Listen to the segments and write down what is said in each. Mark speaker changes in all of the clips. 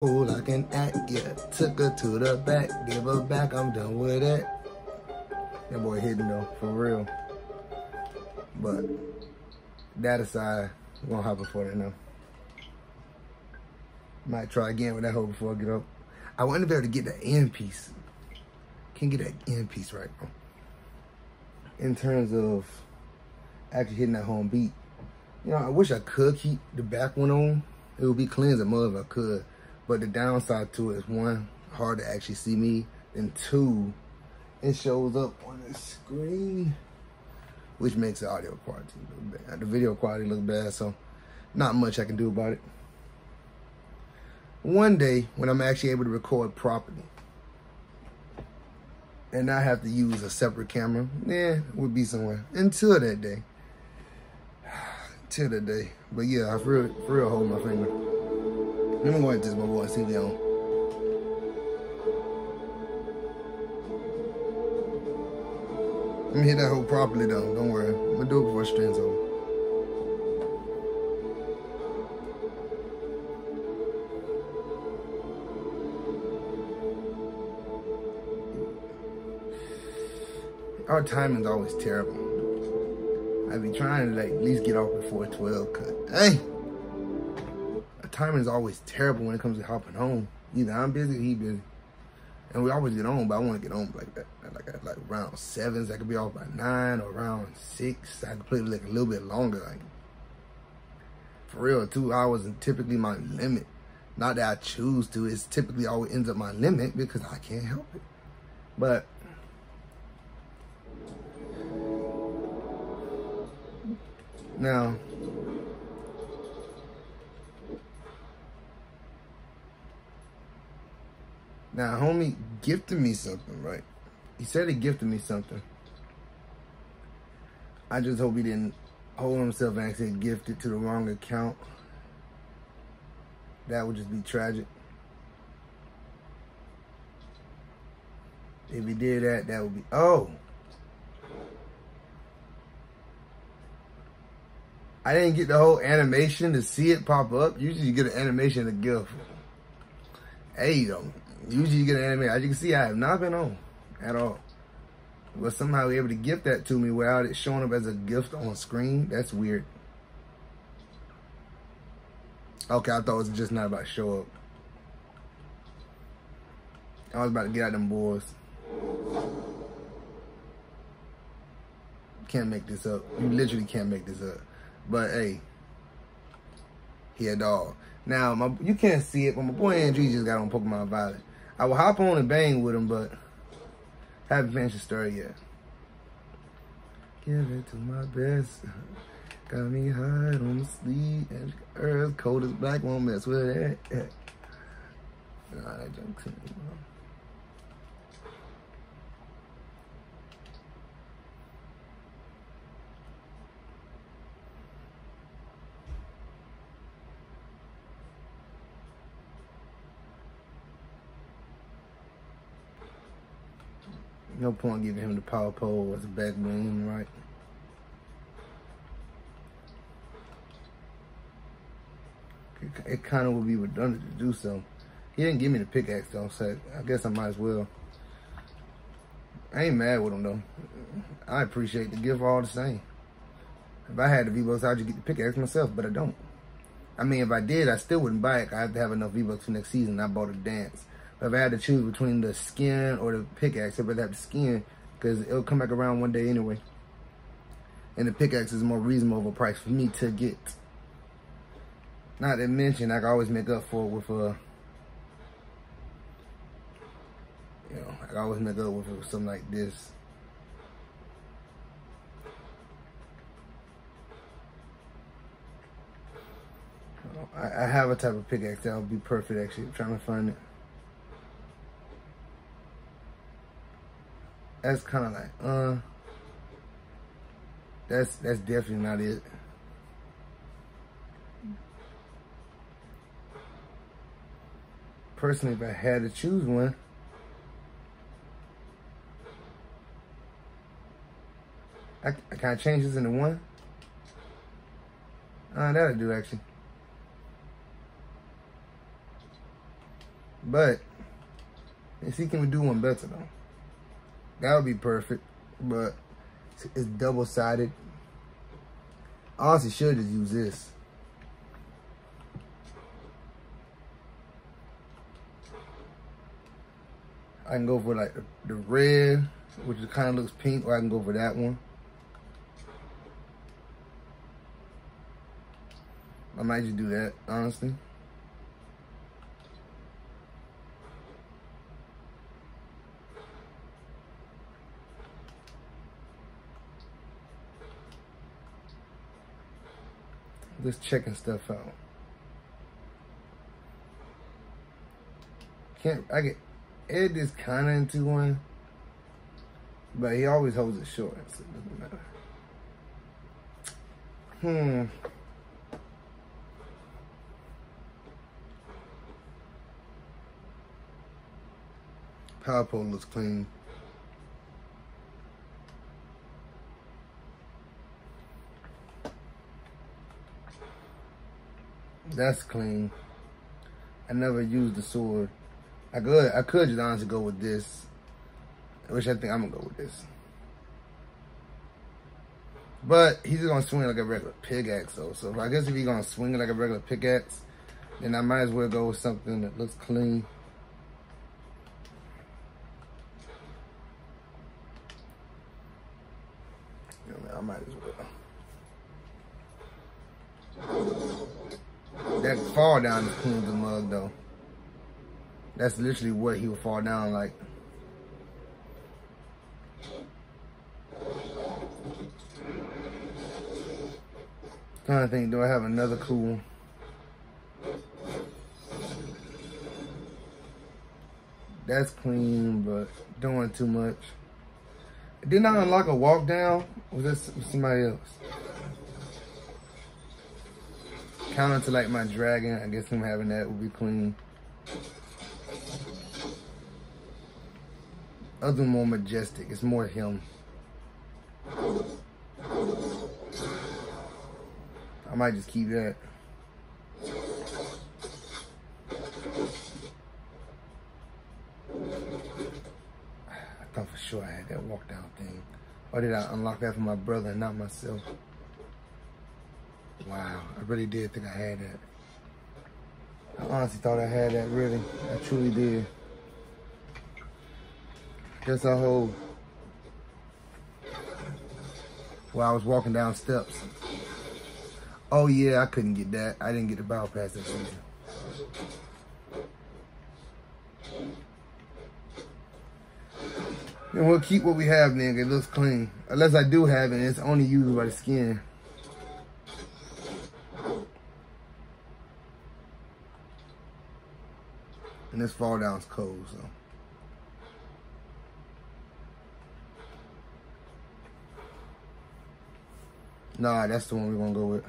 Speaker 1: Cool, I can act, yeah. Took her to the back, give her back, I'm done with it. That boy hitting though, for real. But that aside, we're gonna hop before that now. Might try again with that hole before I get up. I want to be able to get the end piece. Can't get that end piece right, bro. In terms of actually hitting that home beat. You know, I wish I could keep the back one on. It would be clean as a mud if I could. But the downside to it is, one, hard to actually see me, and two, it shows up on the screen, which makes the audio quality look bad. The video quality look bad, so not much I can do about it. One day, when I'm actually able to record properly, and not have to use a separate camera, we'll be somewhere. Until that day. Till that day. But yeah, I for real hold my finger. Let me go ahead and test my boy and see if they on. Let me hit that hole properly though, don't worry. I'm gonna do it before strings over. Our timing's always terrible. I be trying to like at least get off before 12, cause hey, our timing's always terrible when it comes to hopping home. Either I'm busy or he busy. And we always get on, but I want to get on like that. Like around 7, so I could be off by 9, or around 6. I could play like a little bit longer. Like for real, 2 hours is typically my limit. Not that I choose to, it's typically always ends up my limit because I can't help it. But now, homie gifted me something, right? He said he gifted me something. I just hope he didn't hold himself and actually gift it to the wrong account. That would just be tragic. If he did that, that would be, oh. I didn't get the whole animation to see it pop up. Usually you get an animation to gift. Hey, though. Usually you get an animation. As you can see, I have not been on at all. But somehow we're able to gift that to me without it showing up as a gift on screen. That's weird. Okay, I thought it was just not about to show up. I was about to get out them boys. Can't make this up. You literally can't make this up. But hey, he a dog. Now, you can't see it, but my boy Andrew just got on Pokemon Violet. I will hop on and bang with him, but haven't finished the story yet. Give it to my best. Got me high on the sleep, and earth cold as black, won't mess with it. Nah, that joke's in me, bro. No point giving him the power pole as a back wing, right? It kind of would be redundant to do so. He didn't give me the pickaxe though, so I guess I might as well. I ain't mad with him though. I appreciate the gift all the same. If I had the V-Bucks, I'd just get the pickaxe myself, but I don't. I mean, if I did, I still wouldn't buy it. I have to have enough V-Bucks for next season. I bought a dance. If I had to choose between the skin or the pickaxe, I'd rather have the skin because it'll come back around one day anyway. And the pickaxe is more reasonable price for me to get. Not to mention, I can always make up for it with I can always make up with something like this. I have a type of pickaxe that would be perfect actually. I'm trying to find it. That's kind of like, that's definitely not it. Personally, if I had to choose one, can I change this into one? That'll do actually. But let's see, can we do one better though? That would be perfect, but it's double-sided. Honestly, should just use this. I can go for like the red, which kind of looks pink, or I can go for that one. I might just do that, honestly. Just checking stuff out. I get Ed is kind of into one, but he always holds it short, so it doesn't matter. Power pole looks clean. That's clean. I never used the sword. I could just honestly go with this, which I think I'm gonna go with this. But he's just gonna swing like a regular pickaxe though. So I guess if he's gonna swing it like a regular pickaxe, then I might as well go with something that looks clean. I might as well. That fall down is clean as a mug though. That's literally what he would fall down like. Trying to think, do I have another cool? That's clean, but don't want too much. Didn't I unlock a walk down? Or was this somebody else? Counter to like my dragon. I guess him having that would be clean. Other more majestic. It's more him. I might just keep that. I thought for sure I had that walk down thing. Or did I unlock that for my brother and not myself? Wow, I really did think I had that. I honestly thought I had that, really. I truly did. Just a whole... While I was walking down steps. Oh yeah, I couldn't get that. I didn't get the battle pass that season. And we'll keep what we have then, it looks clean. Unless I do have it and it's only used by the skin. And this fall down's cold, so. Nah, that's the one we're gonna go with.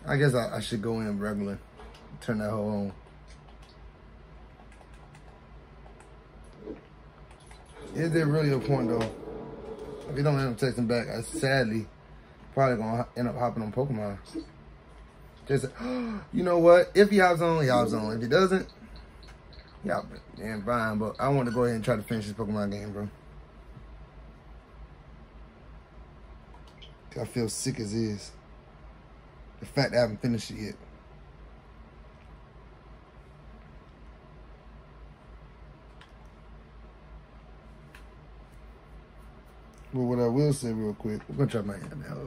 Speaker 1: I guess I should go in regular. Turn that whole on. Is there really a point though? If he don't end up texting back, I sadly probably gonna end up hopping on Pokemon. Just, you know what? If he hops on, he hops on. If he doesn't, yeah, damn fine. But I want to go ahead and try to finish this Pokemon game, bro. I feel sick as is. The fact that I haven't finished it yet. But what I will say real quick, we're gonna try my hand now.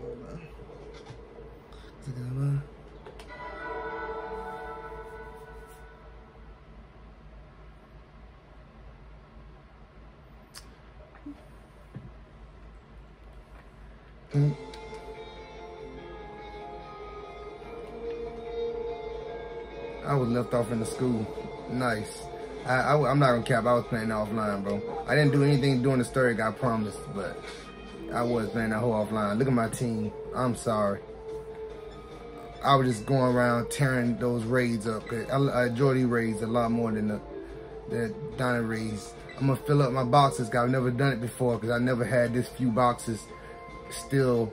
Speaker 1: I was left off in the school. Nice. I'm not gonna cap. I was playing offline, bro. I didn't do anything during the story, I promised, but I was playing that whole offline. Look at my team. I'm sorry. I was just going around tearing those raids up. I enjoy these raids a lot more than the diamond raids. I'm gonna fill up my boxes. I've never done it before because I never had this few boxes. Still,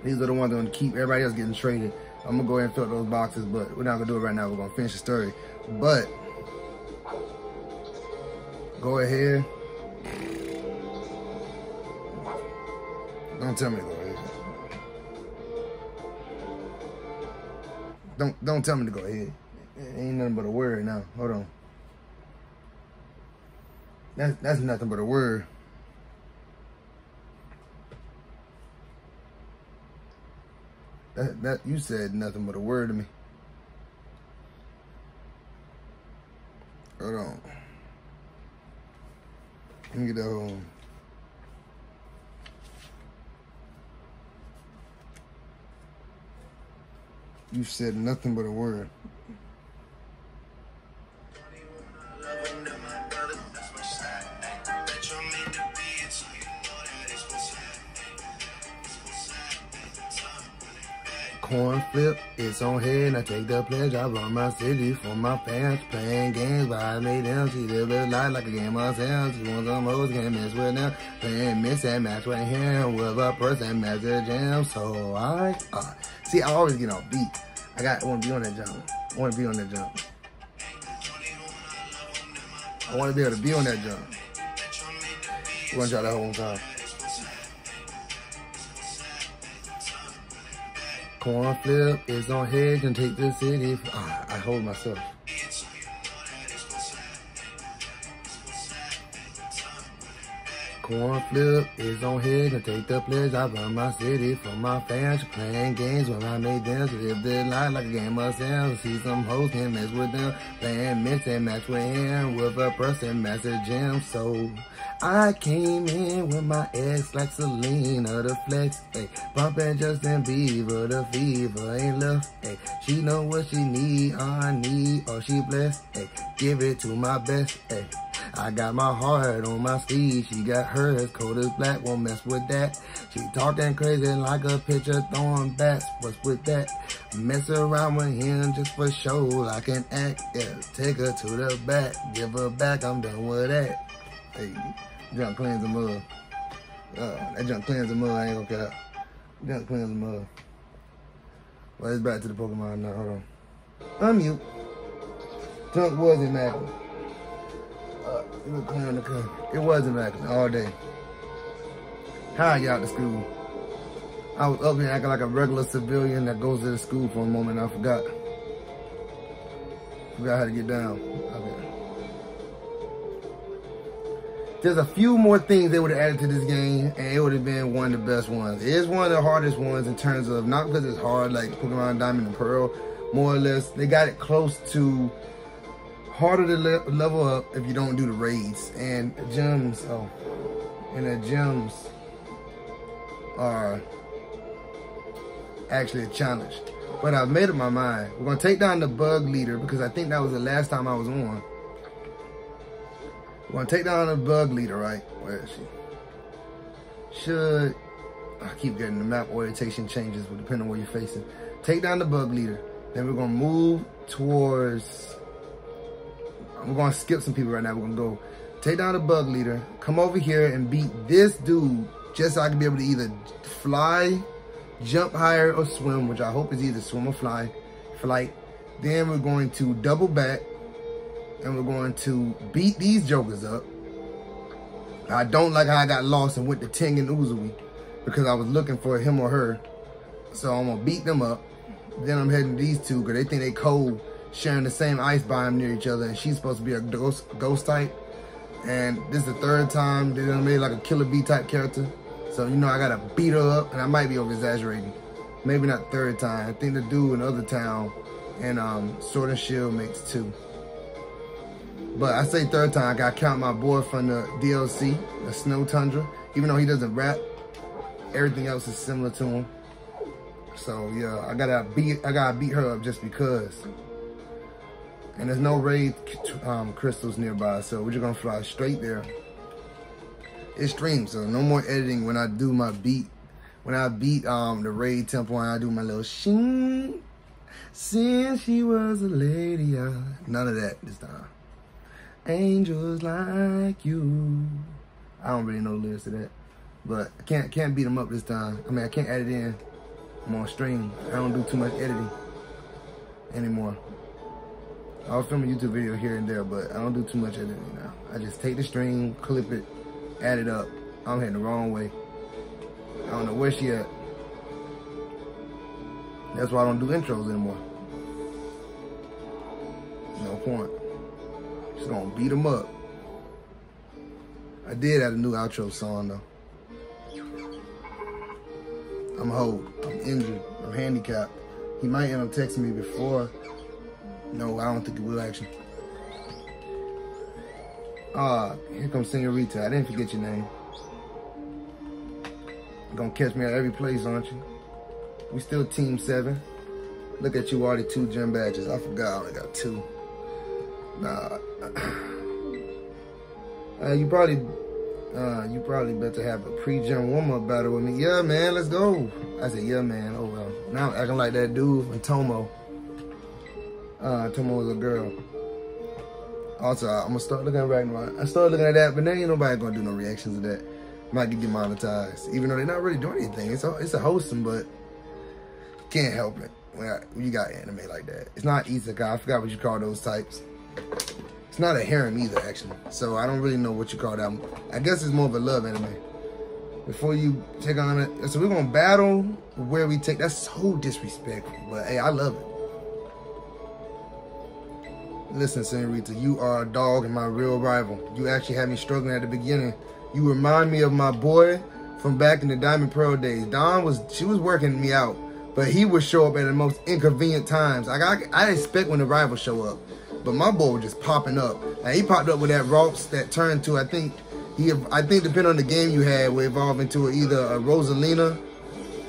Speaker 1: these are the ones that I'm gonna keep. Everybody else getting traded. I'm gonna go ahead and fill up those boxes, but we're not gonna do it right now. We're gonna finish the story. But go ahead. Don't tell me to go ahead. Don't tell me to go ahead. It ain't nothing but a word now. Hold on. That's nothing but a word. That you said nothing but a word to me. Hold on. Let me get that home. You said nothing but a word. Corn flip, it's on head. I take the pledge. I run my city for my fans. Playing games, but I made them. She live their life like a game of sounds. She wants some hoes, can't mess with them. Playing miss and match with him. With a person, match the jam. So see, I always get off beat. I want to be on that jump. I want to be on that jump. I want to be able to be on that jump. We're going to try that whole time. Corn flip is on head and take the city. I hold myself. Corn flip is on head and take the pledge. I run my city for my fans. Playing games when I made them to live their life like a game of sounds. See some hoes can mess with them. Playing mix and match with him. With a person match the gym. So I came in with my ex like Selena, the flex, ayy. Bumpin' Justin Bieber, the fever ain't left, ayy. She know what she need, I need, or she blessed, ayy. Give it to my best, ayy. I got my heart on my sleeve, she got hers, cold as black, won't mess with that. She talking crazy like a pitcher throwing bats, what's with that? Mess around with him just for show, I can act, yeah. Take her to the back, give her back, I'm done with that. Hey, junk cleans the mud. That junk cleans the mud, I ain't gonna cap. Junk cleans the mud. Well, it's back to the Pokemon now, hold on. Unmute. Junk was immaculate. It was clean the car. It was immaculate all day. How y'all to school? I was up here acting like a regular civilian that goes to the school for a moment. I forgot how to get down. Okay. There's a few more things they would have added to this game, and it would have been one of the best ones. It is one of the hardest ones in terms of, not because it's hard like Pokemon Diamond and Pearl, more or less, they got it close to harder to level up if you don't do the raids. And the gems, are actually a challenge. But I've made up my mind. We're gonna take down the bug leader because I think that was the last time I was on. We're gonna take down the bug leader, right? Where is she? I keep getting the map orientation changes depending on where you're facing. Take down the bug leader. Then we're gonna move towards, we're gonna skip some people right now. We're gonna go take down the bug leader, come over here and beat this dude just so I can be able to either fly, jump higher, or swim, which I hope is either swim or flight. Then we're going to double back and we're going to beat these jokers up. I don't like how I got lost and went to Ting and Uzui because I was looking for him or her. So I'm gonna beat them up. Then I'm heading to these two because they think they cold, sharing the same ice biome near each other, and she's supposed to be a ghost type. And this is the third time they done made like a Killer Bee type character. So, you know, I gotta beat her up, and I might be over exaggerating. Maybe not third time. I think the dude in the other town and Sword and Shield makes 2. But I say third time, I gotta count my boy from the DLC, the Snow Tundra. Even though he doesn't rap, everything else is similar to him. So yeah, I gotta beat her up just because. And there's no raid crystals nearby, so we're just gonna fly straight there. It's streamed, so no more editing when I do my beat when I beat the raid temple and I do my little shing, since she was a lady, none of that this time. Angels like you. I don't really know the lyrics to that, but I can't beat them up this time. I mean, I can't edit in. I'm on stream. I don't do too much editing anymore. I'll film a YouTube video here and there, but I don't do too much editing now. I just take the stream, clip it, add it up. I'm heading the wrong way. I don't know where she at. That's why I don't do intros anymore. No point. Just gonna beat them up. I did have a new outro song though. I'm old. I'm injured. I'm handicapped. He might end up texting me before. No, I don't think he will actually. Here comes Senorita. I didn't forget your name. You're gonna catch me at every place, aren't you? We still Team 7. Look at you, already 2 gym badges. I forgot I only got 2. Nah. You probably better have a pre-gym warm-up battle with me. Yeah, man, let's go. I said, yeah, man. Oh, well. Now I'm acting like that dude from Tomo. Tomo was a girl. Also, I'm gonna start looking at Ragnarok. I started looking at that, but then ain't nobody gonna do no reactions to that. Might get demonetized, even though they're not really doing anything. It's a hosting, but can't help it when you got anime like that. It's not isekai. I forgot what you call those types. It's not a harem either, actually. So I don't really know what you call that. I guess it's more of a love anime. Before you take on it, so we're gonna battle where we take. That's so disrespectful, but hey, I love it. Listen, Senorita, you are a dog and my real rival. You actually had me struggling at the beginning. You remind me of my boy from back in the Diamond Pearl days. She was working me out, but he would show up at the most inconvenient times. I expect when the rivals show up, but my boy was just popping up. And he popped up with that Rops that turned to, I think depending on the game you had, would evolve into either a Rosalina.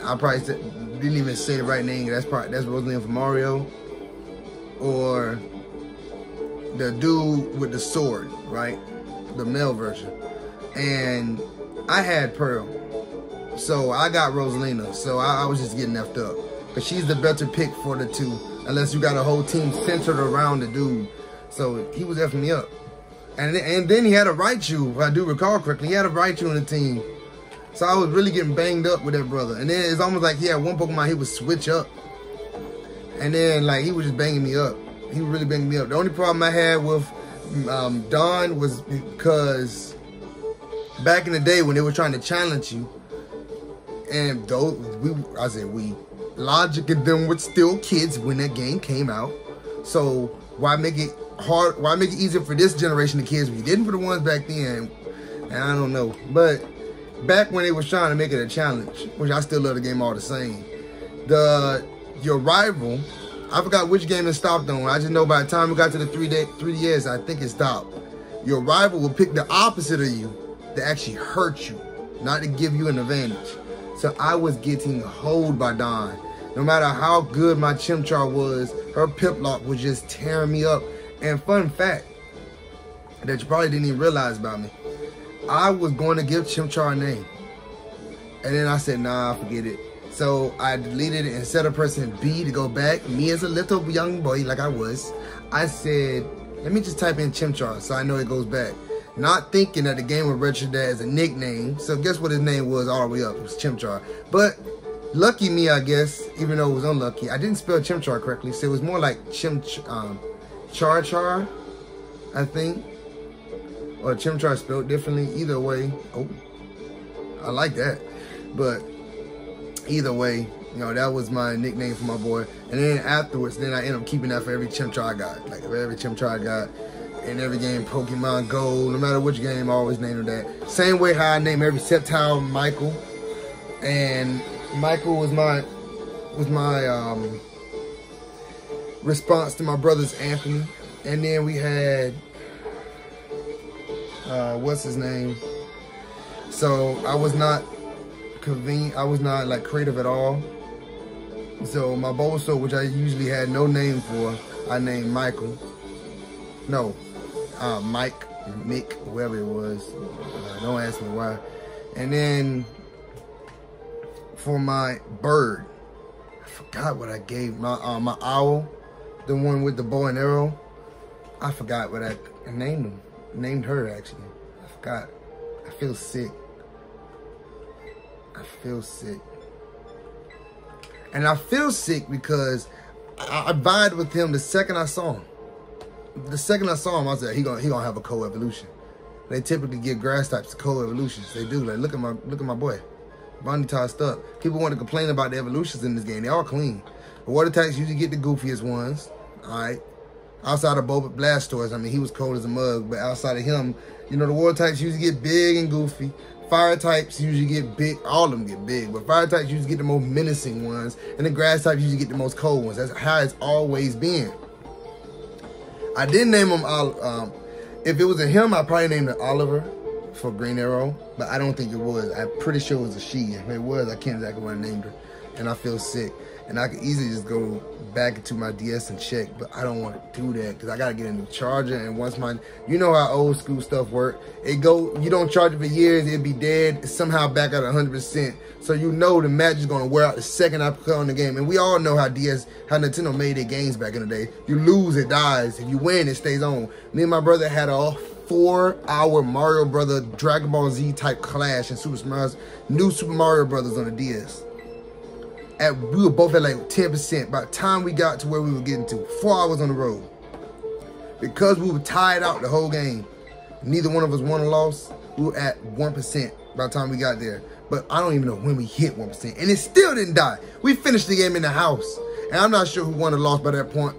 Speaker 1: I probably didn't even say the right name. That's Rosalina from Mario, or the dude with the sword, right? The male version. And I had Pearl, so I got Rosalina. So I was just getting effed up, but she's the better pick for the 2, unless you got a whole team centered around the dude. So he was effing me up, and then he had a Raichu, if I do recall correctly. He had a Raichu in the team, so I was really getting banged up with that brother. And then it's almost like he had one Pokemon he would switch up, and then like he was just banging me up. He was really banging me up. The only problem I had with Dawn was because back in the day when they were trying to challenge you, and Logic and them were still kids when that game came out. So why make it hard? Why make it easier for this generation of kids when you didn't for the ones back then? And I don't know. But back when they was trying to make it a challenge, which I still love the game all the same, your rival, I forgot which game it stopped on. I just know by the time we got to the 3DS, I think it stopped. Your rival will pick the opposite of you to actually hurt you, not to give you an advantage. So I was getting holed by Dawn. No matter how good my Chimchar was, her Piplock was just tearing me up. And fun fact that you probably didn't even realize about me, I was going to give Chimchar a name. And then I said, nah, forget it. So I deleted it and set up person B to go back. Me as a little young boy like I was, I said, let me just type in Chimchar so I know it goes back. Not thinking that the game would register that as a nickname. So guess what his name was all the way up? It was Chimchar. But lucky me, I guess, even though it was unlucky, I didn't spell Chimchar correctly. So it was more like Char, I think. Or Chimchar spelled differently. Either way. Oh, I like that. But either way, you know, that was my nickname for my boy. And then afterwards, then I ended up keeping that for every Chimchar I got. Like for every Chimchar I got. In every game, Pokemon Go, no matter which game, I always name that. Same way how I name every Sceptile Michael. And Michael was my response to my brother's Anthony. And then we had what's his name? So I was not like creative at all. So my Bulbasaur, which I usually had no name for, I named Michael. No, Mike, Mick, whoever it was. Don't ask me why. And then for my bird. I forgot what I gave my my owl, the one with the bow and arrow. I forgot what I named him. Named her actually. I forgot. I feel sick. I feel sick. And I feel sick because I vibed with him the second I saw him. The second I saw him, I said he gonna have a co-evolution. They typically give grass types co-evolutions. They do. Like look at my boy. Bonnie tossed up. People want to complain about the evolutions in this game. They all clean. The water types usually get the goofiest ones. Alright. Outside of Boba Blastoise, I mean he was cold as a mug, but outside of him, you know, the water types usually get big and goofy. Fire types usually get big, all of them get big, but fire types usually get the most menacing ones, and the grass types usually get the most cold ones. That's how it's always been. I did name him, if it was a him, I probably named it Oliver for Green Arrow, but I don't think it was. I'm pretty sure it was a she. If it was, I can't exactly what I named her, and I feel sick. And I could easily just go back into my DS and check, but I don't want to do that because I got to get a new charger. And once you know how old school stuff work. You don't charge it for years, it'll be dead. It's somehow back at 100%. So you know the match is going to wear out the second I put on the game. And we all know how Nintendo made their games back in the day. You lose, it dies. If you win, it stays on. Me and my brother had a 4-hour Mario Brother Dragon Ball Z type clash in New Super Mario Brothers on the DS. We were both at like 10%. By the time we got to where we were getting to, 4 hours on the road. Because we were tied out the whole game, neither one of us won or lost, we were at 1% by the time we got there. But I don't even know when we hit 1%. And it still didn't die. We finished the game in the house. And I'm not sure who won or lost by that point.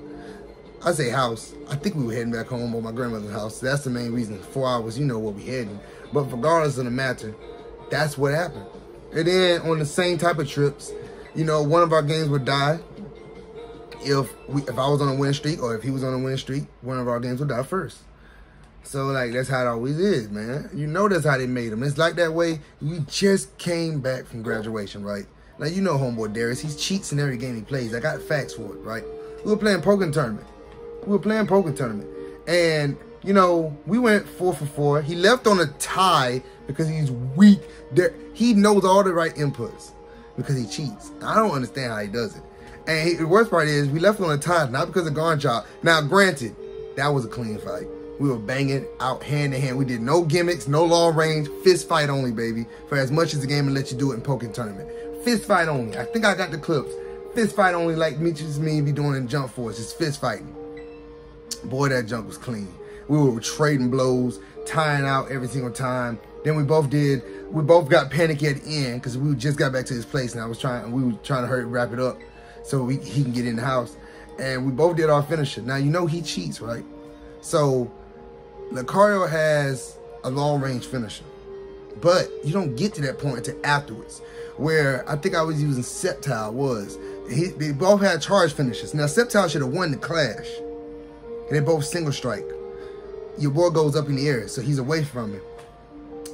Speaker 1: I say house. I think we were heading back home on my grandmother's house. So that's the main reason. 4 hours, you know where we heading. But regardless of the matter, that's what happened. And then on the same type of trips, you know, one of our games would die if I was on a win streak, or if he was on a win streak, one of our games would die first. So, like, that's how it always is, man. You know that's how they made them. It's like that way. We just came back from graduation, right? Now, you know homeboy Darius. He cheats in every game he plays. I got facts for it, right? We were playing Pokkén Tournament. And, you know, we went 4 for 4. He left on a tie because he's weak. He knows all the right inputs. Because he cheats. I don't understand how he does it. And the worst part is, we left on a tie, not because of gun job. Now, granted, that was a clean fight. We were banging out hand to hand. We did no gimmicks, no long range, fist fight only, baby. For as much as the game will let you do it in Pokkén Tournament. Fist fight only. I think I got the clips. Fist fight only, like me be doing in Jump Force. It's fist fighting. Boy, that jump was clean. We were trading blows, tying out every single time. Then we both got panicky at the end because we just got back to his place, and we were trying to wrap it up so he can get in the house. And we both did our finisher. Now, you know he cheats, right? So, Lucario has a long-range finisher. But you don't get to that point until afterwards, where I think I was using Sceptile they both had charge finishers. Now, Sceptile should have won the clash. And they both single strike. Your boy goes up in the air, so he's away from him.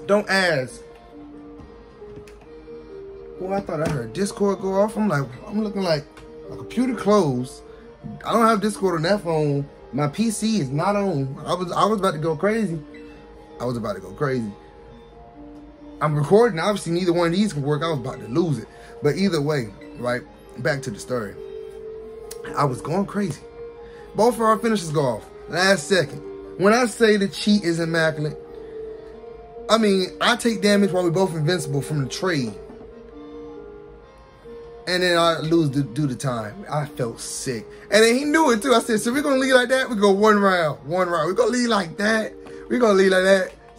Speaker 1: Don't ask. Well, I thought I heard Discord go off. I'm looking like my computer closed. I don't have Discord on that phone. My PC is not on. I was about to go crazy. I'm recording. Obviously, neither one of these can work. I was about to lose it. But either way, right? Back to the story. I was going crazy. Both of our finishes go off. Last second. When I say the cheat is immaculate, I mean, I take damage while we're both invincible from the trade. And then I lose due to time. I felt sick. And then he knew it too. I said, so we're going to leave like that? We go one round. We're going to leave like that.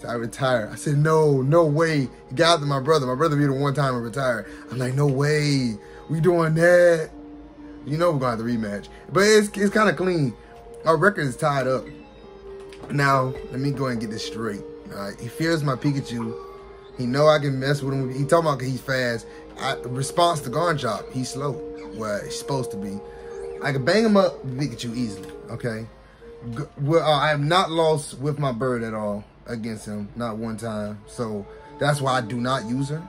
Speaker 1: So I retired. I said, no way. He got after my brother. My brother beat him one time and retired. I'm like, no way. We doing that. You know we're going to have to rematch. But it's kind of clean. Our record is tied up. Now, let me go ahead and get this straight. He fears my Pikachu. He know I can mess with him. He talking about he's fast. Response to Garn Chop, he's slow. Well, he's supposed to be. I can bang him up with Pikachu easily, okay? I have not lost with my bird at all against him, not one time. So that's why I do not use her.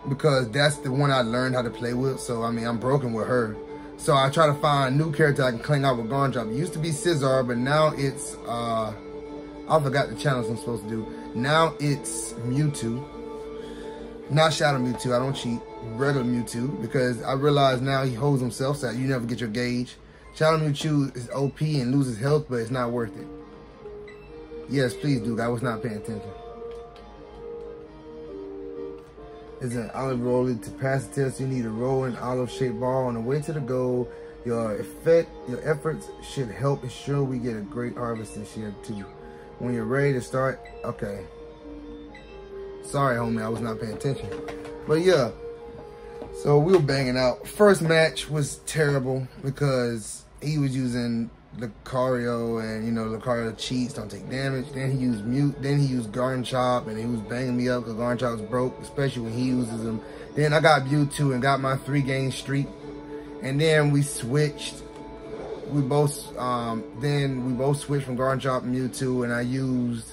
Speaker 1: Because that's the one I learned how to play with. So, I mean, I'm broken with her. So I try to find a new character I can clean out with Garn Chop. It used to be Scizor, but now it's, I forgot the channels I'm supposed to do. Now it's Mewtwo. Not Shadow Mewtwo, I don't cheat. regular Mewtwo because I realize now he holds himself so you never get your gauge. Shadow Mewtwo is OP and loses health, but it's not worth it. Yes, please, Duke. I was not paying attention. It's an olive roller to pass the test. You need a rolling olive-shaped ball on the way to the goal. Your efforts should help ensure we get a great harvest this year too. When you're ready to start, okay. Sorry, homie, I was not paying attention. But yeah, so we were banging out. First match was terrible because he was using Lucario, and you know Lucario cheats, don't take damage. Then he used Then he used Garden Chop, and he was banging me up because Garden Chop was broke, especially when he uses them. Then I got Mewtwo and got my 3-game streak, and then we switched. We both switched from Garden Chop and Mewtwo, and I used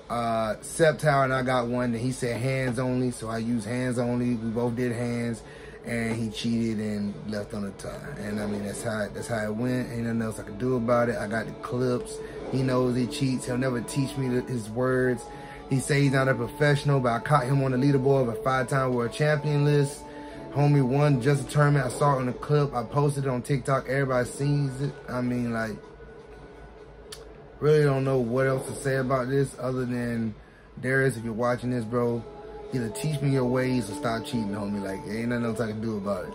Speaker 1: Sceptile, and I got one. And he said hands only, so I used hands only. We both did hands. And he cheated and left on the tie. And I mean, that's how it went. Ain't nothing else I could do about it. I got the clips. He knows he cheats. He'll never teach me his words. He say he's not a professional, but I caught him on the leaderboard of a 5-time world champion list. Homie won just a tournament. I saw it on the clip. I posted it on TikTok. Everybody sees it. I mean, like, really don't know what else to say about this other than, Darius, if you're watching this, bro, either teach me your ways or stop cheating, homie. Like, ain't nothing else I can do about it.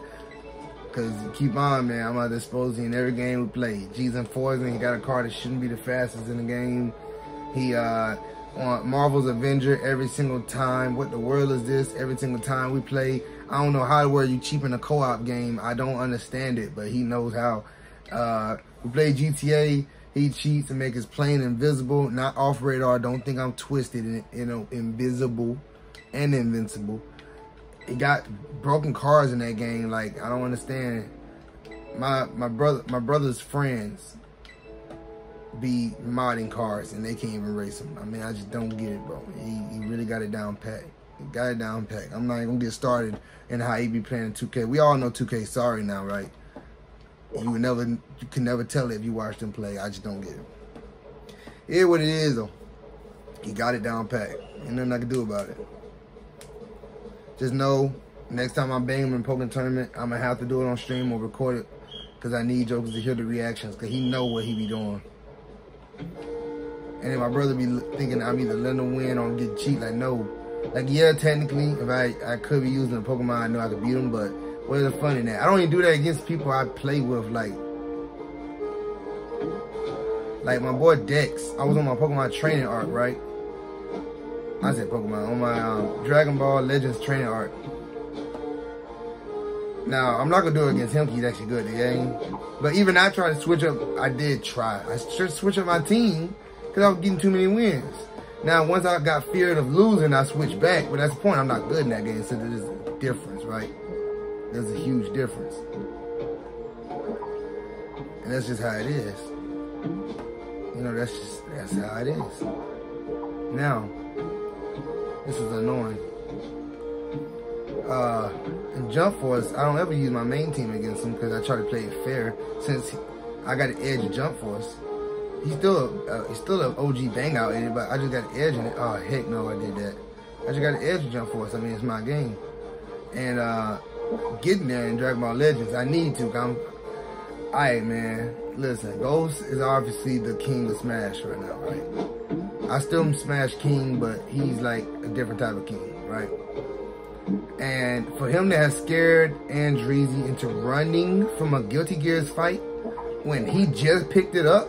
Speaker 1: Because keep on, man. I'm out there exposing in every game we play. G's and Poison, he got a car that shouldn't be the fastest in the game. He on Marvel's Avenger every single time. What the world is this? Every single time we play. I don't know how the world you cheap in a co-op game. I don't understand it, but he knows how. We play GTA. He cheats and make his plane invisible, not off radar. Don't think I'm twisted and, you know, invisible and invincible. He got broken cars in that game. Like, I don't understand. My brother's friends be modding cars and they can't even race them. I mean, I just don't get it, bro. He really got it down pat. He got it down pat. I'm not even gonna get started in how he be playing 2K. We all know 2K sorry now, right? You can never tell it if you watch them play. I just don't get it. It is what it is, though. He got it down pat. Ain't nothing I can do about it. Just know, next time I bang him in Pokkén Tournament, I'm going to have to do it on stream or record it because I need jokers to hear the reactions because he know what he be doing. And then my brother be thinking I'm either letting him win or get cheat. Like, no. Like, yeah, technically, if I could be using a Pokemon, I know I could beat him, but what is the fun in that? I don't even do that against people I play with, like my boy Dex. I was on my Pokemon training arc, right? I said Pokemon, on my Dragon Ball Legends training arc. Now, I'm not going to do it against him, he's actually good at the game. But even I tried to switch up, I did try. I switched up my team because I was getting too many wins. Now, once I got feared of losing, I switched back. But that's the point, I'm not good in that game, so there's a difference, right? There's a huge difference. And that's just how it is. You know, that's how it is. Now, this is annoying. In Jump Force, I don't ever use my main team against him because I try to play it fair. Since I got an edge in Jump Force, he's still an OG bang out in it, but I just got an edge in it. Oh heck no, I did that. I just got an edge in Jump Force. I mean, it's my game, and getting there in Dragon Ball Legends, I need to. Alright, man. Listen, Ghost is obviously the king of Smash right now, right? I still am Smash king, but he's like a different type of king, right? And for him to have scared Andreezy into running from a Guilty Gears fight when he just picked it up,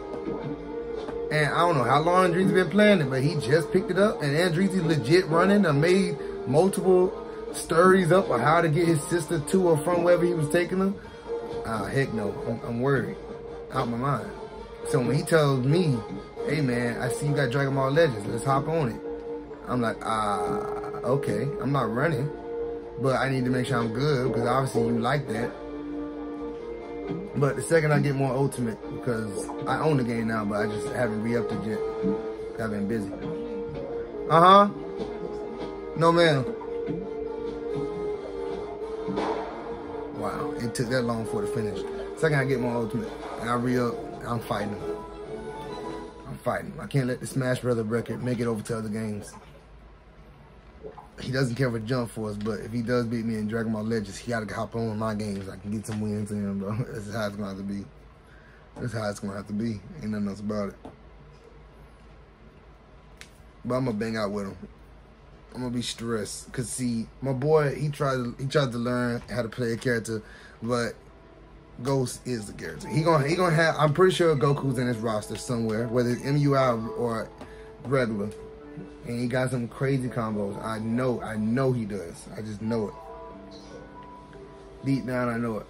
Speaker 1: and I don't know how long Andreezy been playing it, but he just picked it up, and Andreezy legit running and made multiple stories up on how to get his sister to or from wherever he was taking her. Heck no, I'm worried, out my mind. So when he tells me, hey man, I see you got Dragon Ball Legends, let's hop on it. I'm like, okay, I'm not running, but I need to make sure I'm good because obviously you like that. But the second I get more Ultimate, because I own the game now, but I just haven't re-upped it yet. I've been busy. No ma'am. Wow, it took that long for it to finish. Second I get more Ultimate and I re-up, I'm fighting him. I'm fighting him. I can't let the Smash Brother record make it over to other games. he doesn't care for Jump Force, but if he does beat me in Dragon Ball Legends, he gotta hop on my games. I can get some wins in him, bro. That's how it's gonna have to be. That's how it's gonna have to be. Ain't nothing else about it. But I'm gonna bang out with him. I'm gonna be stressed. Cause see, my boy, he tried to learn how to play a character, but Ghost is the character. He gonna have, I'm pretty sure Goku's in his roster somewhere, whether it's MUI or regular. And he got some crazy combos. I know he does. I just know it. Deep down, I know it.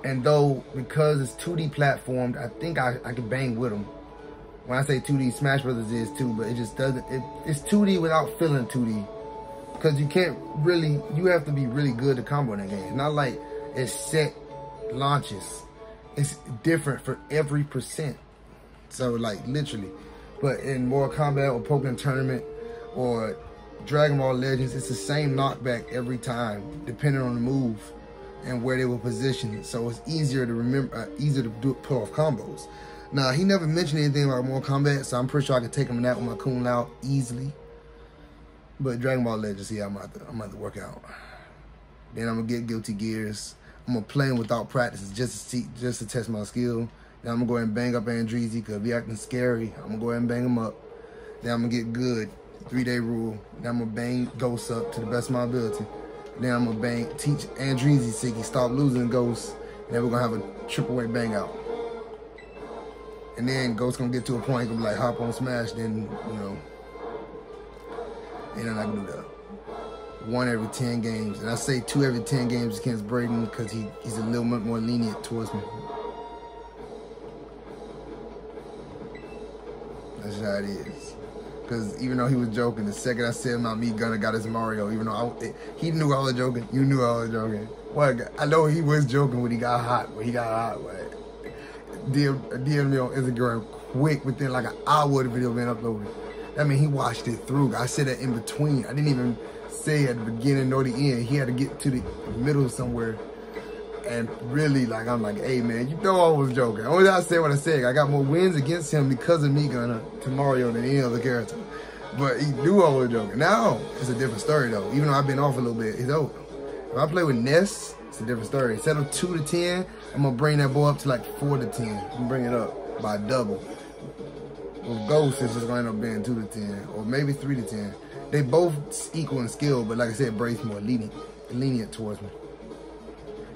Speaker 1: And though, because it's 2D platformed, I think I can bang with him. When I say 2D, Smash Brothers is too, but it just doesn't, it's 2D without feeling 2D. Because you can't really, you have to be really good to combo in that game. It's not like it's set launches. It's different for every percent. So like, literally. But in Mortal Kombat or Pokkén Tournament or Dragon Ball Legends, it's the same knockback every time, depending on the move and where they were positioned. So it's easier to remember, easier to pull off combos. Now, he never mentioned anything about Mortal Kombat, so I'm pretty sure I could take him in that with my Kun Lao easily. But Dragon Ball Legends, yeah, I'm about to work out. Then I'm gonna get Guilty Gears. I'm gonna play him without practice just to test my skill. Then I'm gonna go ahead and bang up Andreezy, because if he acting scary, I'm gonna go ahead and bang him up. Then I'm gonna get good, 3-day rule. Then I'm gonna bang Ghost up to the best of my ability. Then I'm gonna teach Andreezy so he can stop losing Ghost. And then we're gonna have a triple way bang out. And then Ghost gonna get to a point, gonna be like hop on Smash, then, you know, and then I can do that. 1 every 10 games. And I say 2 every 10 games against Braden because he's a little bit more lenient towards me. That's how it is. Because even though he was joking, the second I said my me Gunna got his Mario, even though he knew I was joking, you knew I was joking. Well, I know he was joking when he got hot, but DM me on Instagram quick, within like an hour of the video being uploaded. That means he watched it through. I said that in between. I didn't even say at the beginning nor the end. He had to get to the middle somewhere. And really, like, I'm like, hey, man, you know I was joking. Only I said what I said. I got more wins against him because of me Gunna to Mario than any other character. But he knew I was joking. Now, it's a different story, though. Even though I've been off a little bit, it's over. If I play with Ness, it's a different story. Instead of 2 to 10, I'm going to bring that boy up to like 4 to 10. I'm going to bring it up by double. With Ghost, it's just going to end up being 2 to 10. Or maybe 3 to 10. They both equal in skill, but like I said, Brade's more lenient towards me.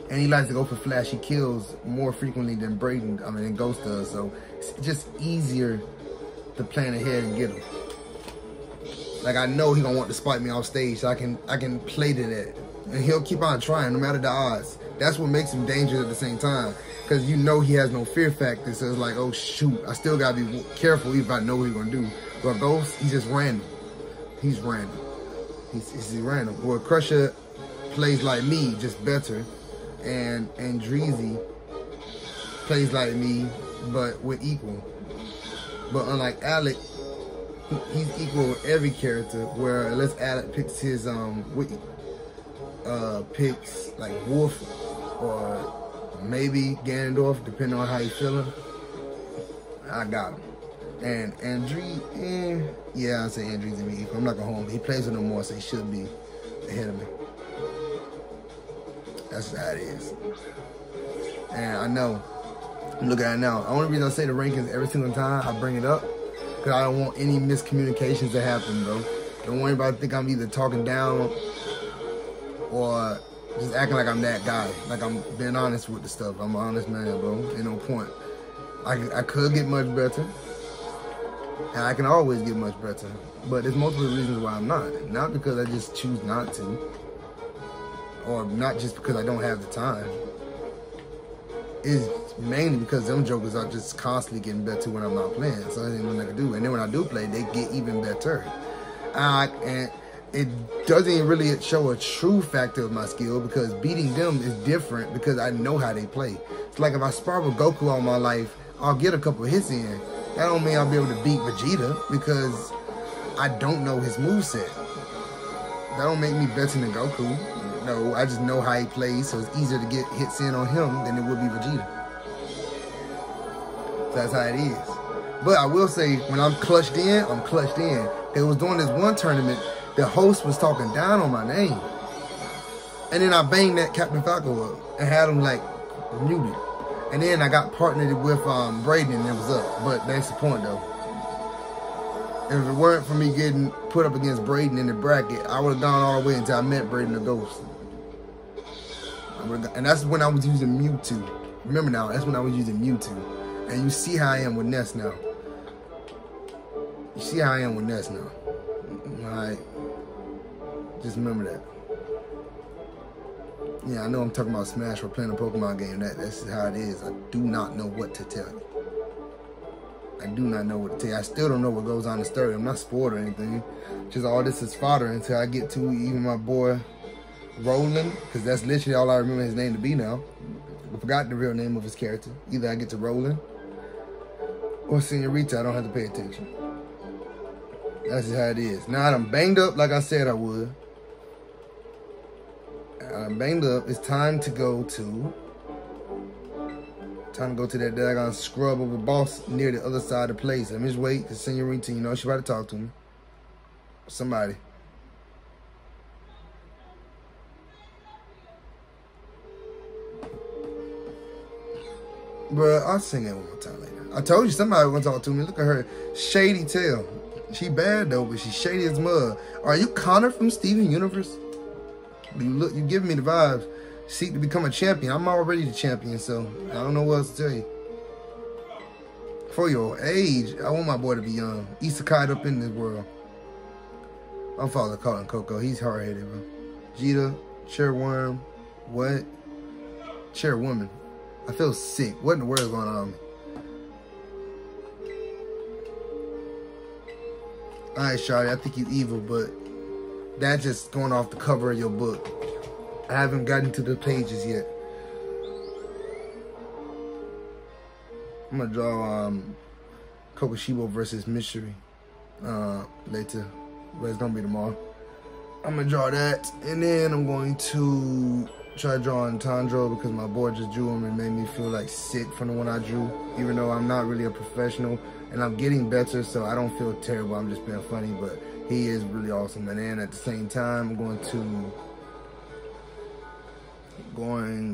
Speaker 1: And he likes to go for flashy kills more frequently than than Ghost does. So it's just easier to plan ahead and get him. Like, I know he gonna want to spike me off stage, so I can play to that. And he'll keep on trying no matter the odds. That's what makes him dangerous at the same time. Because you know he has no fear factor. So it's like, oh shoot, I still gotta be careful even if I know what he's gonna do. But Ghost, he's just random. He's random. He's random. Well, Crusher plays like me, just better. And Andreezy plays like me, but we're equal. But unlike Alec, he's equal with every character. Where unless Alec picks his picks like Wolf or maybe Ganondorf, depending on how he's feeling, I got him. And Andreezy, yeah, I say Andreezy and me equal. I'm not gonna hold him. He plays with him more, so he should be ahead of me. That's how it is. And I know. Look at it now. The only reason I say the rankings every single time I bring it up, because I don't want any miscommunications to happen, bro. Don't want anybody to think I'm either talking down or just acting like I'm that guy. Like I'm being honest with the stuff. I'm an honest man, bro. Ain't no point. I could get much better. And I can always get much better. But there's multiple reasons why I'm not. Not because I just choose not to. Or not just because I don't have the time. It's mainly because them jokers are just constantly getting better when I'm not playing. So there's nothing I can do. And then when I do play, they get even better. And it doesn't really show a true factor of my skill, because beating them is different because I know how they play. It's like if I spar with Goku all my life, I'll get a couple of hits in. That don't mean I'll be able to beat Vegeta because I don't know his moveset. That don't make me better than Goku. No, I just know how he plays, so it's easier to get hits in on him than it would be Vegeta. So that's how it is. But I will say, when I'm clutched in, I'm clutched in. They was doing this one tournament, the host was talking down on my name. And then I banged that Captain Falco up and had him like muted. And then I got partnered with Braden and it was up. But that's the point though. If it weren't for me getting put up against Braden in the bracket, I would have gone all the way until I met Braden the Ghost. And that's when I was using Mewtwo. Remember now, that's when I was using Mewtwo. And you see how I am with Ness now. You see how I am with Ness now. Alright. Just remember that. Yeah, I know I'm talking about Smash for playing a Pokemon game. That's how it is. I do not know what to tell you. I do not know what to tell you. I still don't know what goes on in the story. I'm not spoiled or anything. Just all this is fodder until I get to even my boy Roland, because that's literally all I remember his name to be now. I forgot the real name of his character. Either I get to Roland or Senorita. I don't have to pay attention. That's just how it is. Now I'm banged up like I said I would. I'm banged up. It's time to go to that daggone scrub of a boss near the other side of the place. Let me just wait. The Senorita, you know, she about to talk to me. Somebody. Bruh, I'll sing it one more time later. I told you somebody was gonna talk to me. Look at her shady tail. She bad though, but she shady as mud. Are you Connor from Steven Universe? You giving me the vibes. Seek to become a champion. I'm already the champion, so I don't know what else to tell you. For your age, I want my boy to be young. Isekai up in this world. My father called him Coco. He's hard-headed, bro. Jita, chairworm, what? Chairwoman. I feel sick. What in the world is going on with me? Alright, Shawty, I think you evil, but that's just going off the cover of your book. I haven't gotten to the pages yet. I'm gonna draw Kokushibo versus Mystery later, but it's gonna be tomorrow. I'm gonna draw that, and then I'm going to try drawing Tandro because my boy just drew him and made me feel like sick from the one I drew, even though I'm not really a professional and I'm getting better, so I don't feel terrible. I'm just being funny, but he is really awesome. And then at the same time, I'm going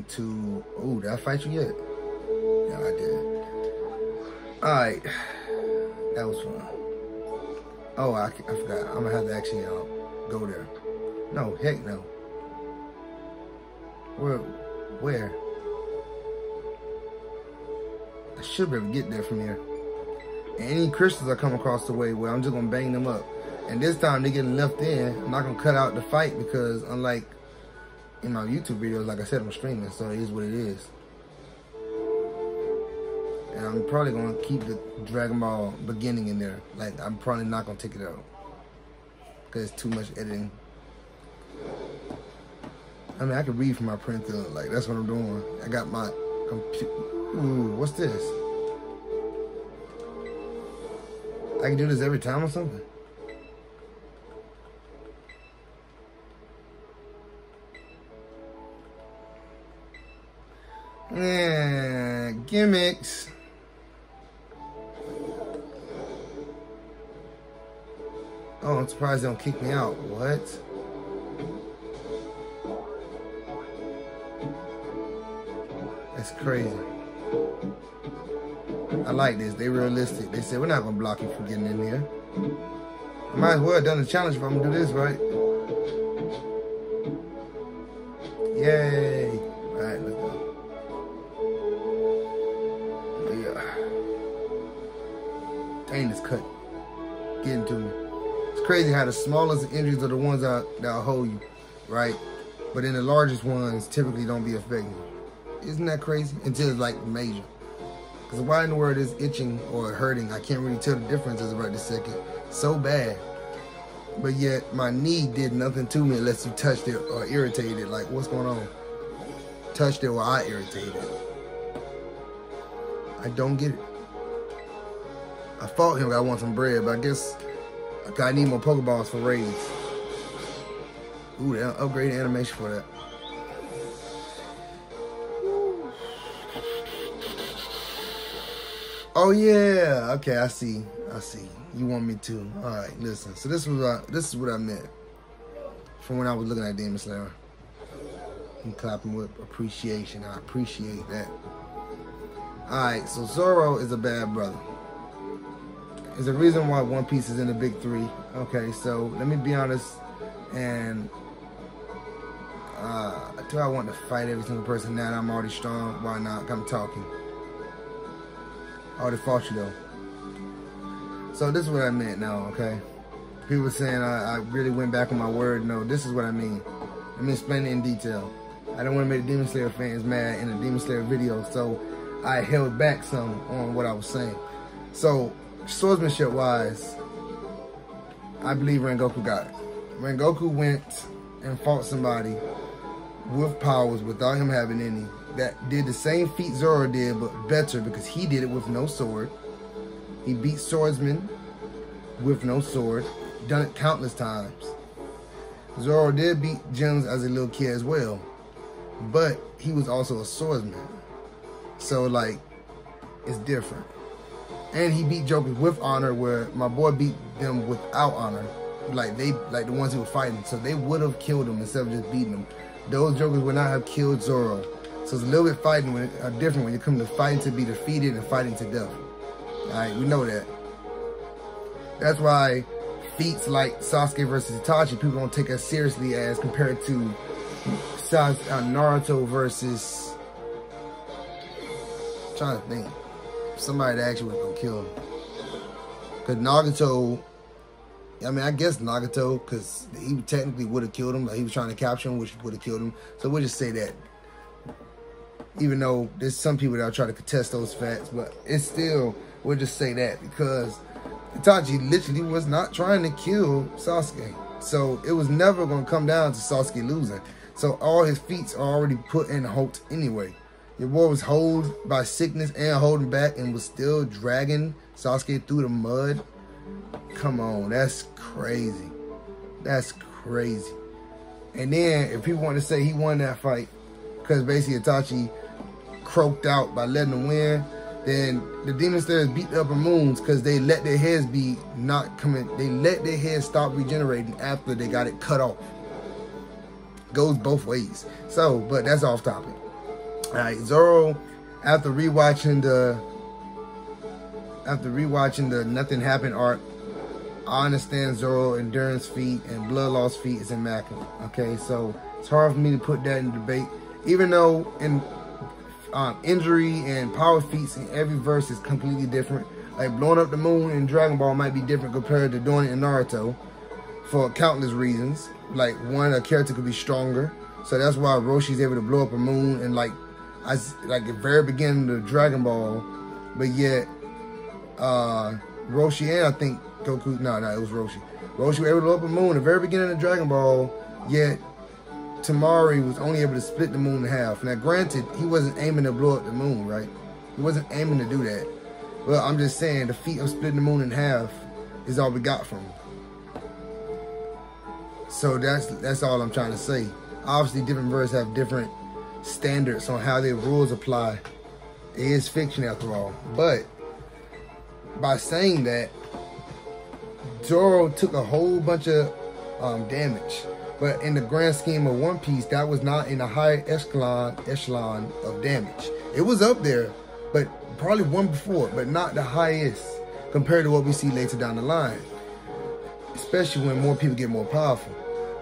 Speaker 1: to, oh, did I fight you yet? Yeah, I did. All right, that was fun. Oh, I forgot. I'm gonna have to actually go there. No, heck no. Where? I should be able to get there from here. And any crystals I come across the way, well, I'm just gonna bang them up. And this time they getting left in. I'm not gonna cut out the fight because unlike in my YouTube videos, like I said, I'm streaming, so it is what it is. And I'm probably gonna keep the Dragon Ball beginning in there. Like, I'm probably not gonna take it out because it's too much editing. I mean, I can read from my printer. Like, that's what I'm doing. I got my computer. Ooh, what's this? I can do this every time or something? Yeah, gimmicks. Oh, I'm surprised they don't kick me out. What? That's crazy. I like this. They realistic. They said, we're not going to block you from getting in here. I might as well have done the challenge if I'm going to do this, right? Yay. All right, let's go. Yeah. Dang, this cut. Getting to me. It's crazy how the smallest injuries are the ones that'll hold you, right? But then the largest ones typically don't be affecting you. Isn't that crazy? Until it's like major. Because why in the world is itching or hurting? I can't really tell the difference as of right this second. So bad. But yet my knee did nothing to me unless you touched it or irritated it. Like, what's going on? Touched it or I irritated it. I don't get it. I fought him, I want some bread, but I guess I need more Pokeballs for raids. Ooh, they'll upgrade the animation for that. Oh yeah, okay, I see. You want me to? All right, listen. So this is what I meant. from when I was looking at Demon Slayer. You clapping with appreciation. I appreciate that. Alright, so Zoro is a bad brother. There's a reason why One Piece is in the big three. Okay, so let me be honest. And do I want to fight every single person now that I'm already strong? Why not? I'm talking. I already fought you though. So this is what I meant now, okay? People saying I really went back on my word. No, this is what I mean. Let me explain it in detail. I don't want to make Demon Slayer fans mad in a Demon Slayer video, so I held back some on what I was saying. So, swordsmanship wise, I believe Rengoku got it. Rengoku went and fought somebody with powers without him having any, that did the same feat Zoro did, but better because he did it with no sword. He beat swordsmen with no sword, done it countless times. Zoro did beat gems as a little kid as well, but he was also a swordsman. So like, it's different. And he beat jokers with honor, where my boy beat them without honor. Like the ones he was fighting. So they would have killed him instead of just beating him. Those jokers would not have killed Zoro. So it's a little bit different when you come to fighting to be defeated and fighting to death. Alright, we know that. That's why feats like Sasuke versus Itachi, people don't take as seriously as compared to Naruto versus, I'm trying to think, somebody that actually was gonna kill him. Cause Nagato, I mean, I guess Nagato, cause he technically would have killed him. Like he was trying to capture him, which would have killed him. So we'll just say that. Even though there's some people that try to contest those facts, but it's still, we'll just say that because Itachi literally was not trying to kill Sasuke. So it was never going to come down to Sasuke losing. So all his feats are already put in halt anyway. Your boy was held by sickness and holding back and was still dragging Sasuke through the mud. Come on, that's crazy. That's crazy. And then if people want to say he won that fight because basically Itachi croaked out by letting him win, then the Demon Slayers beat the Upper Moons because they let their heads be not coming. They let their heads stop regenerating after they got it cut off. Goes both ways. So, but that's off topic. All right, Zoro, after rewatching the Nothing Happened arc, I understand Zoro endurance feat and blood loss feat is immaculate. Okay, so it's hard for me to put that in debate, even though in injury and power feats in every verse is completely different. Like blowing up the moon in Dragon Ball might be different compared to doing it in Naruto for countless reasons. Like one, a character could be stronger, so that's why Roshi's able to blow up a moon and like the very beginning of Dragon Ball, but yet Roshi and I think Goku, no, it was Roshi. Roshi was able to blow up a moon at the very beginning of Dragon Ball, yet Tamari was only able to split the moon in half. Now, granted, he wasn't aiming to blow up the moon, right? He wasn't aiming to do that. Well, I'm just saying the feat of splitting the moon in half is all we got from him. So that's all I'm trying to say. Obviously, different verses have different standards on how their rules apply. It is fiction after all. But by saying that, Zoro took a whole bunch of damage. But in the grand scheme of One Piece, that was not in a high echelon of damage. It was up there, but probably one before, but not the highest compared to what we see later down the line. Especially when more people get more powerful.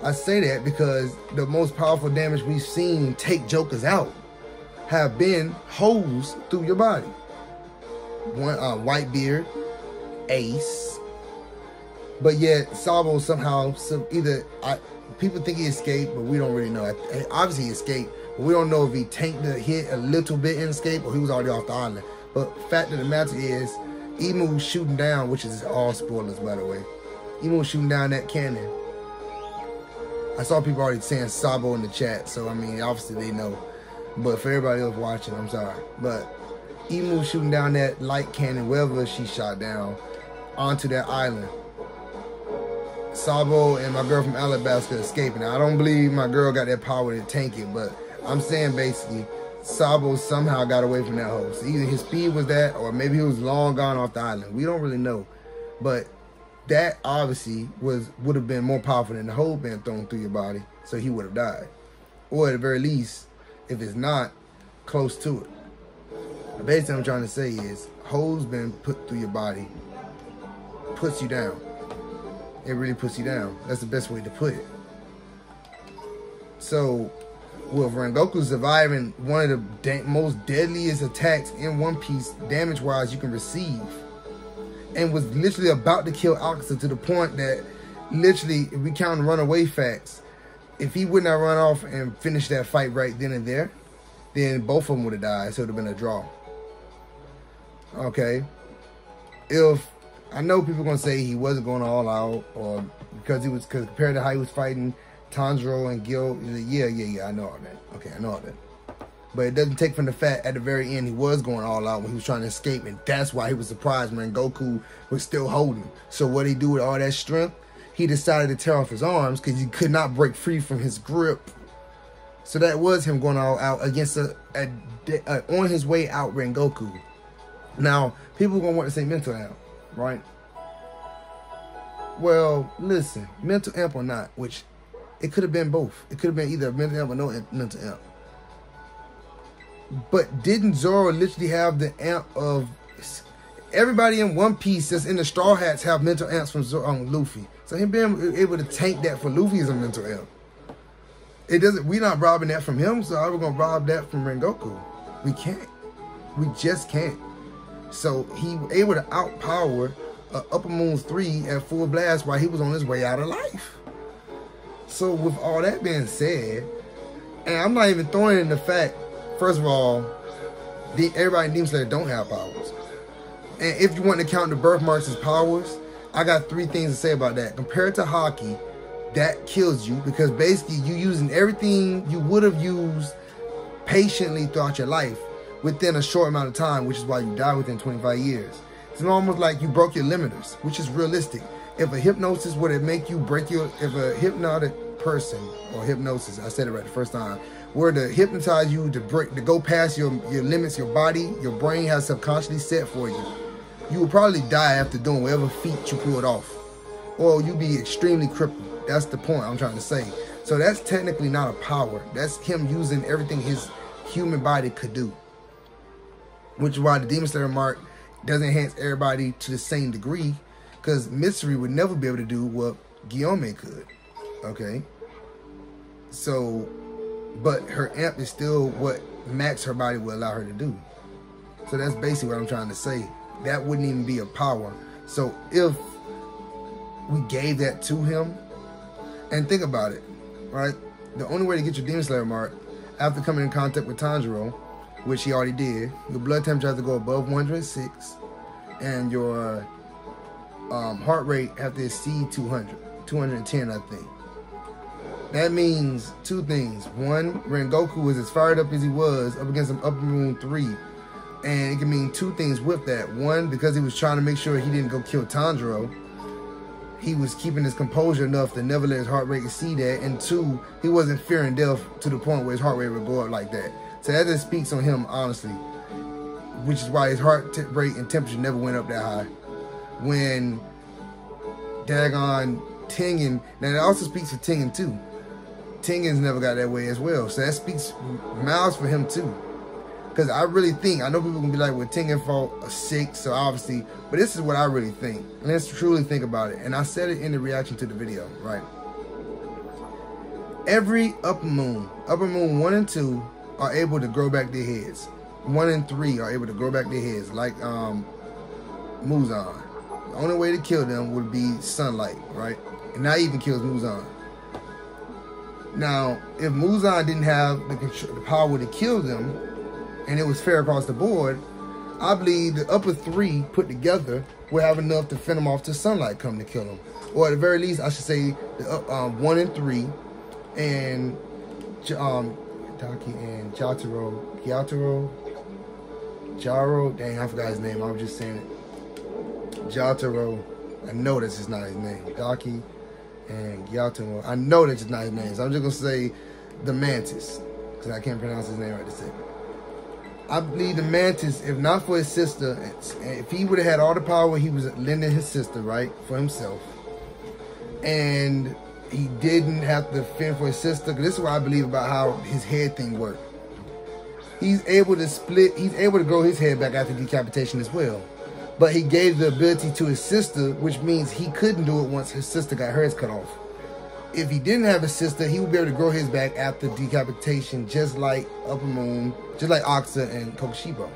Speaker 1: I say that because the most powerful damage we've seen take jokers out have been holes through your body. One, Whitebeard, Ace, but yet Sabo somehow people think he escaped, but we don't really know. Obviously he escaped, but we don't know if he tanked the hit a little bit and escaped or he was already off the island. But fact of the matter is, Imu shooting down, which is all spoilers by the way, Imu shooting down that cannon. I saw people already saying Sabo in the chat, so I mean, obviously they know. But for everybody else watching, I'm sorry. But Imu shooting down that light cannon, wherever she shot down, onto that island. Sabo and my girl from Alabasta escaping. Now, I don't believe my girl got that power to tank it, but I'm saying basically, Sabo somehow got away from that hole. So either his speed was that, or maybe he was long gone off the island. We don't really know. But that obviously would have been more powerful than the hole being thrown through your body, so he would have died. Or at the very least, if it's not, close to it. Basically, what I'm trying to say is, holes been put through your body puts you down. It really puts you down. That's the best way to put it. So, with Rengoku surviving one of the most deadliest attacks in One Piece, damage-wise, you can receive, and was literally about to kill Akaza to the point that, literally, if we count runaway facts, if he would not run off and finish that fight right then and there, then both of them would have died, so it would have been a draw. Okay? If, I know people are going to say he wasn't going all out, or because compared to how he was fighting Tanjiro and Gil, yeah, I know all that. Okay, I know all that. But it doesn't take from the fact at the very end he was going all out when he was trying to escape, and that's why he was surprised when Goku was still holding. So what he do with all that strength? He decided to tear off his arms because he could not break free from his grip. So that was him going all out against on his way out Rengoku. Now, people are going to want to say mental amp, right? Well, listen, mental amp or not, which it could have been both. It could have been either mental amp or no mental amp. But didn't Zoro literally have the amp of... Everybody in One Piece that's in the Straw Hats have mental amps from Luffy. So him being able to tank that for Luffy is a mental amp. It doesn't. We're not robbing that from him, so how are we gonna rob that from Rengoku? We can't. We just can't. So he was able to outpower Upper Moon 3 at full blast while he was on his way out of life. So with all that being said, and I'm not even throwing in the fact, first of all, everybody in Demon Slayer don't have powers. And if you want to count the birthmarks as powers, I got 3 things to say about that. Compared to Haki, that kills you because basically you using everything you would have used patiently throughout your life within a short amount of time, which is why you die within 25 years. It's almost like you broke your limiters, which is realistic. If a hypnosis were to make you break if a hypnotic person, or hypnosis, I said it right the first time, were to hypnotize you to go past your limits, your body, your brain has subconsciously set for you, you will probably die after doing whatever feat you pulled off. Or you'll be extremely crippled. That's the point I'm trying to say. So that's technically not a power. That's him using everything his human body could do. Which is why the Demon Slayer mark doesn't enhance everybody to the same degree. Because Mystery would never be able to do what Guillaume could. Okay? So, but her amp is still what max her body will allow her to do. So that's basically what I'm trying to say. That wouldn't even be a power. So if we gave that to him, and think about it, right? The only way to get your Demon Slayer mark after coming in contact with Tanjiro, which he already did, your blood temperature has to go above 106, and your heart rate has to exceed 200, 210, I think. That means 2 things. One, Rengoku was as fired up as he was up against Upper Moon 3. And it can mean 2 things with that. One, because he was trying to make sure he didn't go kill Tanjiro, he was keeping his composure enough to never let his heart rate exceed that. And 2, he wasn't fearing death to the point where his heart rate would go up like that. So that just speaks on him, honestly. Which is why his heart rate and temperature never went up that high. When Dagon Tengen, now that also speaks for Tengen too. Tengen's never got that way as well. So that speaks miles for him too. Because I really think, I know people can be like, well, Tengen fought a 6, so obviously, but this is what I really think. Let's truly think about it. And I said it in the reaction to the video, right? Every Upper Moon 1 and 2 are able to grow back their heads. 1 and 3 are able to grow back their heads, like Muzan. The only way to kill them would be sunlight, right? And that even kills Muzan. Now, if Muzan didn't have the power to kill them, and it was fair across the board, I believe the upper 3 put together will have enough to fend them off till sunlight come to kill them. Or at the very least, I should say the 1 and 3, and Taki and Jaro, dang, I forgot his name, I was just saying it. Jotaro, I know this is not his name. Daki and Gyataro, I know that's not his name, so I'm just gonna say the Mantis, because I can't pronounce his name right this second. I believe the Mantis, if not for his sister, if he would have had all the power he was lending his sister, right, for himself, and he didn't have to fend for his sister, because this is what I believe about how his head thing worked. He's able to grow his head back after decapitation as well. But he gave the ability to his sister, which means he couldn't do it once his sister got hers cut off. If he didn't have a sister, he would be able to grow his back after decapitation, just like Upper Moon, just like Oxa and Kokushibo.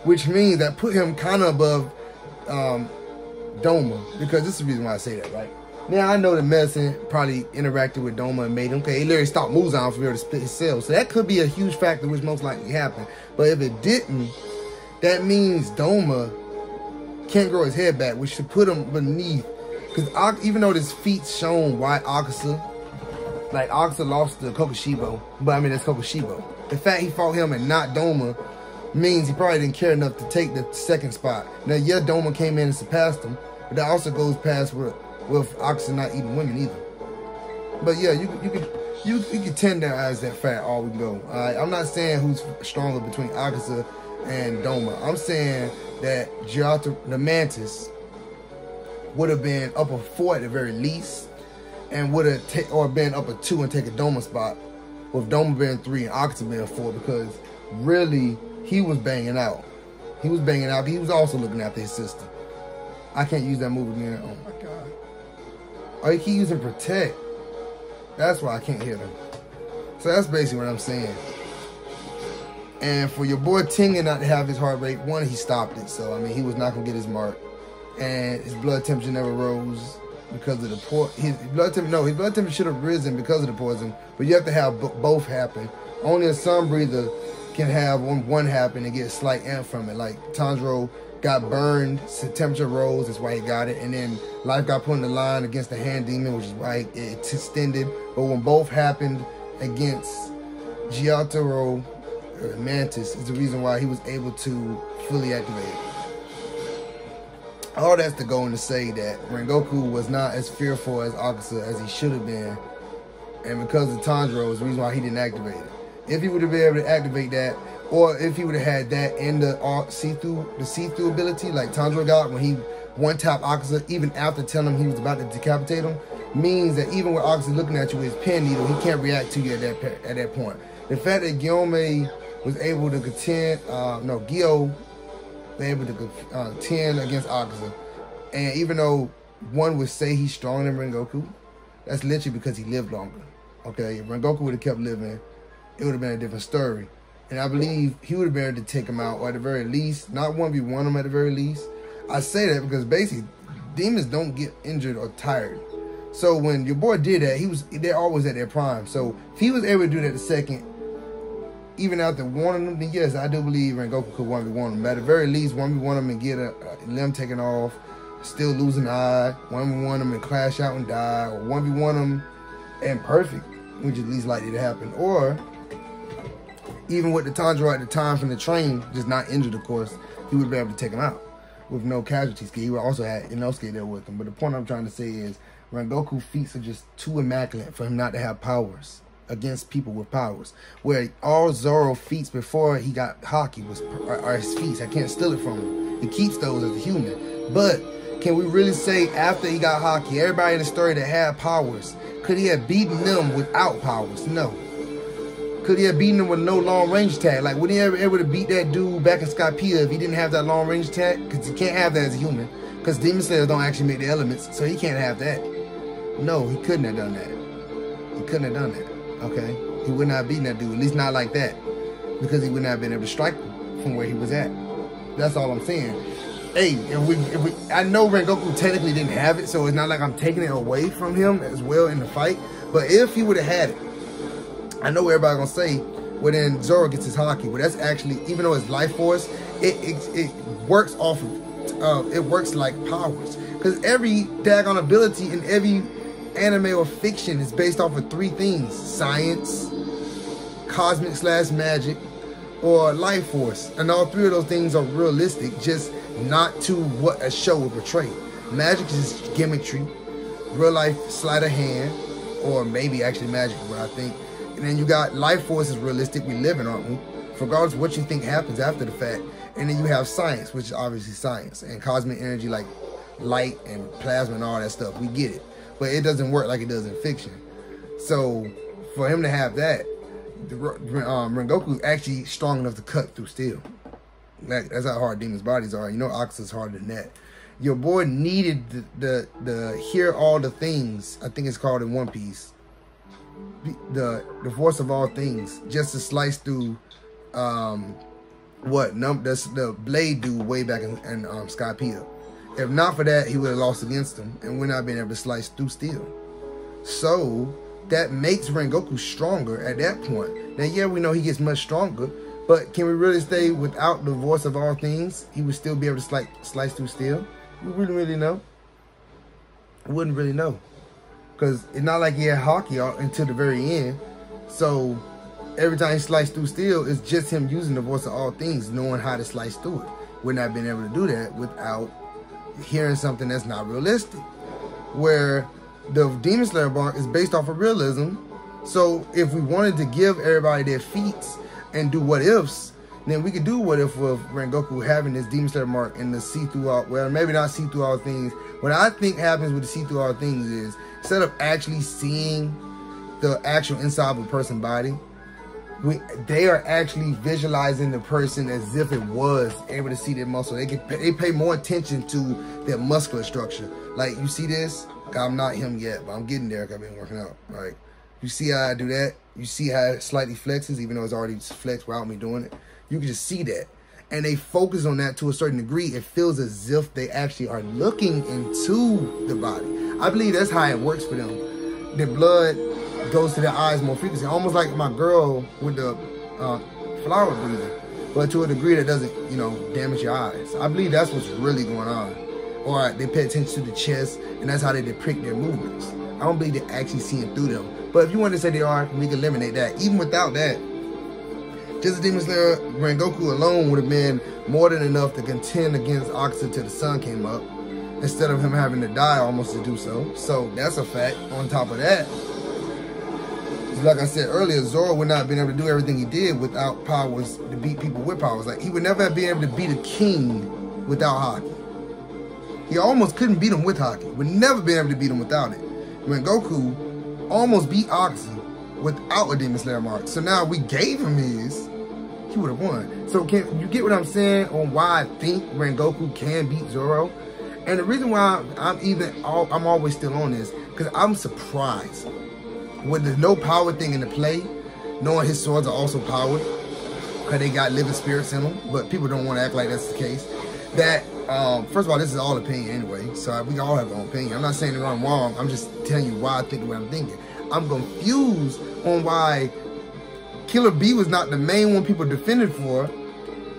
Speaker 1: Which means that put him kind of above Doma, because this is the reason why I say that, right? Now, I know the medicine probably interacted with Doma and made him, okay, he literally stopped Muzan from being able to split his cells. So that could be a huge factor, which most likely happened. But if it didn't, that means Doma can't grow his head back, which should put him beneath. Because even though this feat's shown why Oxa lost to Kokushibo, but I mean, that's Kokushibo. The fact he fought him and not Doma means he probably didn't care enough to take the second spot. Now, yeah, Doma came in and surpassed him, but that also goes past with Oxa not eating women either. But yeah, you can tenderize that fact all we go. I'm not saying who's stronger between Oxa and Doma. I'm saying that the Mantis would have been up a 4 at the very least, and would have or been up a 2 and take a Doma spot, with Doma being 3 and Oxa being 4, because really he was banging out. He was banging out. He was also looking after his sister. I can't use that move again. Oh my god. Oh, he keep using protect. That's why I can't hit him. So that's basically what I'm saying. And for your boy Tengen not to have his heart rate, one, he stopped it. So I mean, he was not gonna get his mark. And his blood temperature never rose because of the poison. His blood temperature should have risen because of the poison, but you have to have both happen. Only a sun breather can have one happen and get a slight amp from it. Like Tanjiro got burned, so temperature rose, that's why he got it, and then life got put in the line against the hand demon, which is why it extended. But when both happened against Gyataro, Mantis, is the reason why he was able to fully activate it. All that's to go in to say that Rengoku was not as fearful as Oxa as he should have been, and because of Tanjiro is the reason why he didn't activate it. If he would have been able to activate that, or if he would have had that and the see-through ability like Tanjiro got when he one-tapped Oxa even after telling him he was about to decapitate him, means that even with Oxa looking at you with his pen needle, he can't react to you at that point. The fact that Gyome was able to contend, Gyo was able to contend against Oxa, and even though one would say he's stronger than Rengoku, that's literally because he lived longer. Okay, if Rengoku would have kept living, it would have been a different story. And I believe he would have been able to take him out, or at the very least, not 1v1 him at the very least. I say that because basically, demons don't get injured or tired. So when your boy did that, they're always at their prime. So if he was able to do that the second, even after warning them, then yes, I do believe Rengoku could 1v1 him. But at the very least, 1v1 him and get a limb taken off, still losing an eye, 1v1 him and clash out and die, or 1v1 him and perfect, which is at least likely to happen. Or even with the Tanjiro at the time from the train, just not injured, of course, he would be able to take him out with no casualties. He would also have Inosuke there with him. But the point I'm trying to say is Rengoku feats are just too immaculate for him not to have powers against people with powers. Where all Zoro feats before he got Haki are his feats. I can't steal it from him. He keeps those as a human. But can we really say after he got Haki, everybody in the story that had powers, could he have beaten them without powers? No. Could he have beaten him with no long range attack? Like, would he ever able to beat that dude back in Skypiea if he didn't have that long range attack? Because he can't have that as a human. Because Demon Slayers don't actually make the elements, so he can't have that. No, he couldn't have done that. He couldn't have done that. Okay? He would not have beaten that dude, at least not like that. Because he would not have been able to strike him from where he was at. That's all I'm saying. Hey, I know Rengoku technically didn't have it, so it's not like I'm taking it away from him as well in the fight. But if he would have had it, I know everybody gonna say, well then Zoro gets his Haki, but that's actually, even though it's life force, it works off of, it works like powers. Because every daggone ability in every anime or fiction is based off of 3 things: science, cosmic/magic, or life force. And all 3 of those things are realistic, just not to what a show would portray. Magic is gimmickry, real life sleight of hand, or maybe actually magic, what I think. And then you got life force is realistic, we live in, aren't we? regardless of what you think happens after the fact. And then you have science, which is obviously science, and cosmic energy like light and plasma and all that stuff. We get it. But it doesn't work like it does in fiction. So for him to have that, Rengoku's actually strong enough to cut through steel. That's how hard demons' bodies are. You know Akusa's harder than that. Your boy needed the hear all the things, I think it's called in One Piece, the force of all things, just to slice through the blade dude way back in Skypiea. If not for that, he would have lost against him and would not been able to slice through steel. So that makes Rengoku stronger at that point. Now, yeah, we know he gets much stronger, but can we really say without the voice of all things, he would still be able to slice through steel? We wouldn't really know. We wouldn't really know. Because it's not like he had hockey until the very end. So every time he sliced through steel, it's just him using the voice of all things, knowing how to slice through it. Would not been able to do that without hearing something that's not realistic. Where the Demon Slayer bark is based off of realism. So if we wanted to give everybody their feats and do what ifs, then we could do what if with Rengoku having this Demon Slayer mark and the see through all, well, maybe not see through all things. What I think happens with the see through all things is, instead of actually seeing the actual inside of a person's body, they are actually visualizing the person as if it was able to see their muscle. They pay more attention to their muscular structure. Like, you see this? I'm not him yet, but I'm getting there. I've been working out. Right? You see how I do that? You see how it slightly flexes, even though it's already flexed without me doing it. You can just see that. And they focus on that to a certain degree. It feels as if they actually are looking into the body. I believe that's how it works for them. Their blood goes to their eyes more frequently. Almost like my girl with the flower breathing. But to a degree that doesn't, you know, damage your eyes. I believe that's what's really going on. Or they pay attention to the chest, and that's how they depict their movements. I don't believe they're actually seeing through them. But if you want to say they are, we can eliminate that. Even without that, just as Demon Slayer, Rengoku alone would have been more than enough to contend against Akusa till the sun came up, instead of him having to die almost to do so. So that's a fact. On top of that, like I said earlier, Zoro would not have been able to do everything he did without powers to beat people with powers. Like, he would never have been able to beat a king without hockey. He almost couldn't beat him with hockey. Would never been able to beat him without it. Rengoku almost beat Akusa without a Demon Slayer mark. So now we gave him his, he would have won. So can you get what I'm saying on why I think Rengoku can beat Zoro? And the reason why I'm always still on this, because I'm surprised with the no power thing in the play, knowing his swords are also powered, because they got living spirits in them, but people don't want to act like that's the case. That, first of all, this is all opinion anyway, so we all have our own opinion. I'm not saying I'm wrong, I'm just telling you why I think the way I'm thinking. I'm confused on why Killer B was not the main one people defended for,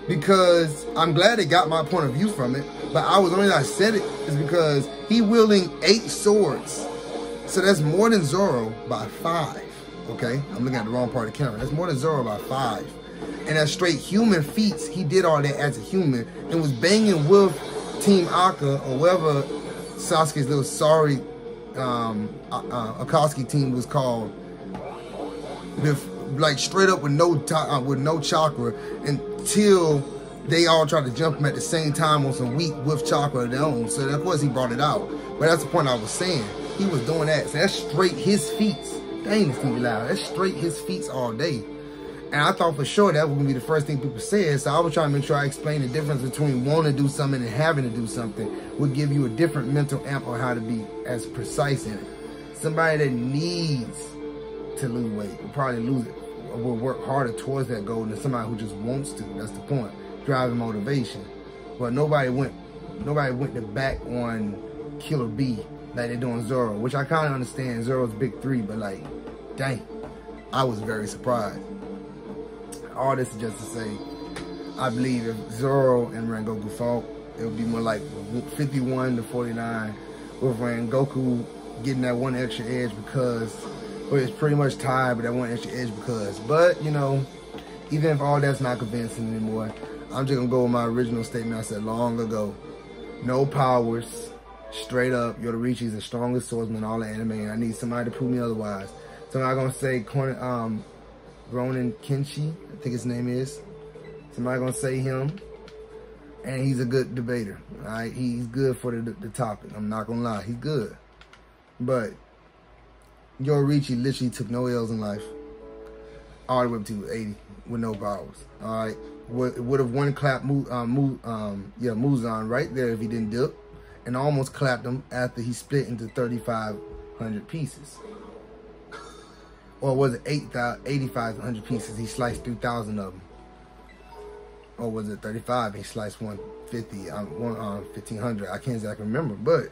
Speaker 1: because I'm glad they got my point of view from it, but the only reason I said it is because he wielding 8 swords. So that's more than Zoro by 5, okay? I'm looking at the wrong part of the camera. That's more than Zoro by 5. And that's straight human feats. He did all that as a human and was banging with Team Akka, or whatever Sasuke's little sorry Akatsuki team was called, with like straight up with no chakra, until they all tried to jump him at the same time on some weak with chakra of their own. So of course he brought it out. But that's the point I was saying. He was doing that. So that's straight his feats. Dang, this TV loud. That's straight his feats all day. And I thought for sure that was going to be the first thing people said. So I was trying to make sure I explained the difference between wanting to do something and having to do something. Would give you a different mental amp on how to be as precise in it. Somebody that needs to lose weight will probably lose it, or will work harder towards that goal than somebody who just wants to. That's the point. Driving motivation. But nobody went to back on Killer B like they're doing Zoro, which I kind of understand. Zoro's big 3, but like, dang, I was very surprised. All this is just to say, I believe if Zoro and Rengoku fought, it would be more like 51 to 49, with Rengoku getting that one extra edge because, or it's pretty much tied, but that one extra edge because. But, you know, even if all that's not convincing anymore, I'm just going to go with my original statement I said long ago. No powers, straight up, Yoruichi's the strongest swordsman in all the anime, and I need somebody to prove me otherwise. So I'm not going to say Ronin Kenshi, I think his name is. Somebody gonna say him. And he's a good debater. All right, he's good for the topic. I'm not gonna lie, he's good. But Yorichi literally took no L's in life. All the way up to 80 with no powers. All right, would have one clap Muzan right there if he didn't dip, and almost clapped him after he split into 3,500 pieces. Or was it 8,500 pieces? He sliced 3,000 of them. Or was it 35? He sliced 150, 1,500. I can't exactly remember, but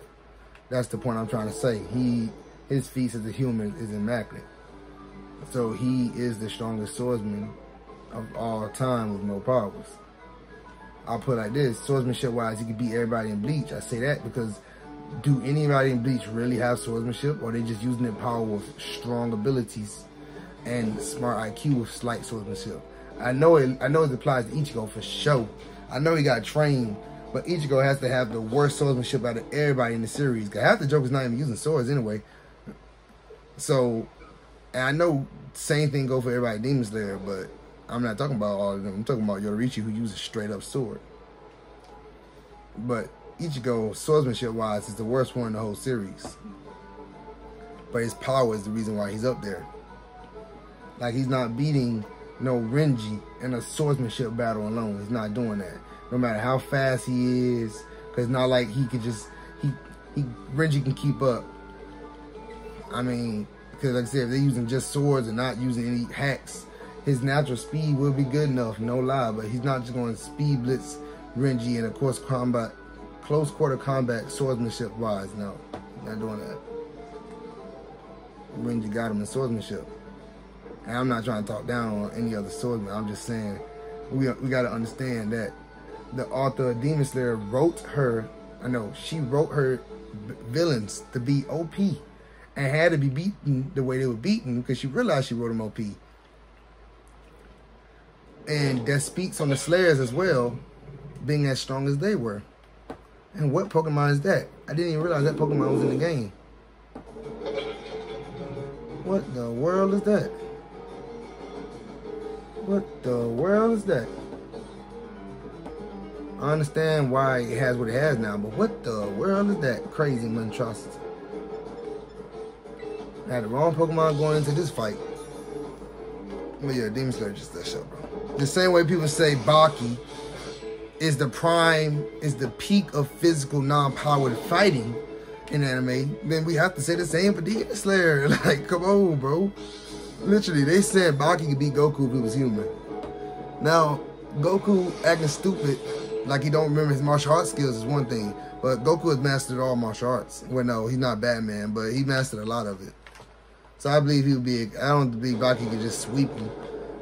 Speaker 1: that's the point I'm trying to say. His feats as a human is immaculate. So he is the strongest swordsman of all time with no powers. I'll put it like this: swordsmanship-wise, he could beat everybody in Bleach. I say that because do anybody in Bleach really have swordsmanship, or are they just using their power with strong abilities and smart IQ with slight swordsmanship? I know it applies to Ichigo for sure. I know he got trained, but Ichigo has to have the worst swordsmanship out of everybody in the series. Cause half the Joker's not even using swords anyway. So, and I know same thing go for everybody in Demon Slayer, but I'm not talking about all of them. I'm talking about Yorichi, who uses straight up sword. But Ichigo, swordsmanship wise, is the worst one in the whole series. But his power is the reason why he's up there. Like, he's not beating no Renji in a swordsmanship battle alone. He's not doing that. No matter how fast he is, because it's not like he could just Renji can keep up. I mean, because like I said, if they're using just swords and not using any hacks, his natural speed will be good enough, no lie. But he's not just going to speed blitz Renji in a close quarter combat swordsmanship wise. No, he's not doing that. Renji got him in swordsmanship. And I'm not trying to talk down on any other swordsman. I'm just saying we got to understand that the author of Demon Slayer wrote her. She wrote her villains to be OP and had to be beaten the way they were beaten because she realized she wrote them OP. And that speaks on the Slayers as well, being as strong as they were. And what Pokemon is that? I didn't even realize that Pokemon was in the game. What the world is that? What the world is that? I understand why it has what it has now, but what the world is that crazy monstrosity? I had the wrong Pokemon going into this fight. But yeah, Demon Slayer just that show, bro. The same way people say Baki is the prime, is the peak of physical non-powered fighting in anime, then we have to say the same for Demon Slayer. Like, come on, bro. Literally, they said Baki could beat Goku if he was human. Now, Goku acting stupid, like he don't remember his martial arts skills is one thing, but Goku has mastered all martial arts. Well, no, he's not Batman, but he mastered a lot of it. So I believe he would be. I don't believe Baki could just sweep him,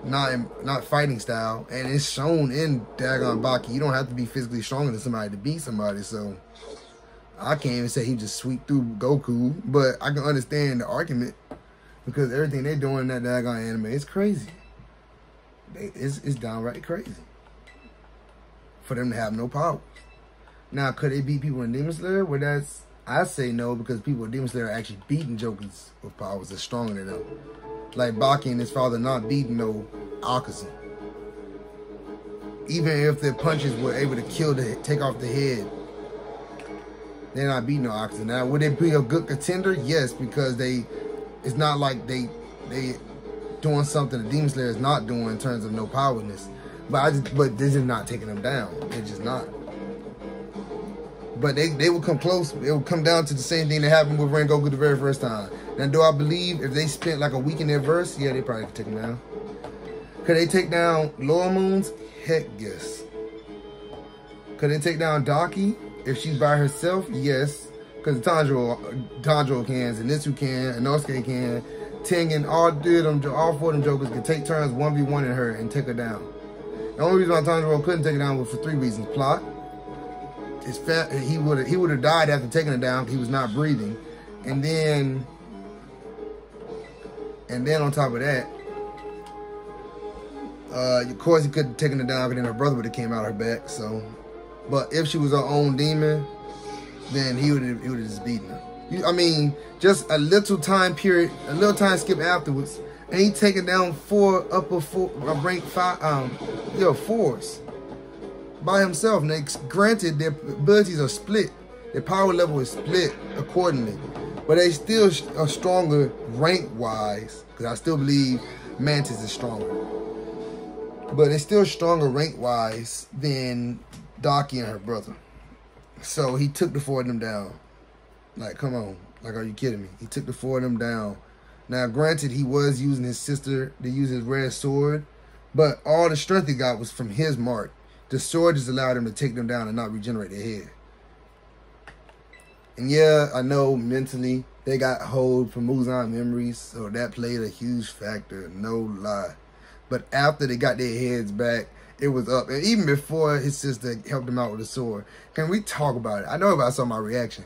Speaker 1: not fighting style, and it's shown in Dagon Baki. You don't have to be physically stronger than somebody to beat somebody. So I can't even say he just sweep through Goku, but I can understand the argument. Because everything they're doing in that daggone anime is crazy. It's downright crazy. For them to have no powers. Now, could they beat people in Demon Slayer? Well, I say no, because people in Demon Slayer are actually beating Jokers with powers that's stronger than them. Like Baki and his father not beating no Akaza. Even if their punches were able to take off the head, they're not beating no Akaza. Now, would they be a good contender? Yes, because it's not like they doing something the Demon Slayer is not doing in terms of no powerness. But this is not taking them down. They're just not. But they will come close. It will come down to the same thing that happened with Rengoku the very first time. Now, do I believe if they spent like a week in their verse, yeah, they probably could take them down. Could they take down Laura Moons? Heck yes. Could they take down Daki if she's by herself? Yes. Because Tanjiro can, Zenitsu can, Inosuke can, Tengen, all four of them Jokers can take turns 1v1 in her and take her down. The only reason why Tanjiro couldn't take her down was for 3 reasons. Plot. He would have died after taking her down because he was not breathing. And then on top of that, of course he couldn't have taken her down because then her brother would have came out her back. So, but if she was her own demon, then he would have just beaten her. I mean, just a little time period, a little time skip afterwards, And he taking down 4 upper 4 rank 5 4s by himself. Now, granted, their abilities are split. Their power level is split accordingly. But they still are stronger rank-wise. Because I still believe Mantis is stronger. But they're still stronger rank-wise than Daki and her brother. So he took the 4 of them down. Like, come on. Like, are you kidding me? He took the 4 of them down. Now, granted, he was using his sister to use his red sword. But all the strength he got was from his mark. The sword just allowed him to take them down and not regenerate their head. And yeah, I know mentally they got hold from Muzan memories, so that played a huge factor, no lie. But after they got their heads back, it was up. And even before his sister helped him out with the sword, can we talk about it? I know if I saw my reaction.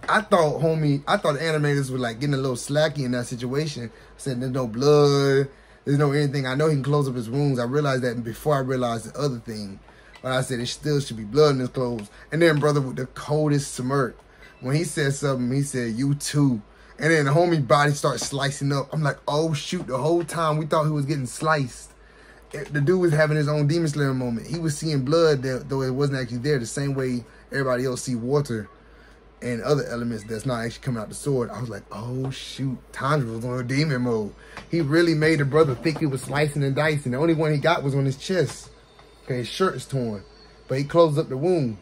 Speaker 1: I thought the animators were like getting a little slacky in that situation. Said there's no blood, there's no anything. I know he can close up his wounds. I realized that before I realized the other thing. But I said there still should be blood in his clothes. And then brother with the coldest smirk. When he said something, he said, "You too." And then the homie body starts slicing up. I'm like, oh shoot, the whole time we thought he was getting sliced. The dude was having his own Demon Slayer moment. He was seeing blood, though it wasn't actually there, the same way everybody else see water and other elements that's not actually coming out the sword. I was like, oh shoot, Tanjiro was on demon mode. He really made the brother think he was slicing and dicing. The only one he got was on his chest. Okay, his shirt is torn. But he closed up the wound.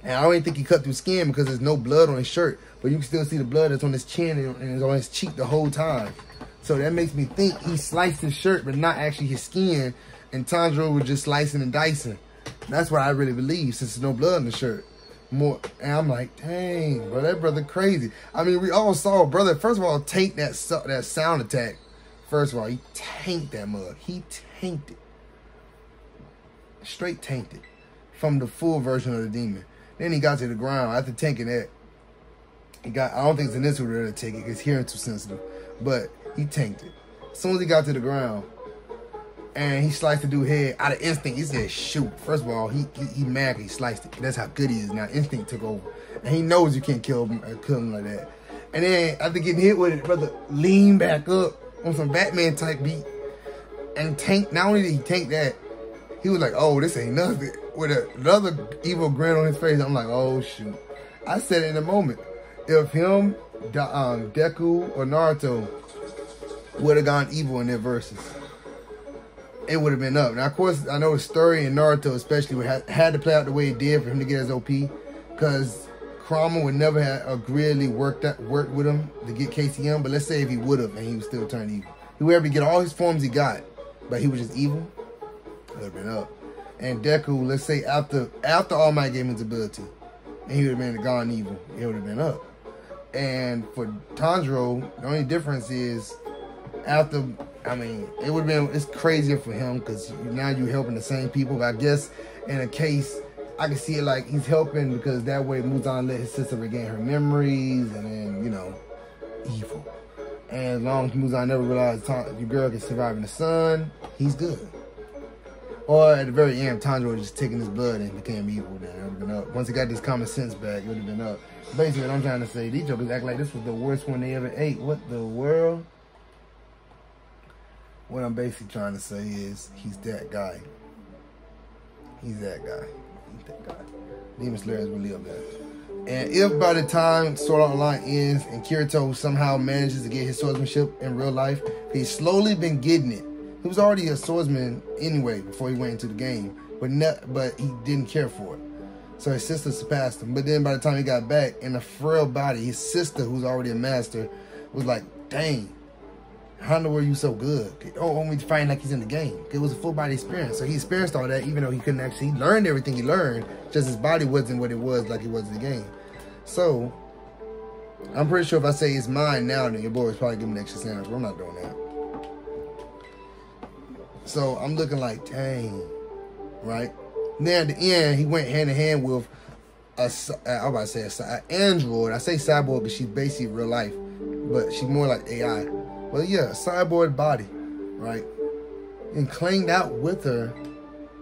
Speaker 1: And I don't even think he cut through skin because there's no blood on his shirt. But you can still see the blood that's on his chin and is on his cheek the whole time. So that makes me think he sliced his shirt, but not actually his skin. And Tanjiro was just slicing and dicing. That's what I really believe, since there's no blood on the shirt. And I'm like, dang, bro, that brother crazy. I mean, we all saw brother, first of all, tank that sound attack. First of all, he tanked that mug. He tanked it. Straight tanked it. From the full version of the demon. Then he got to the ground after tanking that. I don't think Zenitsu would really take it because hearing too sensitive. But he tanked it. As soon as he got to the ground and he sliced the dude's head out of instinct, he said, shoot. First of all, he mad because he sliced it. That's how good he is now. Instinct took over. And he knows you can't kill him like that. And then after getting hit with it, brother leaned back up on some Batman type beat and tanked. Not only did he tank that, he was like, oh, this ain't nothing. With another evil grin on his face, I'm like, oh, shoot. I said it in a moment. If him, Deku, or Naruto would have gone evil in their verses, it would have been up. Now, of course, I know Story and Naruto especially had to play out the way it did for him to get his OP, because Kurama would never have agreeably worked with him to get KCM. But let's say if he would have and he was still turned evil. He would ever get all his forms he got, but he was just evil, it would have been up. And Deku, let's say after All Might gave him his ability, and he would have been gone evil, it would have been up. And for Tanjiro, the only difference is after, I mean, it would have been, it's crazier for him because now you're helping the same people. But I guess in a case, I can see it like he's helping because that way Muzan let his sister regain her memories and then, you know, evil. And as long as Muzan never realized your girl can survive in the sun, he's good. Or at the very end, Tanjiro just taking his blood and became evil. Then it would have been up. Once he got his common sense back, it would have been up. Basically, what I'm trying to say, these jokers act like this was the worst one they ever ate. What the world? What I'm basically trying to say is, he's that guy. He's that guy. He's that guy. Demon Slayer is really up there. And if by the time Sword Art Online ends and Kirito somehow manages to get his swordsmanship in real life, he's slowly been getting it. He was already a swordsman anyway before he went into the game, but he didn't care for it. So his sister surpassed him. But then by the time he got back in a frail body, his sister, who's already a master, was like, dang, how in the world are you so good? Oh, only fighting like he's in the game. It was a full body experience. So he experienced all that even though he couldn't actually, he learned everything he learned, just his body wasn't what it was like it was in the game. So, I'm pretty sure if I say it's mine now, then your boy is probably giving an extra sandwich, but I'm not doing that. So I'm looking like, dang, right? Then at the end, he went hand in hand with I was about to say an android. I say cyborg because she's basically real life, but she's more like AI. Well, yeah, a cyborg body, right? And clanged out with her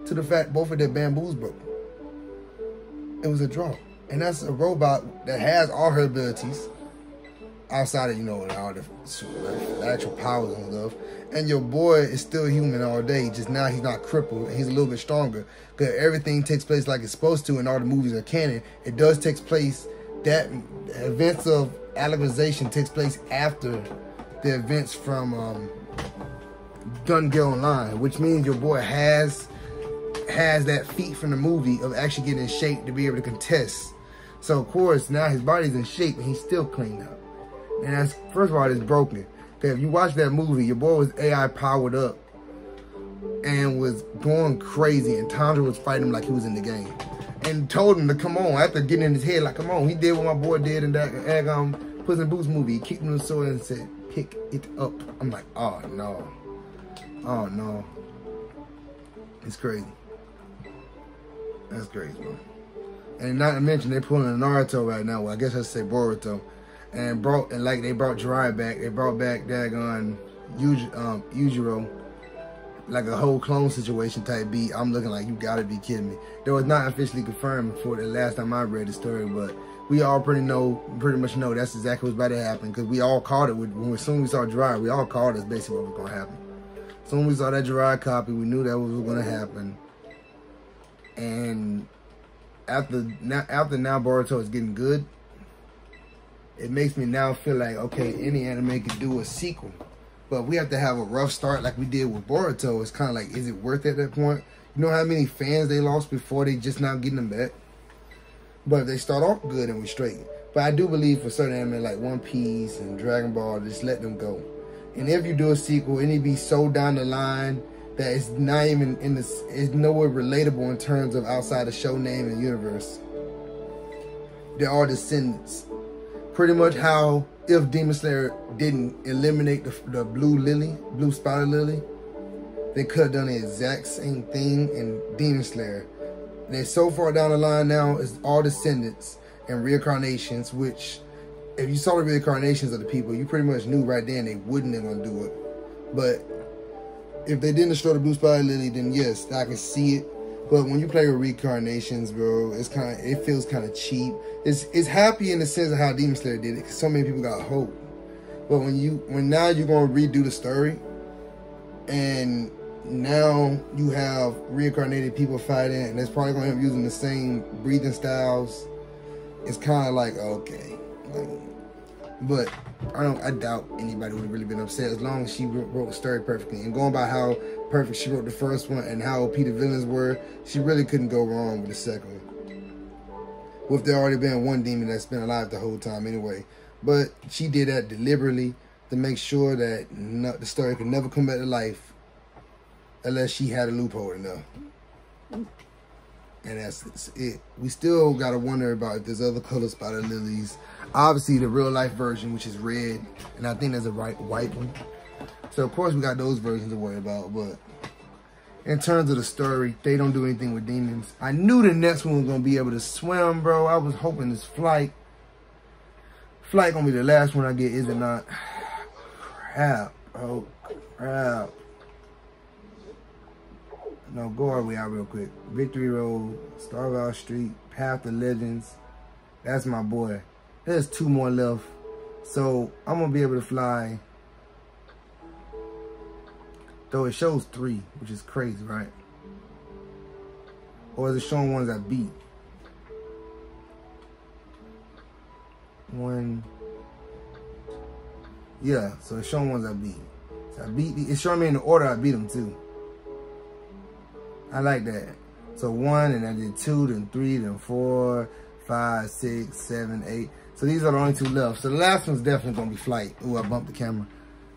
Speaker 1: to the fact both of their bamboos broke. It was a draw. And that's a robot that has all her abilities. outside of, you know, all the actual powers and stuff. And your boy is still human all day, just now he's not crippled, and he's a little bit stronger. Because everything takes place like it's supposed to, and all the movies are canon. It does take place, that events of alicization takes place after the events from Gun Get Online, which means your boy has that feat from the movie of actually getting in shape to be able to contest. So of course now his body's in shape and he's still cleaned up. And that's, first of all, it's broken. Because if you watch that movie, your boy was AI powered up and was going crazy, and Tanjiro was fighting him like he was in the game. And told him to come on, after getting in his head, like, come on. He did what my boy did in that Puss in Boots movie. He kicked him in the sword and said, pick it up. I'm like, oh no. Oh no. It's crazy. That's crazy, bro. And not to mention, they're pulling a Naruto right now. Well, I guess I should say Boruto. And like they brought Jiraiya back. They brought back Dagon Yujiro. Like a whole clone situation type beat. I'm looking like, you gotta be kidding me. That was not officially confirmed for the last time I read the story, but we all pretty much know that's exactly what's about to happen, because we all called it as soon as we saw Jiraiya. We all called it basically what was gonna happen. As soon as we saw that Jiraiya copy, we knew that was gonna happen. And after now Boruto is getting good, it makes me now feel like, okay, any anime could do a sequel. But we have to have a rough start like we did with Boruto. It's kind of like, is it worth it at that point? You know how many fans they lost before they just now getting them back? But if they start off good and we straight. But I do believe for certain anime like One Piece and Dragon Ball, just let them go. And if you do a sequel, it need to be so down the line that it's not even it's nowhere relatable in terms of outside the show name and universe. They're all descendants. Pretty much how if Demon Slayer didn't eliminate the blue spider lily, they could have done the exact same thing in Demon Slayer. They're so far down the line now, it's all descendants and reincarnations, which if you saw the reincarnations of the people, you pretty much knew right then they wouldn't have gonna do it. But if they didn't destroy the blue spider lily, then yes, I can see it. But when you play with reincarnations, bro, it feels kind of cheap. It's happy in the sense of how Demon Slayer did it, because so many people got hope. But when now you're gonna redo the story, and now you have reincarnated people fighting, and it's probably gonna end up using the same breathing styles. It's kind of like, okay, but I doubt anybody would have really been upset as long as she wrote the story perfectly. And going by how perfect she wrote the first one and how OP the villains were, she really couldn't go wrong with the second one. With there already been one demon that's been alive the whole time anyway. But she did that deliberately to make sure that the story could never come back to life unless she had a loophole enough. And that's it. We still gotta wonder about if there's other color spider lilies. Obviously the real life version, which is red, and I think there's a white one. So of course we got those versions to worry about, but in terms of the story, they don't do anything with demons. I knew the next one was gonna be able to swim, bro. I was hoping this flight gonna be the last one I get, is it not? Crap, bro, crap. No, go all the way out real quick. Victory Road, Starvale Street, Path of Legends. That's my boy. There's 2 more left. So I'm gonna be able to fly. Though it shows 3, which is crazy, right? Or is it showing ones I beat? 1. Yeah, so it's showing ones I beat. So it's showing me in the order I beat them too. I like that. So 1, and I did 2, then 3, then 4, 5, 6, 7, 8. So these are the only 2 left. So the last one's definitely gonna be flight. Ooh, I bumped the camera.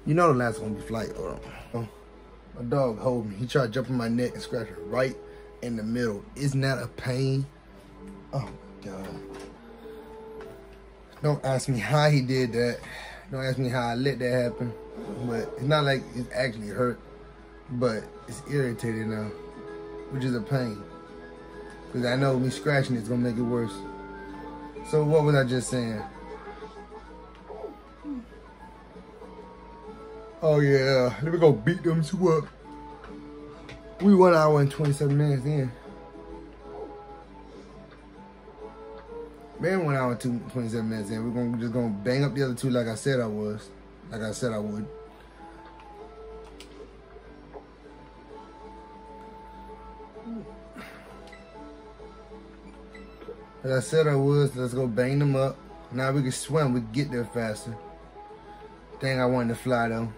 Speaker 1: You know the last one gonna be flight. Hold on. My dog hold me. He tried to jump on my neck and scratch it right in the middle. Isn't that a pain? Oh my God. Don't ask me how he did that. Don't ask me how I let that happen. But it's not like it actually hurt. But it's irritating now, which is a pain. Because I know me scratching it's going to make it worse. So what was I just saying? Oh yeah, let me go beat them 2 up. We 1 hour and 27 minutes in. Man, 1 hour and 27 minutes in. We're just gonna bang up the other two like I said I was. Like I said I would. Like I said I was. Let's go bang them up. Now we can swim. We can get there faster. Dang, I wanted to fly though.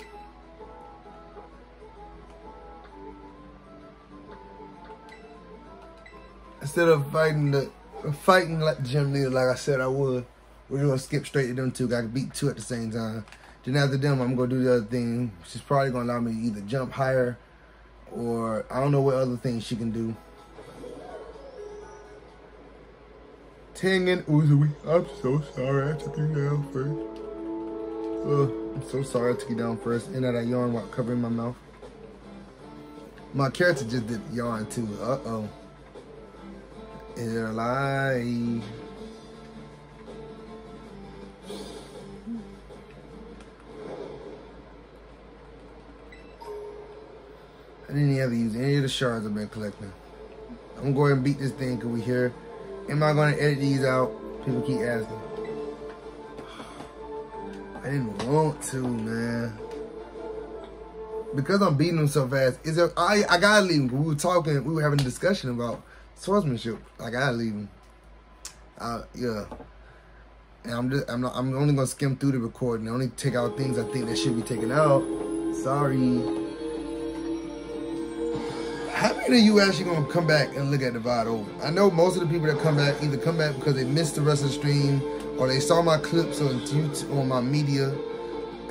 Speaker 1: Instead of fighting like the gym leader, like I said I would, we're gonna skip straight to them two. I can beat two at the same time. Then after them, I'm gonna do the other thing. She's probably gonna allow me to either jump higher, or I don't know what other things she can do. Tengen Uzui, I'm so sorry I took you down first. I'm so sorry I took you down first. And that yawn while covering my mouth. My character just did yawn too. Uh-oh. Is it alive? I didn't even have to use any of the shards I've been collecting. I'm gonna go ahead and beat this thing because we here. Am I gonna edit these out? People keep asking. I didn't want to, man. Because I'm beating them so fast. I gotta leave them. We were having a discussion about swordsmanship. I gotta leave them. Yeah. And I'm only gonna skim through the recording. I only take out things I think that should be taken out. Sorry. How many of you actually gonna come back and look at the VOD over? I know most of the people that come back either come back because they missed the rest of the stream, or they saw my clips on YouTube, on my media,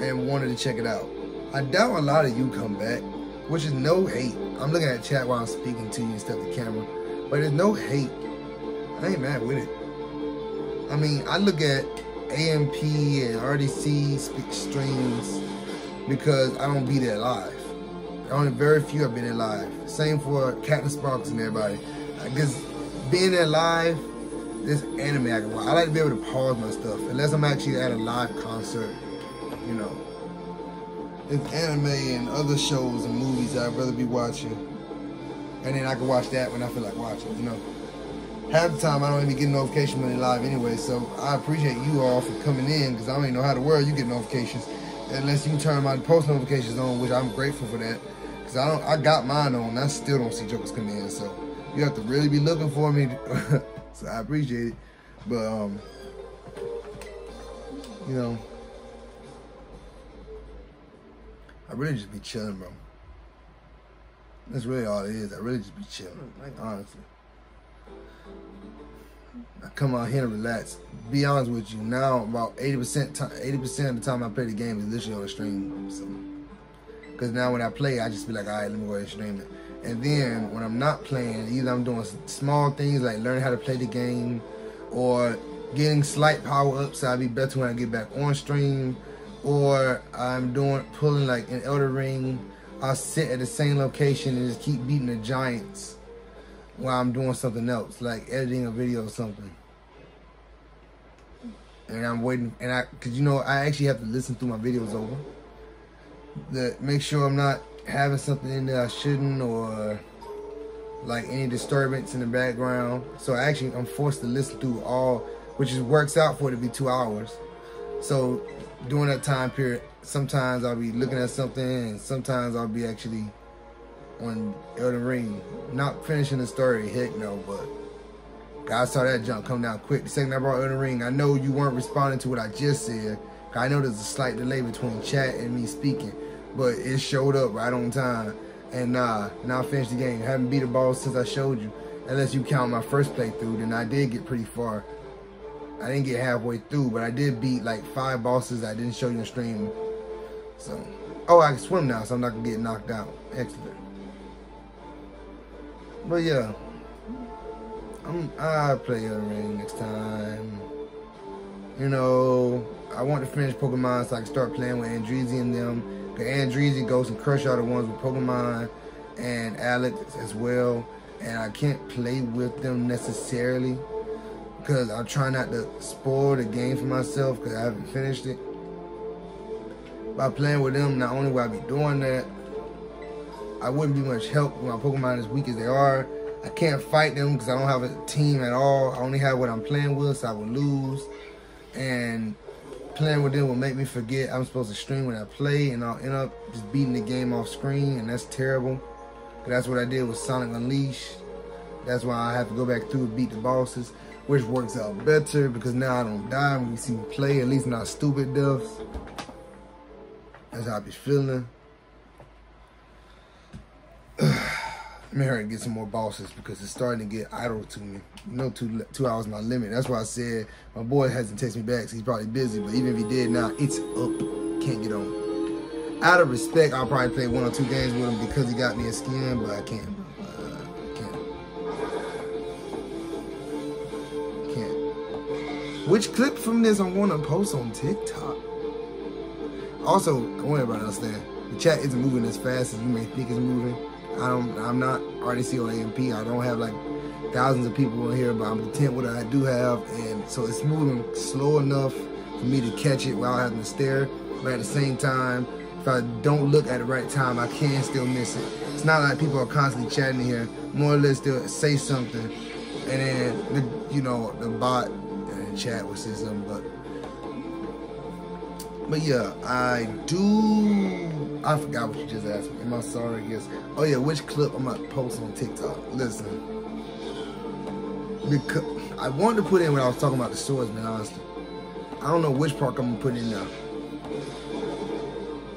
Speaker 1: and wanted to check it out. I doubt a lot of you come back, which is no hate. I'm looking at chat while I'm speaking to you instead of the camera, but there's no hate. I ain't mad with it. I mean, I look at AMP and RDC streams because I don't be there live. Only very few have been there live. Same for Captain Sparks and everybody. I guess being there live, this anime I can watch. I like to be able to pause my stuff, unless I'm actually at a live concert, you know. It's anime and other shows and movies that I'd rather be watching. And then I can watch that when I feel like watching, you know. Half the time I don't even get notifications when they're live anyway, so I appreciate you all for coming in, because I don't even know how the world you get notifications. Unless you turn my post notifications on, which I'm grateful for that. Because I got mine on, and I still don't see jokers come in, so you have to really be looking for me. So I appreciate it. But, you know, I really just be chilling, bro. That's really all it is. I really just be chilling, like, honestly. I come out here and relax. Be honest with you, now about 80% of the time I play the game is literally on the stream. So, because now when I play, I just be like, all right, let me go ahead and stream it. And then when I'm not playing, either I'm doing small things like learning how to play the game, or getting slight power ups so I'll be better when I get back on stream, or I'm pulling like in Elder Ring. I'll sit at the same location and just keep beating the giants while I'm doing something else, like editing a video or something. And I'm waiting, cause you know, I actually have to listen through my videos over. Make sure I'm not having something in there I shouldn't, or like any disturbance in the background. So I'm forced to listen through all, which works out for it to be 2 hours. So during that time period, sometimes I'll be looking at something, and sometimes I'll be actually on Elden Ring, not finishing the story. Heck no, but I saw that jump come down quick. The second I brought Elden Ring, I know you weren't responding to what I just said. I know there's a slight delay between chat and me speaking, but it showed up right on time. And now I finished the game. I haven't beat a boss since I showed you, unless you count my first playthrough. Then I did get pretty far. I didn't get halfway through, but I did beat like 5 bosses I didn't show you on stream. So, oh, I can swim now, so I'm not gonna get knocked out. Excellent. But yeah, I'll play Elden Ring next time. You know, I want to finish Pokemon so I can start playing with Andreezy and them. Because Andreezy, Ghost, and Crush are the ones with Pokemon, and Alex as well. And I can't play with them necessarily, because I'm trying not to spoil the game for myself, because I haven't finished it. By playing with them, not only will I be doing that, I wouldn't be much help with my Pokemon as weak as they are. I can't fight them because I don't have a team at all. I only have what I'm playing with, so I will lose. And playing with them will make me forget I'm supposed to stream when I play, and I'll end up just beating the game off screen, and that's terrible. But that's what I did with Sonic Unleashed. That's why I have to go back through and beat the bosses, which works out better because now I don't die when you see me play, at least not stupid deaths. That's how I be feeling. Let me hurry and get some more bosses because it's starting to get idle to me. You know, 2 hours is my limit. That's why I said my boy hasn't texted me back, so he's probably busy. But even if he did now, it's up. Can't get on. Out of respect, I'll probably play 1 or 2 games with him because he got me a skin, but I can't. Which clip from this I'm going to post on TikTok? Also, I want everybody to understand, the chat isn't moving as fast as you may think it's moving. I'm not RDC or AMP. I don't have like thousands of people in here, but I'm content with what I do have, and so it's moving slow enough for me to catch it without having to stare. But at the same time, if I don't look at the right time, I can still miss it. It's not like people are constantly chatting here. More or less, they'll say something, and then the bot and the chat will say something. But yeah, I forgot what you just asked me. Am I sorry? Yes. Oh yeah, which clip I'm gonna post on TikTok? Listen, because I wanted to put in when I was talking about the swordsman, honestly. I don't know which part I'm gonna put in now.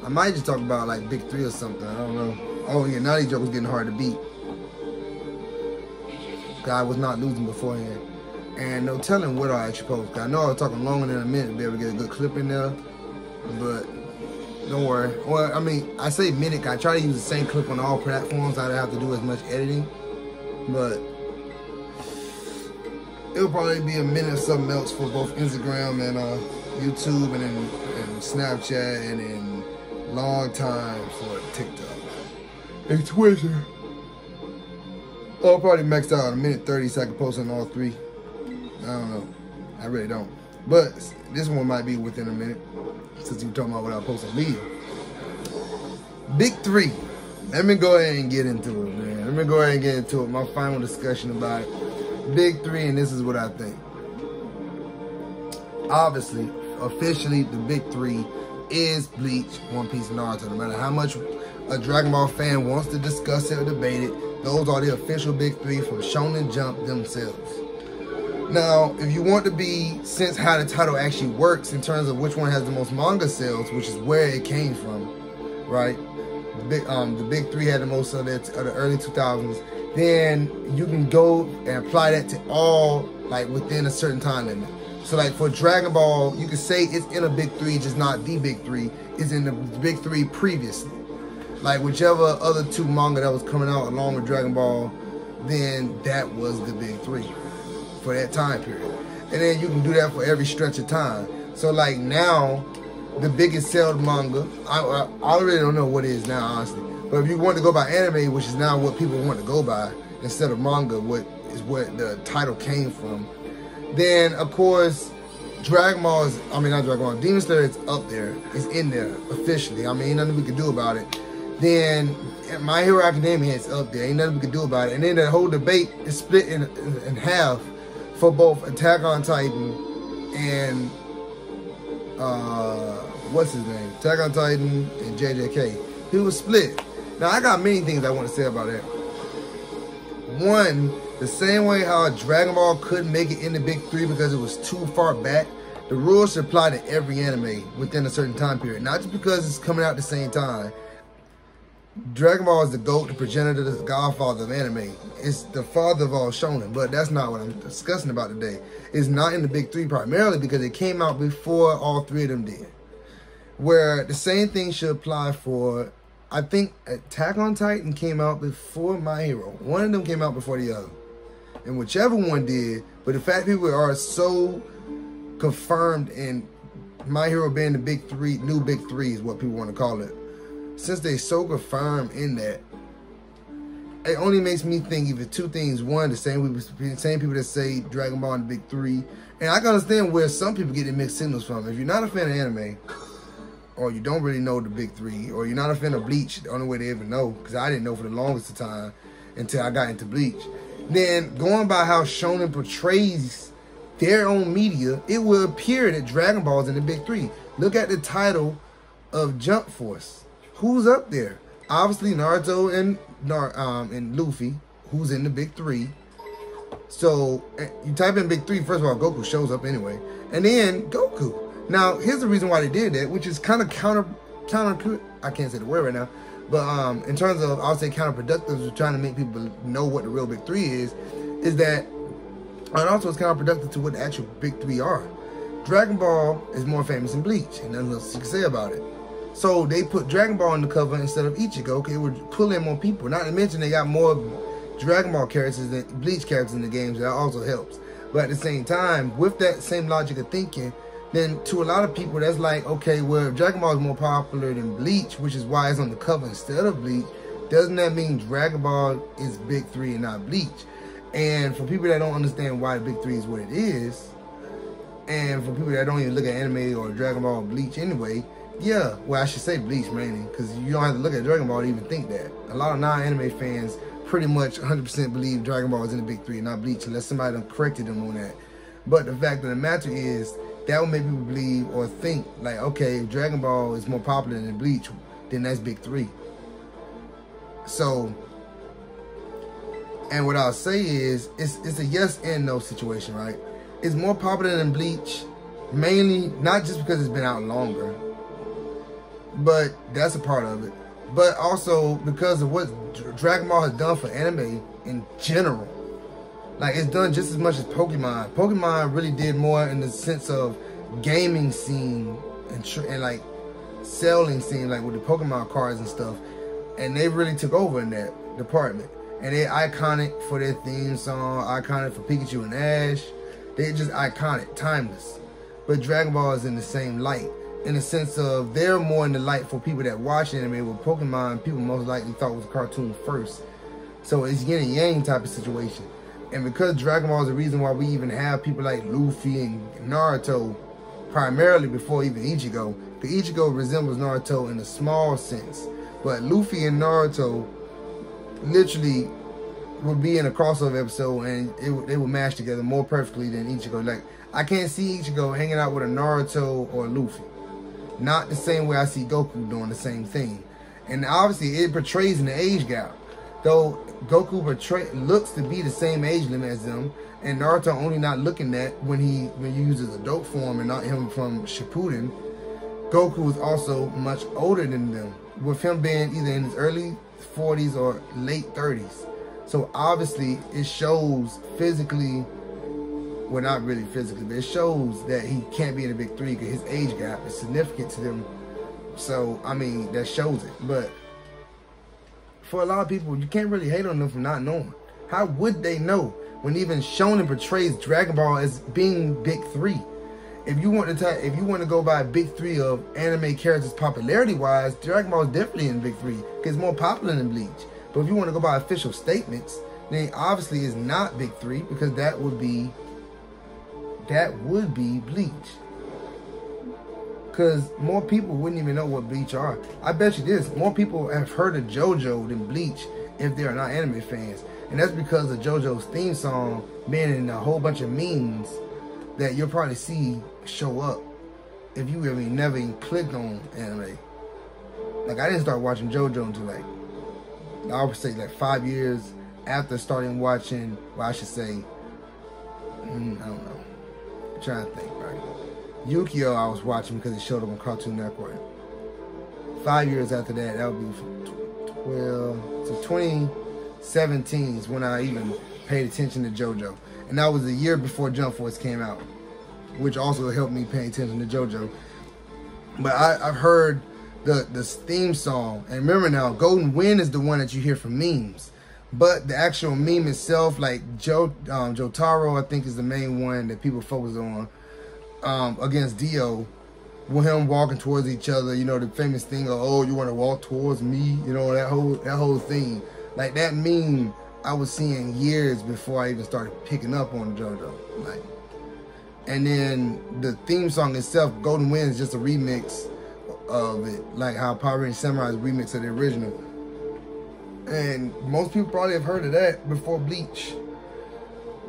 Speaker 1: I might just talk about like Big 3 or something. I don't know. Oh yeah, now these jokers getting hard to beat. I was not losing beforehand. And no telling what I actually post. I know I was talking longer than a minute to be able to get a good clip in there. But don't worry. Well, I mean, I say minute. I try to use the same clip on all platforms. I don't have to do as much editing. But it'll probably be a minute or something else for both Instagram and YouTube and Snapchat and then long time for TikTok and Twitter. I'll probably max out a minute 30 so I can post on all 3. I don't know. I really don't. But this one might be within a minute since you're talking about what I post on media. Big 3. Let me go ahead and get into it, man. Let me go ahead and get into it. My final discussion about it. Big 3, and this is what I think. Obviously, officially, the Big 3 is Bleach, One Piece, and Naruto. No matter how much a Dragon Ball fan wants to discuss it or debate it, those are the official Big 3 from Shonen Jump themselves. Now, if you want to be, since how the title actually works in terms of which one has the most manga sales, which is where it came from, right? The Big 3 had the most of the early 2000s. Then you can go and apply that to all, like, within a certain time limit. So, like, for Dragon Ball, you could say it's in a Big 3, just not the Big 3. It's in the Big 3 previously. Like, whichever other 2 manga that was coming out along with Dragon Ball, then that was the Big 3. For that time period. And then you can do that for every stretch of time. So like now, the biggest sold manga, I really don't know what it is now, honestly. But if you want to go by anime, which is now what people want to go by, instead of manga, what the title came from, then of course, Dragon Ball is, not Dragon Ball, Demon Slayer is up there. It's in there, officially. I mean, ain't nothing we can do about it. Then My Hero Academia is up there. Ain't nothing we can do about it. And then the whole debate is split in half for both Attack on Titan and what's his name? Attack on Titan and JJK. He was split. Now I got many things I want to say about that. One, the same way how Dragon Ball couldn't make it in the Big 3 because it was too far back, the rules should apply to every anime within a certain time period. Not just because it's coming out at the same time. Dragon Ball is the GOAT, the progenitor, the godfather of anime. It's the father of all shonen, but that's not what I'm discussing about today. It's not in the Big 3 primarily because it came out before all 3 of them did. Where the same thing should apply for, I think Attack on Titan came out before My Hero. One of them came out before the other. And whichever one did, but the fact people are so confirmed in My Hero being the Big 3, new Big 3 is what people want to call it. Since they so confirmed in that, it only makes me think either 2 things. One, the same people that say Dragon Ball in the Big 3. And I can understand where some people get their mixed signals from. If you're not a fan of anime, or you don't really know the Big 3, or you're not a fan of Bleach, the only way they ever know, because I didn't know for the longest time until I got into Bleach, then going by how Shonen portrays their own media, it will appear that Dragon Ball is in the big three. Look at the title of Jump Force. Who's up there? Obviously Naruto and Luffy, who's in the big three. So you type in big three, first of all, Goku shows up anyway. And then Goku. Now, here's the reason why they did that, which is kind of counter, I can't say the word right now, but in terms of, I'll say counterproductive, to trying to make people know what the real big three is that, and also it's counterproductive to what the actual big three are. Dragon Ball is more famous than Bleach, and nothing else you can say about it. So they put Dragon Ball on the cover instead of Ichigo, okay, it would pull in more people. Not to mention they got more Dragon Ball characters than Bleach characters in the games, that also helps. But at the same time, with that same logic of thinking, then to a lot of people, that's like, okay, well, if Dragon Ball is more popular than Bleach, which is why it's on the cover instead of Bleach, doesn't that mean Dragon Ball is big three and not Bleach? And for people that don't understand why the big three is what it is, and for people that don't even look at anime or Dragon Ball or Bleach anyway, yeah, well, I should say Bleach mainly, because you don't have to look at Dragon Ball to even think that. A lot of non-anime fans pretty much 100% believe Dragon Ball is in the big three and not Bleach, unless somebody done corrected them on that. But the fact of the matter is, that will make people believe or think, like, okay, if Dragon Ball is more popular than Bleach, then that's big three. So, and what I'll say is, it's a yes and no situation, right? It's more popular than Bleach, mainly, not just because it's been out longer, but that's a part of it, but also because of what Dragon Ball has done for anime in general. Like, it's done just as much as Pokemon. Pokemon really did more in the sense of gaming scene and like selling scene, like with the Pokemon cards and stuff. And they really took over in that department. And they're iconic for their theme song, iconic for Pikachu and Ash. They're just iconic, timeless. But Dragon Ball is in the same light, in the sense of they're more in the light for people that watch anime. With Pokemon, people most likely thought it was a cartoon first. So it's yin and yang type of situation. And because Dragon Ball is the reason why we even have people like Luffy and Naruto, primarily before even Ichigo. Because Ichigo resembles Naruto in a small sense. But Luffy and Naruto literally would be in a crossover episode, and they would mash together more perfectly than Ichigo. Like, I can't see Ichigo hanging out with a Naruto or Luffy. Not the same way I see Goku doing the same thing. And obviously it portrays an age gap. Though Goku looks to be the same age limit as them, and Naruto only not looking at when he uses adult form and not him from Shippuden. Goku is also much older than them, with him being either in his early 40s or late 30s. So obviously it shows physically, well, not really physically, but it shows that he can't be in the big three because his age gap is significant to them. So, I mean, that shows it. But for a lot of people, you can't really hate on them for not knowing. How would they know when even Shonen portrays Dragon Ball as being big three? If you want to go by big three of anime characters popularity wise, Dragon Ball is definitely in big three because it's more popular than Bleach. But if you want to go by official statements, then obviously it's not big three, because that would be Bleach. Because more people wouldn't even know what Bleach are. I bet you this, more people have heard of JoJo than Bleach if they are not anime fans. And that's because of JoJo's theme song being in a whole bunch of memes that you'll probably see show up if you really never even clicked on anime. Like, I didn't start watching JoJo until like, I would say like 5 years after starting watching, well, I should say, I don't know. I'm trying to think, right? Yu-Gi-Oh! I was watching because it showed up on Cartoon Network. 5 years after that, that would be from 12 to 2017 is when I even paid attention to JoJo. And that was a year before Jump Force came out, which also helped me pay attention to JoJo. But I've heard the theme song, and remember now, Golden Wind is the one that you hear from memes. But the actual meme itself, like Jotaro, I think is the main one that people focus on, against Dio, with him walking towards each other, you know, the famous thing of, oh, you want to walk towards me, you know, that whole thing. Like, that meme I was seeing years before I even started picking up on JoJo. Like, and then the theme song itself, Golden Wind, is just a remix of it, like how Power Rangers Samurai's remix of the original. And most people probably have heard of that before Bleach.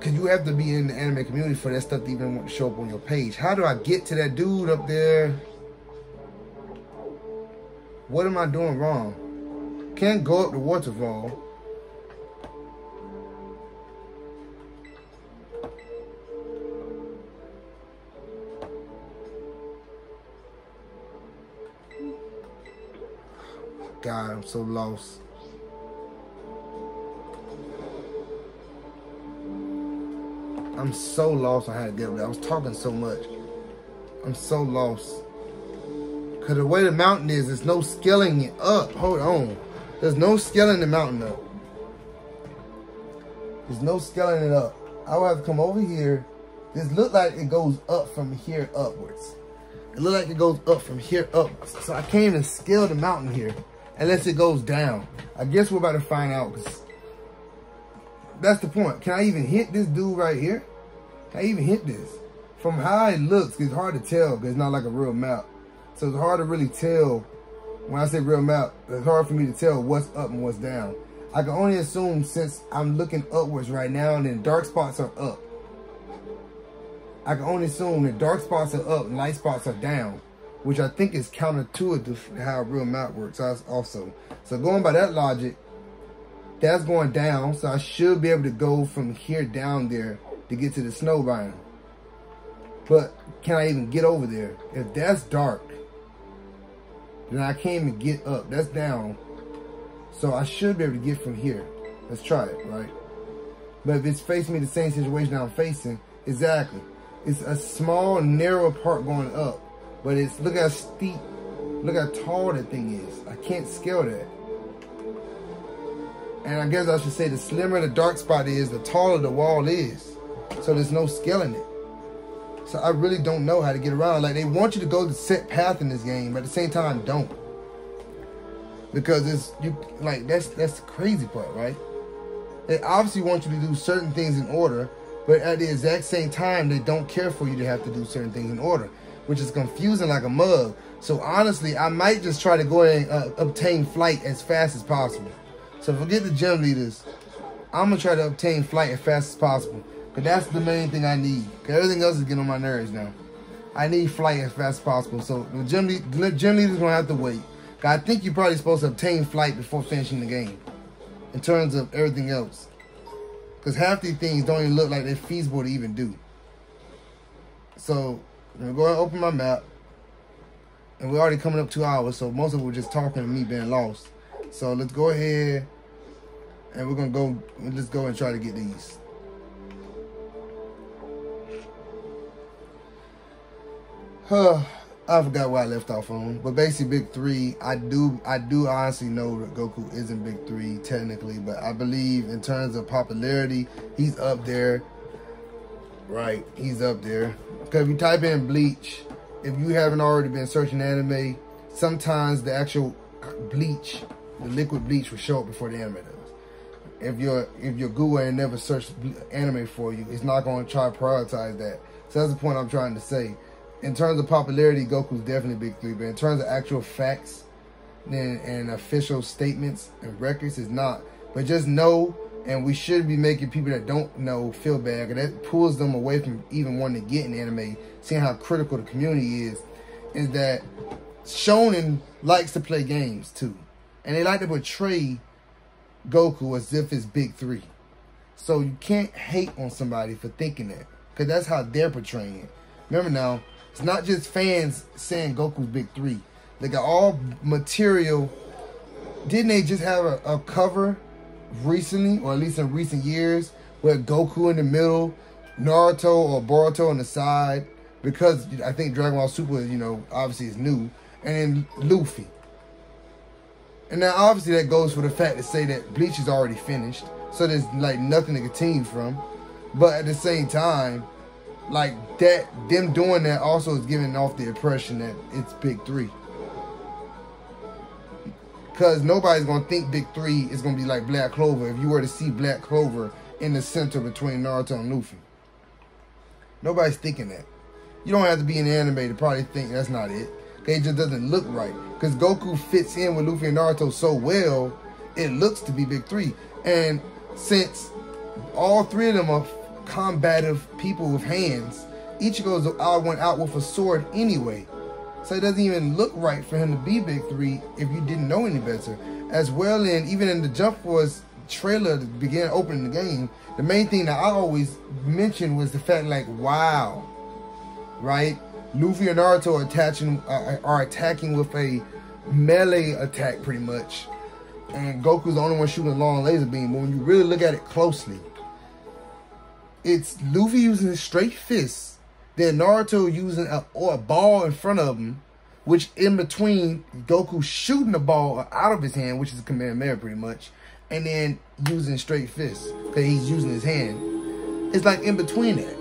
Speaker 1: Because you have to be in the anime community for that stuff to even want to show up on your page. How do I get to that dude up there? What am I doing wrong? Can't go up the waterfall. God, I'm so lost. I'm so lost on how to get up there. I was talking so much. I'm so lost. Because the way the mountain is, there's no scaling it up. Hold on. There's no scaling the mountain up. There's no scaling it up. I will have to come over here. This look like it goes up from here upwards. It look like it goes up from here upwards. So I can't even scale the mountain here unless it goes down. I guess we're about to find out, because that's the point. Can I even hit this dude right here? Can I even hit this? From how it looks, it's hard to tell because it's not like a real map. So it's hard to really tell. When I say real map, it's hard for me to tell what's up and what's down. I can only assume, since I'm looking upwards right now and then dark spots are up, I can only assume that dark spots are up and light spots are down, which I think is counterintuitive to how a real map works also. So going by that logic, that's going down, so I should be able to go from here down there to get to the snow biome. But can I even get over there? If that's dark, then I can't even get up. That's down. So I should be able to get from here. Let's try it, right? But if it's facing me the same situation I'm facing, exactly. It's a small, narrow part going up. But it's, look how steep, look how tall that thing is. I can't scale that. And I guess I should say the slimmer the dark spot is, the taller the wall is. So there's no scaling it. So I really don't know how to get around. Like, they want you to go the set path in this game, but at the same time, don't. Because it's, you, like, that's the crazy part, right? They obviously want you to do certain things in order, but at the exact same time, they don't care for you to have to do certain things in order, which is confusing like a mug. So honestly, I might just try to go ahead and obtain flight as fast as possible. So forget the gym leaders. I'm going to try to obtain flight as fast as possible. Because that's the main thing I need. Because everything else is getting on my nerves now. I need flight as fast as possible. So the gym leader's going to have to wait. I think you're probably supposed to obtain flight before finishing the game. In terms of everything else. Because half these things don't even look like they're feasible to even do. So, I'm going to go ahead and open my map. And we're already coming up 2 hours. So most of it was just talking and me being lost. So let's go ahead. And we're going to go. Let's go and try to get these. I forgot where I left off on, but basically Big 3, I do honestly know that Goku isn't Big 3 technically, but I believe in terms of popularity, he's up there. Right, he's up there. Because if you type in Bleach, if you haven't already been searching anime, sometimes the actual bleach, the liquid bleach will show up before the anime does. If your Google ain't never searched anime for you, it's not going to try to prioritize that. So that's the point I'm trying to say. In terms of popularity, Goku's definitely Big 3, but in terms of actual facts and official statements and records, it's not. But just know, and we should be making people that don't know feel bad, because that pulls them away from even wanting to get in anime, seeing how critical the community is that Shonen likes to play games too. And they like to portray Goku as if it's Big 3. So you can't hate on somebody for thinking that, because that's how they're portraying it. Remember now, it's not just fans saying Goku's Big 3. They got all material. Didn't they just have a cover recently, or at least in recent years, where Goku in the middle, Naruto or Boruto on the side, because I think Dragon Ball Super, you know, obviously is new, and then Luffy. And now obviously that goes for the fact to say that Bleach is already finished, so there's like nothing to continue from. But at the same time, like that, them doing that also is giving off the impression that it's Big 3. Because nobody's going to think Big 3 is going to be like Black Clover if you were to see Black Clover in the center between Naruto and Luffy. Nobody's thinking that. You don't have to be in the anime to probably think that's not it. Okay, it just doesn't look right. Because Goku fits in with Luffy and Naruto so well, it looks to be Big 3. And since all three of them are combative people with hands. Ichigo's the odd one out with a sword anyway. So it doesn't even look right for him to be Big 3 if you didn't know any better. As well, even in the Jump Force trailer that began opening the game, the main thing that I always mentioned was the fact, like, wow, right? Luffy and Naruto are attacking with a melee attack pretty much. And Goku's the only one shooting a long laser beam. But when you really look at it closely, it's Luffy using his straight fists, then Naruto using a ball in front of him, which in between Goku shooting the ball out of his hand, which is a Kamehameha pretty much, and then using straight fists because he's using his hand. It's like in between that.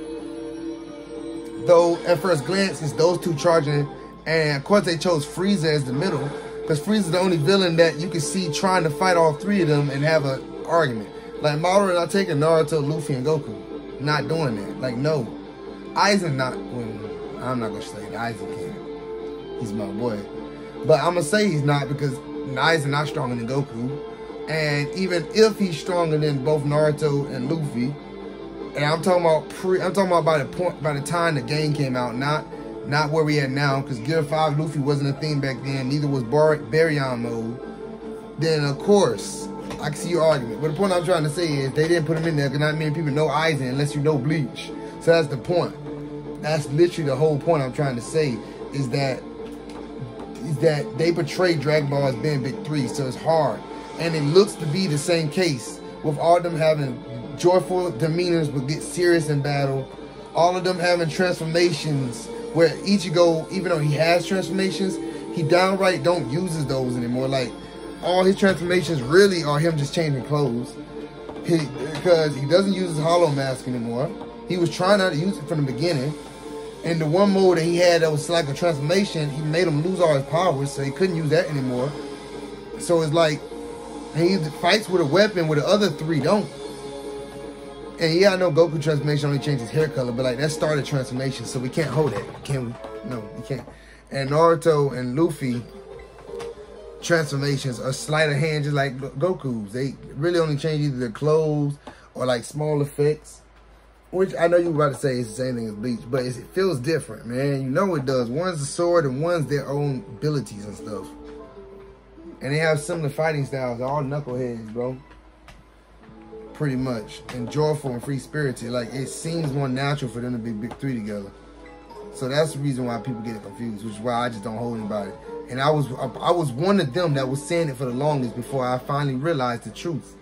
Speaker 1: Though at first glance, it's those two charging, and of course they chose Frieza as the middle because Frieza's the only villain that you can see trying to fight all three of them and have an argument. Like Madara not taking Naruto, Luffy, and Goku. Not doing that. Like, no. Aizen not, well, I'm not going to say Aizen can. He's my boy. But I'm going to say he's not because Aizen not stronger than Goku. And even if he's stronger than both Naruto and Luffy, and I'm talking about by the time the game came out, not where we at now, because Gear 5 Luffy wasn't a thing back then, neither was Baryon mode. Then of course, I can see your argument. But the point I'm trying to say is they didn't put him in there because not many people know Aizen unless you know Bleach. So that's the point. That's literally the whole point I'm trying to say is that they portray Dragon Ball as being Big 3, so it's hard. And it looks to be the same case with all of them having joyful demeanors but get serious in battle. All of them having transformations where Ichigo, even though he has transformations, he downright don't use those anymore. Like, all his transformations really are him just changing clothes. Because he doesn't use his hollow mask anymore. He was trying not to use it from the beginning. And the one mode that he had that was like a transformation, he made him lose all his powers, so he couldn't use that anymore. So it's like, he fights with a weapon where the other three don't. And yeah, I know Goku transformation only changed his hair color, but like that started transformation, so we can't hold that, can we? No, we can't. And Naruto and Luffy transformations are sleight of hand, just like Goku's. They really only change either their clothes or like small effects, which I know you were about to say it's the same thing as Bleach, but it feels different, man. You know it does. One's a sword and one's their own abilities and stuff. And they have similar fighting styles, all knuckleheads, bro. Pretty much. And joyful and free-spirited. Like, it seems more natural for them to be Big 3 together. So that's the reason why people get it confused, which is why I just don't hold anybody. And I was one of them that was saying it for the longest before I finally realized the truth.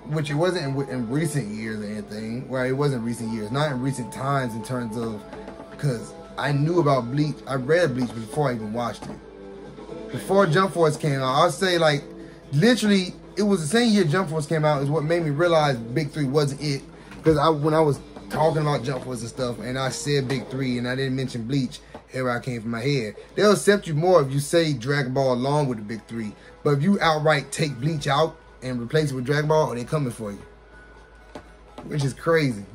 Speaker 1: Which it wasn't in recent years or anything. Well, it wasn't recent years. Not in recent times in terms of... Because I knew about Bleach. I read Bleach before I even watched it. Before Jump Force came out, I'll say, like, literally... It was the same year Jump Force came out is what made me realize Big 3 wasn't it. Because when I was talking about Jump Force and stuff, and I said Big 3, and I didn't mention Bleach, here I came from my head. They'll accept you more if you say Dragon Ball along with the Big 3. But if you outright take Bleach out and replace it with Dragon Ball, they coming for you. Which is crazy.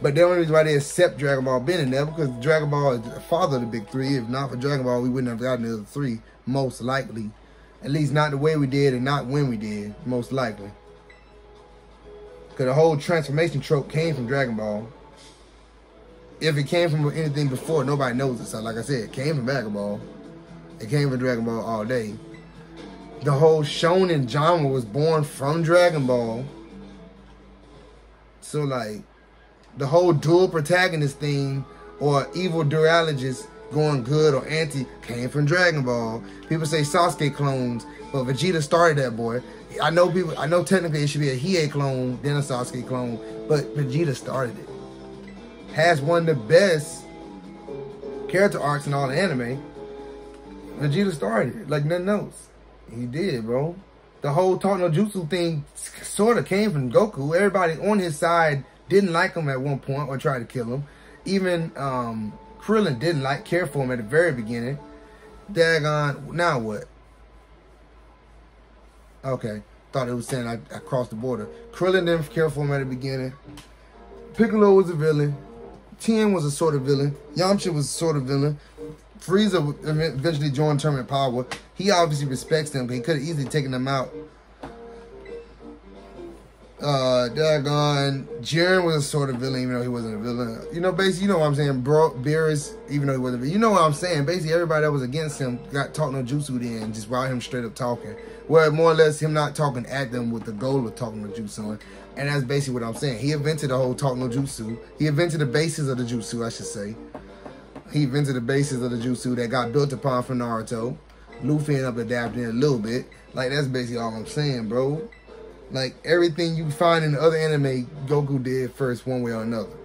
Speaker 1: But the only reason why they accept Dragon Ball being in there, because Dragon Ball is the father of the Big 3. If not for Dragon Ball, we wouldn't have gotten the other 3, most likely. At least not the way we did and not when we did, most likely. Because the whole transformation trope came from Dragon Ball. If it came from anything before, nobody knows it. So like I said, it came from Dragon Ball. It came from Dragon Ball all day. The whole shonen genre was born from Dragon Ball. So like, the whole dual protagonist thing, or evil duologist, going good or anti, came from Dragon Ball. People say Sasuke clones, but Vegeta started that, boy. I know technically it should be a Hiei clone, then a Sasuke clone, but Vegeta started it. Has one of the best character arcs in all the anime. Vegeta started it, like nothing else. He did, bro. The whole Taught no Jutsu thing sort of came from Goku. Everybody on his side didn't like him at one point or tried to kill him. Even, Krillin didn't care for him at the very beginning. Dagon, now what? Okay, thought it was saying I crossed the border. Krillin didn't care for him at the beginning. Piccolo was a villain. Tien was a sort of villain. Yamcha was a sort of villain. Frieza eventually joined Tournament Power. He obviously respects them, because he could have easily taken them out. Dagon, Jiren was a sort of villain, even though he wasn't a villain. You know, basically, you know what I'm saying? Beerus, even though he wasn't a villain. You know what I'm saying? Basically, everybody that was against him got taught no jutsu then and just brought him straight up talking. Well, more or less, him not talking at them with the goal of talking no jutsu on. And that's basically what I'm saying. He invented the whole talk no jutsu. He invented the basis of the jutsu, I should say. He invented the basis of the jutsu that got built upon from Naruto. Luffy ended up adapting a little bit. Like, that's basically all I'm saying, bro. Like, everything you find in the other anime, Goku did first one way or another.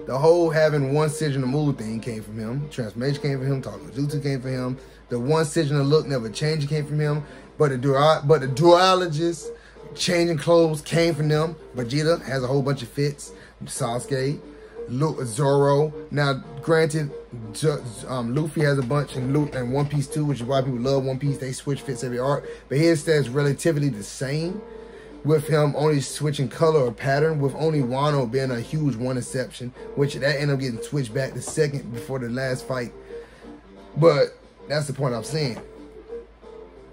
Speaker 1: The whole having one signature move thing came from him. Transformation came from him. Talking jutsu came from him. The one signature look never changing came from him. But the duologist changing clothes came from them. Vegeta has a whole bunch of fits. Sasuke. Zoro. Now, granted, Luffy has a bunch and One Piece too, which is why people love One Piece. They switch fits every arc. But his stats relatively the same, with him only switching color or pattern, with only Wano being a huge one exception, which that ended up getting switched back the second before the last fight. But that's the point I'm saying.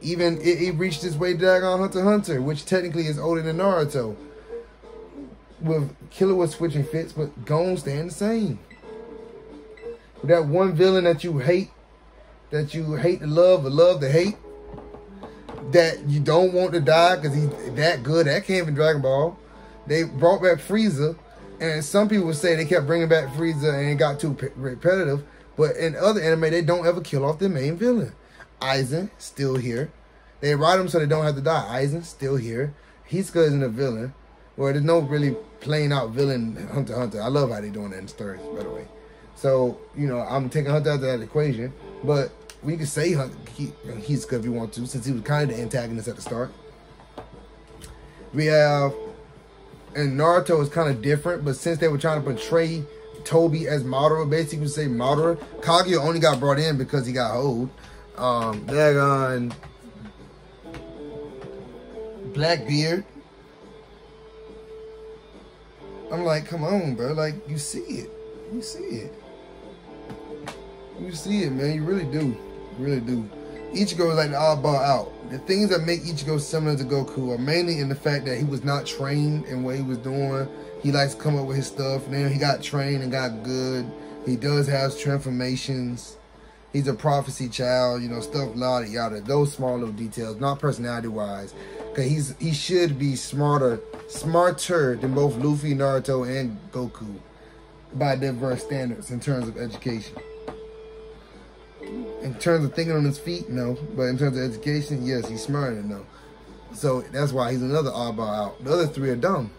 Speaker 1: Even it reached its way down on Hunter x Hunter, which technically is older than Naruto. With Killer was switching fits, but Gon staying the same. With that one villain that you hate to love or love to hate, that you don't want to die because he's that good. That came from Dragon Ball. They brought back Frieza, and some people would say they kept bringing back Frieza and it got too repetitive. But in other anime, they don't ever kill off their main villain. Aizen, still here. They write him so they don't have to die. Aizen, still here. Hisoka isn't a villain. Well, there's no really plain out villain in Hunter x Hunter. I love how they're doing that in stories, by the way. So, you know, I'm taking Hunter out of that equation. But we can say Hisoka if you want to, since he was kind of the antagonist at the start. We have, and Naruto is kind of different, but since they were trying to portray Toby as Madara, basically say Madara, Kaguya only got brought in because he got old. Dagon, Blackbeard. I'm like, come on, bro. Like, you see it. You see it. You see it, man. You really do. You really do. Ichigo is like the oddball out. The things that make Ichigo similar to Goku are mainly in the fact that he was not trained in what he was doing. He likes to come up with his stuff. Now he got trained and got good. He does have transformations. He's a prophecy child, you know, stuff, yada, yada. Those small little details, not personality-wise. Because he should be smarter than both Luffy, Naruto, and Goku by diverse standards in terms of education. In terms of thinking on his feet, no. But in terms of education, yes, he's smarter than them. So that's why he's another oddball out. The other three are dumb.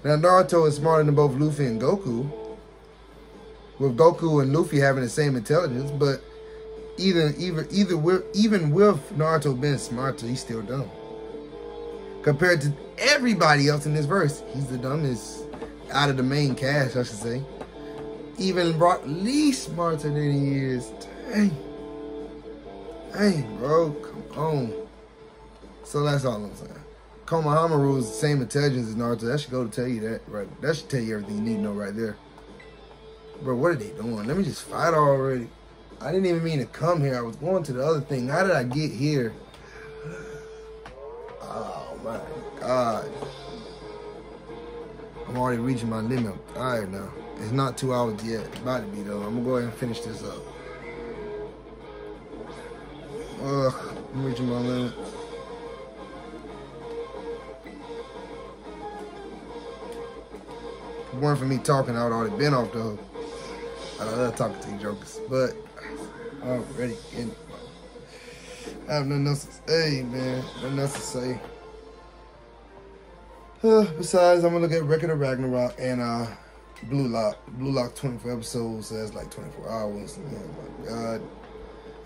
Speaker 1: Now, Naruto is smarter than both Luffy and Goku, with Goku and Luffy having the same intelligence, but even with Naruto being smarter, he's still dumb. Compared to everybody else in this verse, he's the dumbest out of the main cast, I should say. Even Brock Lee smarter than he is. Dang. Dang, bro. Come on. So that's all I'm saying. Konohamaru is the same intelligence as Naruto. That should go to tell you that, right? That should tell you everything you need to know right there. Bro, what are they doing? Let me just fight already. I didn't even mean to come here. I was going to the other thing. How did I get here? Oh my God. I'm already reaching my limit. I'm tired now. It's not 2 hours yet. It's about to be though. I'm gonna go ahead and finish this up. I'm reaching my limit. If it weren't for me talking, I would already been off the hook. I love talking to you jokers, but I'm already in. I have nothing else to say, man. Nothing else to say. Besides, I'm gonna look at Record of Ragnarok and Blue Lock. Blue Lock 24 episodes, so that's like 24 hours. Oh my God.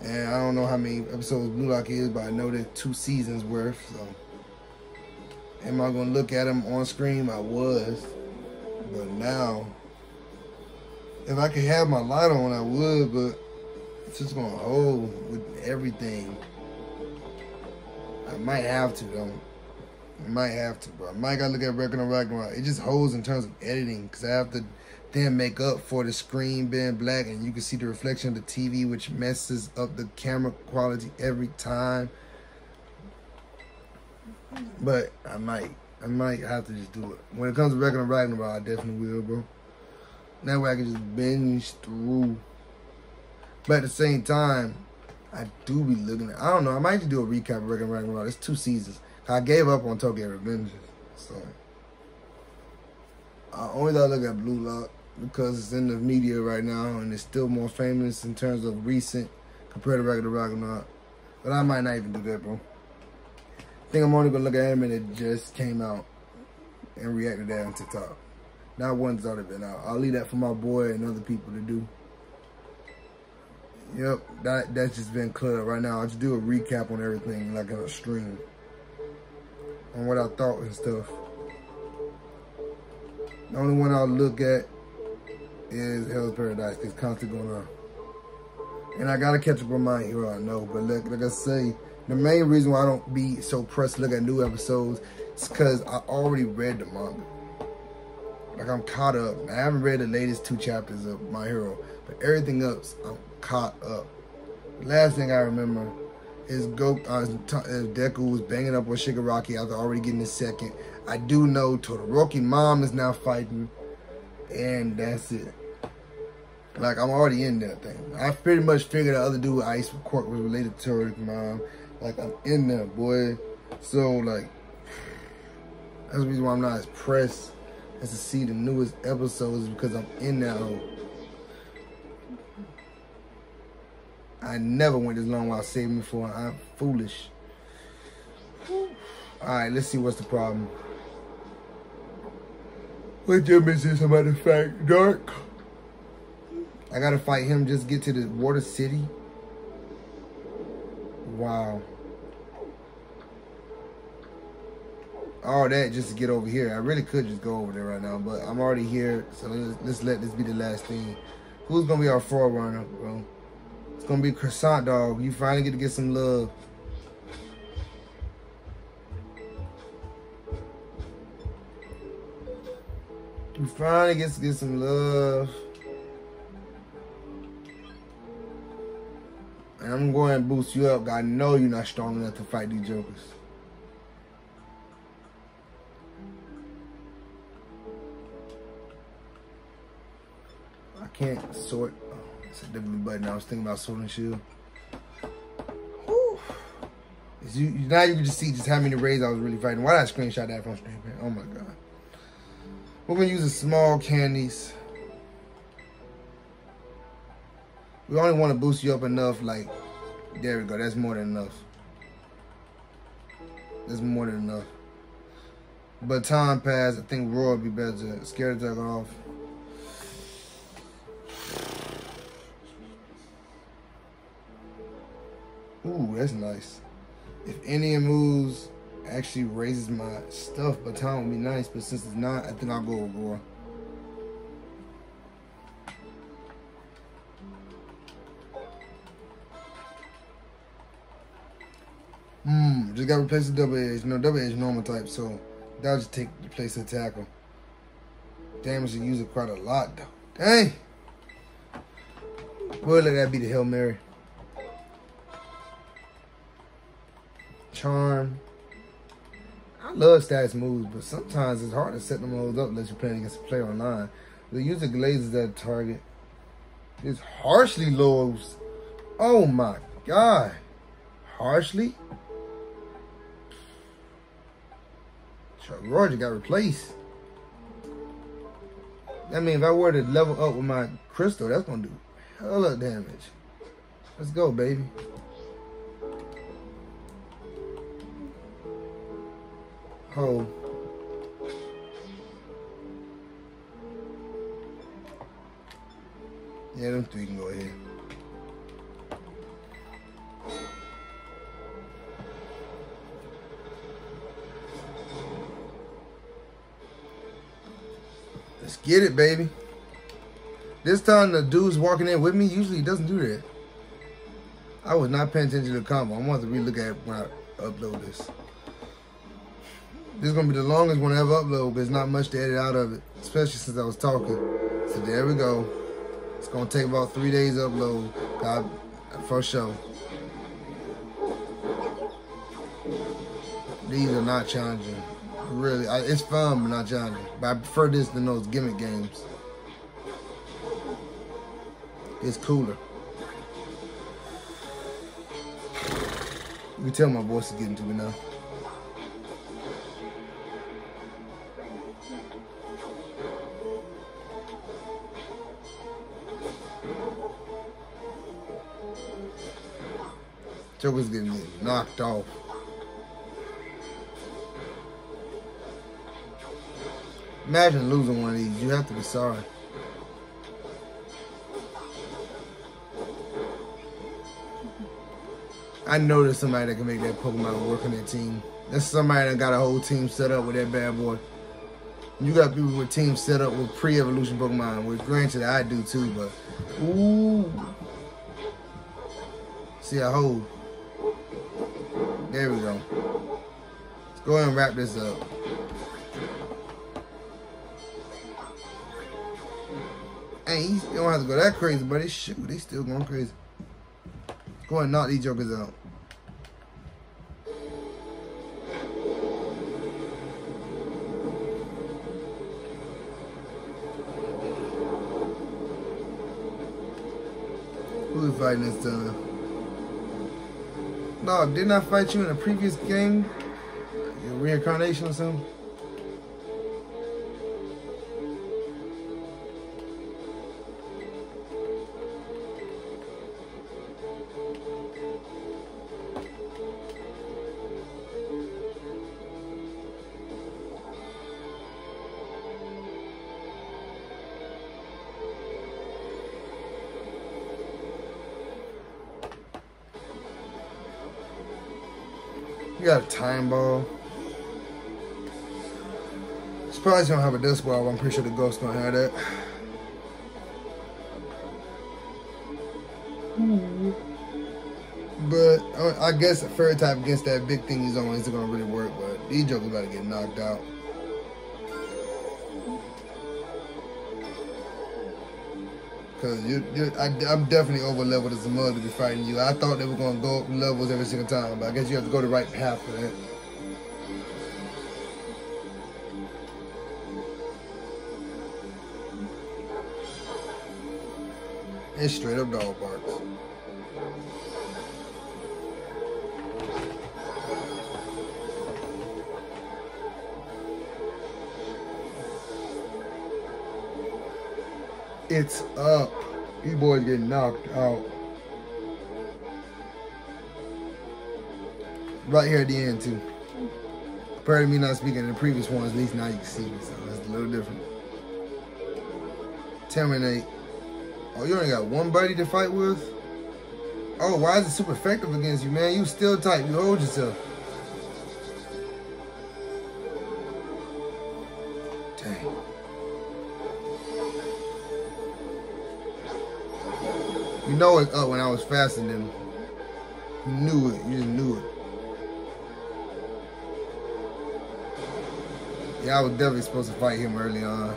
Speaker 1: And I don't know how many episodes Blue Lock is, but I know there's 2 seasons worth. So, am I gonna look at them on screen? I was, but now, if I could have my light on, I would. But it's just gonna hold with everything. I might have to though. I might have to, bro. I might gotta look at Record of Ragnarok. It just holds in terms of editing, because I have to then make up for the screen being black, and you can see the reflection of the TV, which messes up the camera quality every time. But I might I might have to just do it. When it comes to regular Ragnarok, I definitely will, bro. That way I can just binge through. But at the same time, I do be looking at, I don't know, I might just do a recap of regular Ragnarok. It's 2 seasons. I gave up on Tokyo Revengers. So, I only gotta look at Blue Lock because it's in the media right now and it's still more famous in terms of recent compared to regular Ragnarok. But I might not even do that, bro. I think I'm only gonna look at anime that just came out and react to that on TikTok. Not one's already been out. I'll leave that for my boy and other people to do. Yep, that's just been cleared up right now. I'll just do a recap on everything, like on a stream. On what I thought and stuff. The only one I'll look at is Hell's Paradise, because it's constantly going on. And I gotta catch up on My Hero, I know. But like I say, the main reason why I don't be so pressed to look at new episodes is because I already read the manga. Like, I'm caught up. I haven't read the latest 2 chapters of My Hero, but everything else, I'm caught up. The last thing I remember is Deku was banging up on Shigaraki after already getting his second. I do know Todoroki's mom is now fighting, and that's it. Like, I'm already in that thing. I pretty much figured the other dude, Ice Court, was related to Todoroki's mom. Like, I'm in there, boy. So, like, that's the reason why I'm not as pressed as to see the newest episodes, because I'm in that hole. I never went this long while saving for. I'm foolish. Alright, let's see what's the problem. What you missing somebody fight Dark? I gotta fight him just to get to the water city. Wow. All that just to get over here. I really could just go over there right now, but I'm already here, so let's let this be the last thing. Who's gonna be our forerunner, bro? It's gonna be Croissant Dog. You finally get some love. You finally get to get some love. And I'm going to boost you up. I know you're not strong enough to fight these jokers. I can't sort. Oh, it's a W button. I was thinking about Sword and Shield. Whew. Now you can just see just how many raids I was really fighting. Why did I screenshot that from stream? Oh my god. We're going to use the small candies. We only want to boost you up enough, like, there we go. That's more than enough. That's more than enough. But time passed. I think Roar would be better. Scared attack off. Ooh, that's nice. If any moves actually raises my stuff, but time would be nice. But since it's not, I think I'll go with Roar. Just gotta replace the double edge. No, double edge normal type, so that'll just take the place of tackle. Damage to use it quite a lot though. Dang! We'll let that be the Hail Mary. Charm. I love stats moves, but sometimes it's hard to set them moves up unless you're playing against a player online. The user glazes that target. It's harshly lows. Oh my god. Harshly? Roger got replaced. I mean, if I were to level up with my crystal, that's gonna do hella damage. Let's go, baby. Oh. Yeah, them 3 can go ahead. Let's get it, baby. This time the dude's walking in with me. Usually he doesn't do that. I was not paying attention to the combo. I want to relook at it when I upload this. This is going to be the longest one I ever upload, but there's not much to edit out of it, especially since I was talking. So there we go. It's going to take about 3 days to upload. For sure. These are not challenging. Really, it's fun, but not challenging. But I prefer this than those gimmick games. It's cooler. You can tell my voice is getting to me now. Joker's getting knocked off. Imagine losing one of these. You have to be sorry. I know there's somebody that can make that Pokemon work on their team. There's somebody that got a whole team set up with that bad boy. You got people with teams set up with pre-evolution Pokemon, which granted I do too, but ooh. See, I hold. There we go. Let's go ahead and wrap this up. Hey, you don't have to go that crazy, buddy. Shoot, they still going crazy. Go ahead and knock these jokers out. Who's fighting this time? No, didn't I fight you in a previous game? Your reincarnation or something? You got a time ball. Surprised you don't have a disc ball. I'm pretty sure the ghost don't have that. But I guess a fairy type against that big thing he's on isn't gonna really work. But these jokers about to get knocked out. Cause I'm definitely over leveled as a mother to be fighting you. I thought they were gonna go up levels every single time, but I guess you have to go the right path for that. It's straight up dog barks. It's up. These boys getting knocked out. Right here at the end too. Compared to me not speaking in the previous ones, at least now you can see me, so that's a little different. Terminate. Oh, you only got one buddy to fight with? Oh, why is it super effective against you, man? You still tight. You hold yourself. Dang. You know it's up when I was faster than him. You knew it. You just knew it. Yeah, I was definitely supposed to fight him early on.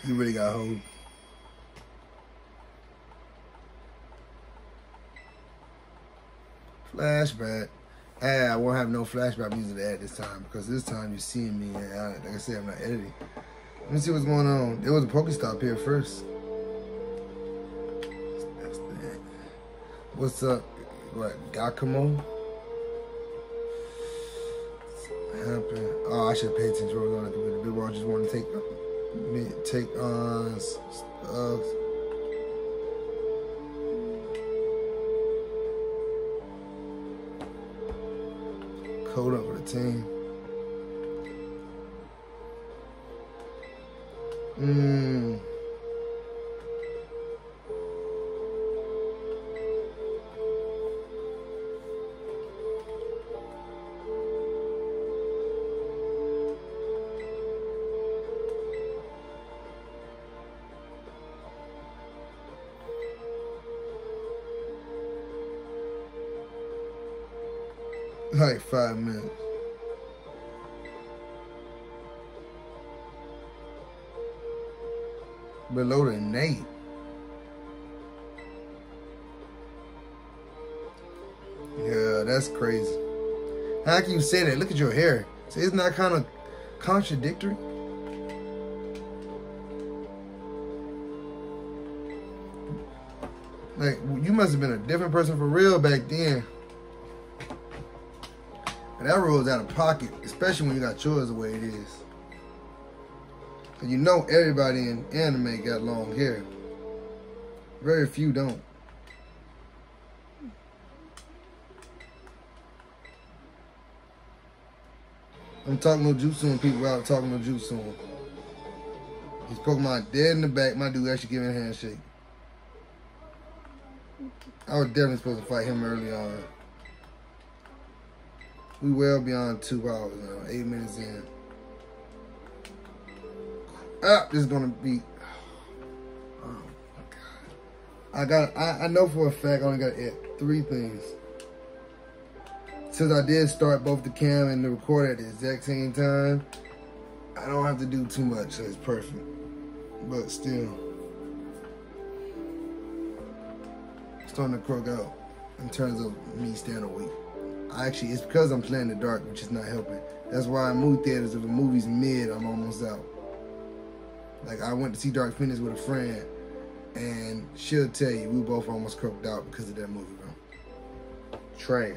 Speaker 1: You really got hold. Flashback. I won't have no flashback music to add this time because this time you're seeing me and like I said, I'm not editing. Let me see what's going on. There was a Pokestop here first. That's that. What's up? What, Gakumo? What happened? Oh, I should pay attention to what was on the big world. Just want to take on stuff. Code up with a team. Like 5 minutes. Below the Nate. That's crazy. How can you say that? Look at your hair. So isn't that kind of contradictory? Like, you must have been a different person for real back then. And that rule's out of pocket, especially when you got yours the way it is. And you know everybody in anime got long hair. Very few don't. I'm talking no jutsu people out talking no jutsu. He's Pokemon dead in the back. My dude actually giving a handshake. I was definitely supposed to fight him early on. We well beyond 2 hours now, 8 minutes in. Ah, this is gonna be. Oh my God! I know for a fact I only got to add 3 things. Since I did start both the cam and the recorder at the exact same time, I don't have to do too much, so it's perfect. But still, it's starting to croak out in terms of me staying awake. Actually, it's because I'm playing in the dark, which is not helping. That's why in movie theaters, if a movie's mid, I'm almost out. Like, I went to see Dark Phoenix with a friend, and she'll tell you, we both almost croaked out because of that movie, bro. Trash.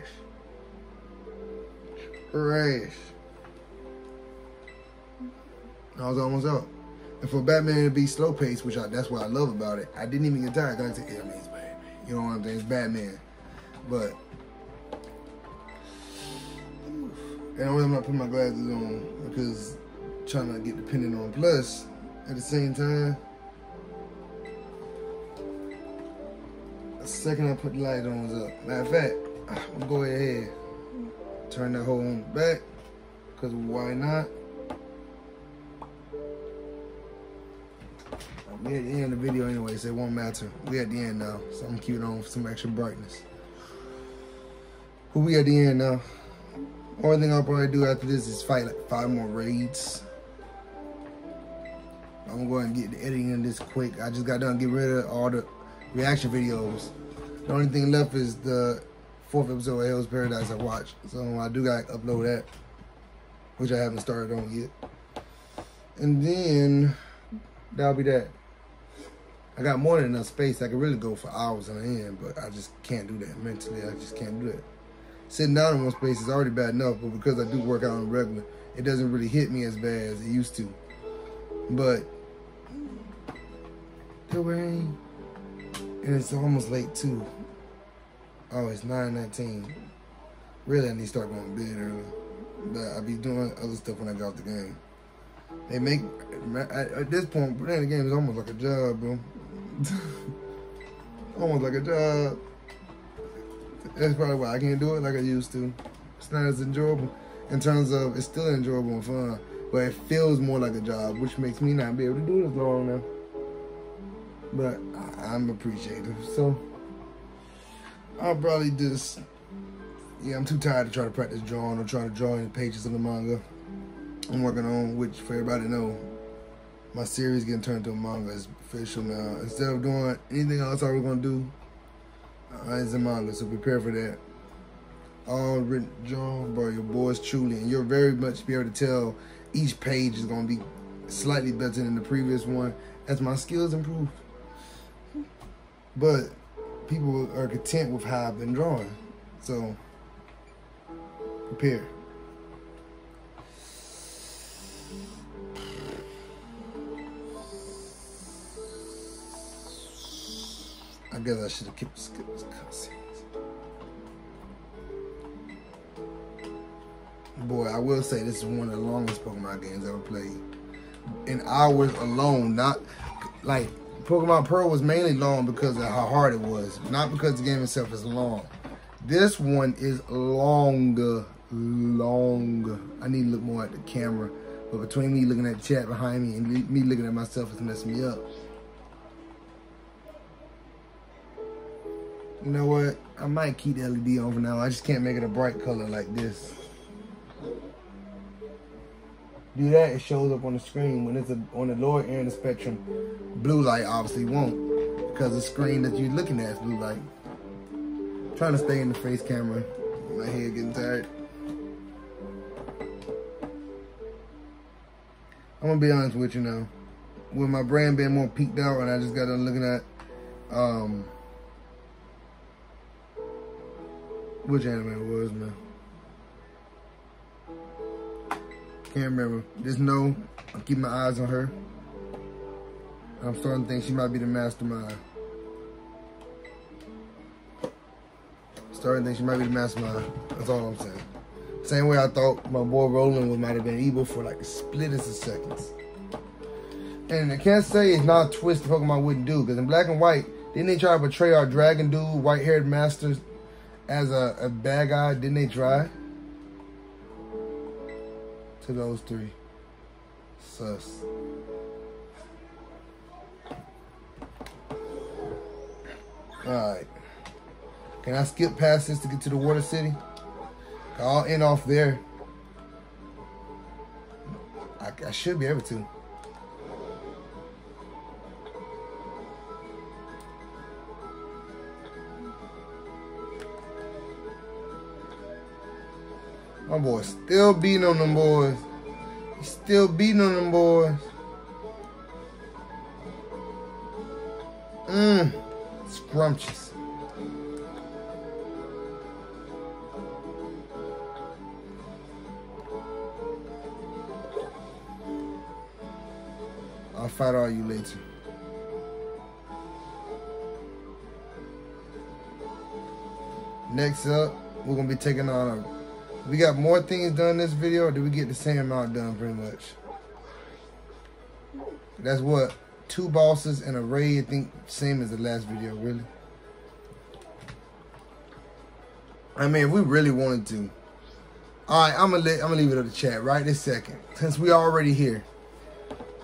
Speaker 1: Trash. I was almost out. And for Batman to be slow paced, which that's what I love about it, I didn't even get tired. I said, yeah, I mean, it's Batman. You know what I'm saying? It's Batman. But, and I'm not putting my glasses on because I'm trying to get dependent on. Plus, at the same time, the second I put the light on was up. Matter of fact, I'm gonna go ahead, turn that whole on back, because why not? We at the end of the video anyway, so it won't matter. We at the end now, so I'm keeping on for some extra brightness. But we at the end now. Only thing I'll probably do after this is fight like 5 more raids. I'm gonna go ahead and get the editing in this quick. I just got done getting rid of all the reaction videos. The only thing left is the 4th episode of Hell's Paradise I watched. So I do gotta upload that, which I haven't started on yet. And then that'll be that. I got more than enough space. I could really go for hours on end, but I just can't do that mentally. I just can't do that. Sitting down in one space is already bad enough, but because I do work out on regular, it doesn't really hit me as bad as it used to. But the rain, and it's almost late too. Oh, it's 9:19. Really, I need to start going to bed early. But I'll be doing other stuff when I get off the game. They make, at this point, playing the game is almost like a job, bro. Almost like a job. That's probably why I can't do it like I used to. It's not as enjoyable in terms of, it's still enjoyable and fun, but it feels more like a job, which makes me not be able to do it as long now. But I'm appreciative, so I'll probably just, yeah, I'm too tired to try to practice drawing or try to draw any pages of the manga I'm working on, which for everybody to know, my series getting turned into a manga is official now. Instead of doing anything else I was gonna do, it's a manga, so prepare for that. All written, drawn by your boys truly, and you'll very much be able to tell each page is gonna be slightly better than the previous one as my skills improve. But people are content with how I've been drawing, so prepare. I guess I should have kept skips cutscenes. Boy, I will say this is one of the longest Pokemon games I ever played. In hours alone, not like Pokemon Pearl was mainly long because of how hard it was, not because the game itself is long. This one is longer. I need to look more at the camera, but between me looking at the chat behind me and me looking at myself, it's messing me up. You know what? I might keep the LED on for now. I just can't make it a bright color like this. Do that, it shows up on the screen. When it's on the lower end of the spectrum, blue light obviously won't, because the screen that you're looking at is blue light. I'm trying to stay in the face camera My head getting tired. I'm gonna be honest with you now. With my brain being more peaked out, and I just got done looking at which anime it was, man. Can't remember. Just know I keep my eyes on her. I'm starting to think she might be the mastermind. Starting to think she might be the mastermind. That's all I'm saying. Same way I thought my boy Roland might have been evil for like a split of seconds. And I can't say it's not a twist Pokemon wouldn't do, because in Black and White, didn't they try to portray our dragon dude, white-haired masters, as a bad guy? Didn't they try? To those three. Sus. Alright. Can I skip past this to get to the Water City? I'll end off there. I should be able to. My boy's still beating on them boys. He's still beating on them boys. Scrumptious. I'll fight all you later. Next up, we're gonna be taking on a. We got more things done in this video, or did we get the same amount done pretty much? That's what? 2 bosses and a raid, I think same as the last video, really. I mean, if we really wanted to. Alright, I'm gonna leave it up to chat right this second. Since we already here.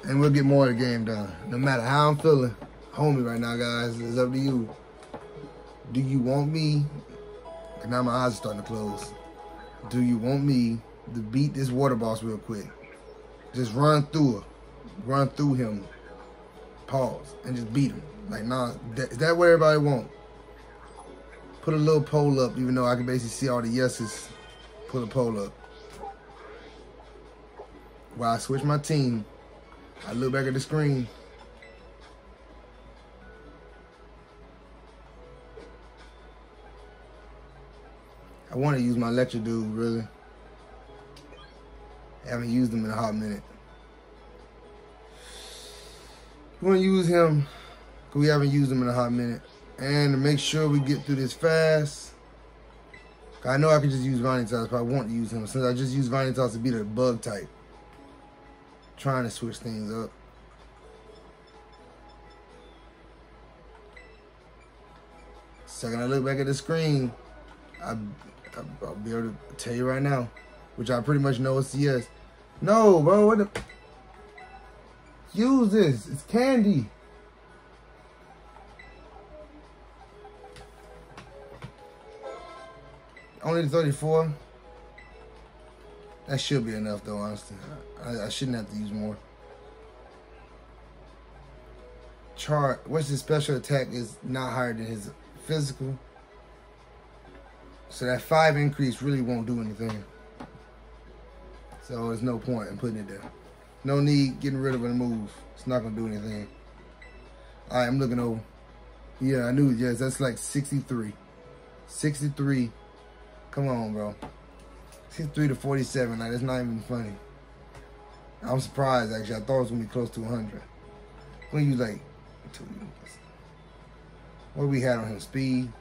Speaker 1: And we'll get more of the game done. No matter how I'm feeling. Homie right now, guys. It's up to you. Do you want me? And now my eyes are starting to close. Do you want me to beat this water boss real quick? Just run through her. Run through him. Pause. And just beat him. Like, nah, is that what everybody want? Put a little poll up, even though I can basically see all the yeses. Put a poll up. While I switch my team, I look back at the screen. I want to use my lecture dude, really. I haven't used him in a hot minute. We want to use him because we haven't used him in a hot minute. And to make sure we get through this fast, I know I can just use Vanitas, but I want to use him since I just used Vanitas to beat a bug type. Trying to switch things up. Second I look back at the screen, I'll be able to tell you right now, which I pretty much know it's a yes. No, bro, what the? Use this. It's candy. Only the 34. That should be enough, though, honestly. I shouldn't have to use more. Chart. What's his special attack is not higher than his physical. So that 5 increase really won't do anything. So there's no point in putting it there. No need getting rid of a move. It's not going to do anything. All right, I'm looking over. Yeah, I knew. Yes, that's like 63. 63. Come on, bro. 63 to 47. Like, that's not even funny. I'm surprised, actually. I thought it was going to be close to 100. When you like, what we had on him? Speed.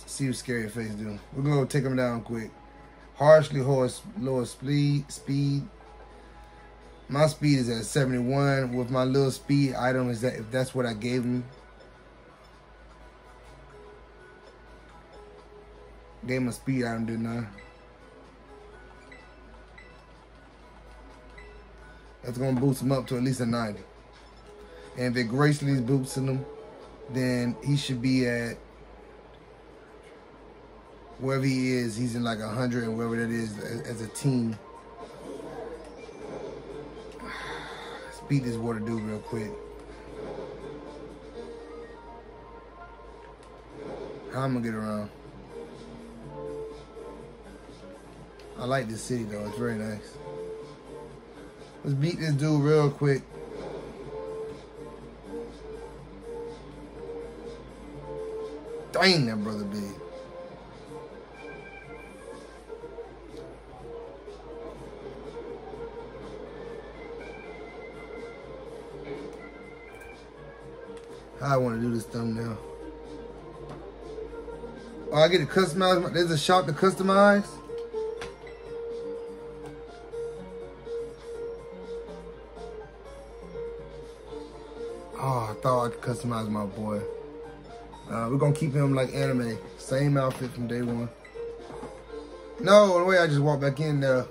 Speaker 1: See what Scary Face do. We're going to take him down quick. Harshly lower speed. My speed is at 71. With my little speed item, is that if that's what I gave him. Gave him a speed item, didn't I? That's going to boost him up to at least a 90. And if it gracefully is boosting him, then he should be at wherever he is. He's in like 100 and wherever that is as a team. Let's beat this water dude real quick. How I'm gonna get around? I like this city though, it's very nice. Let's beat this dude real quick. Dang, that brother big. How I want to do this thumbnail. Oh, I get to customize. There's a shop to customize. Oh, I thought I could customize my boy. We're gonna keep him like anime. Same outfit from day one. No, the way I just walked back in there.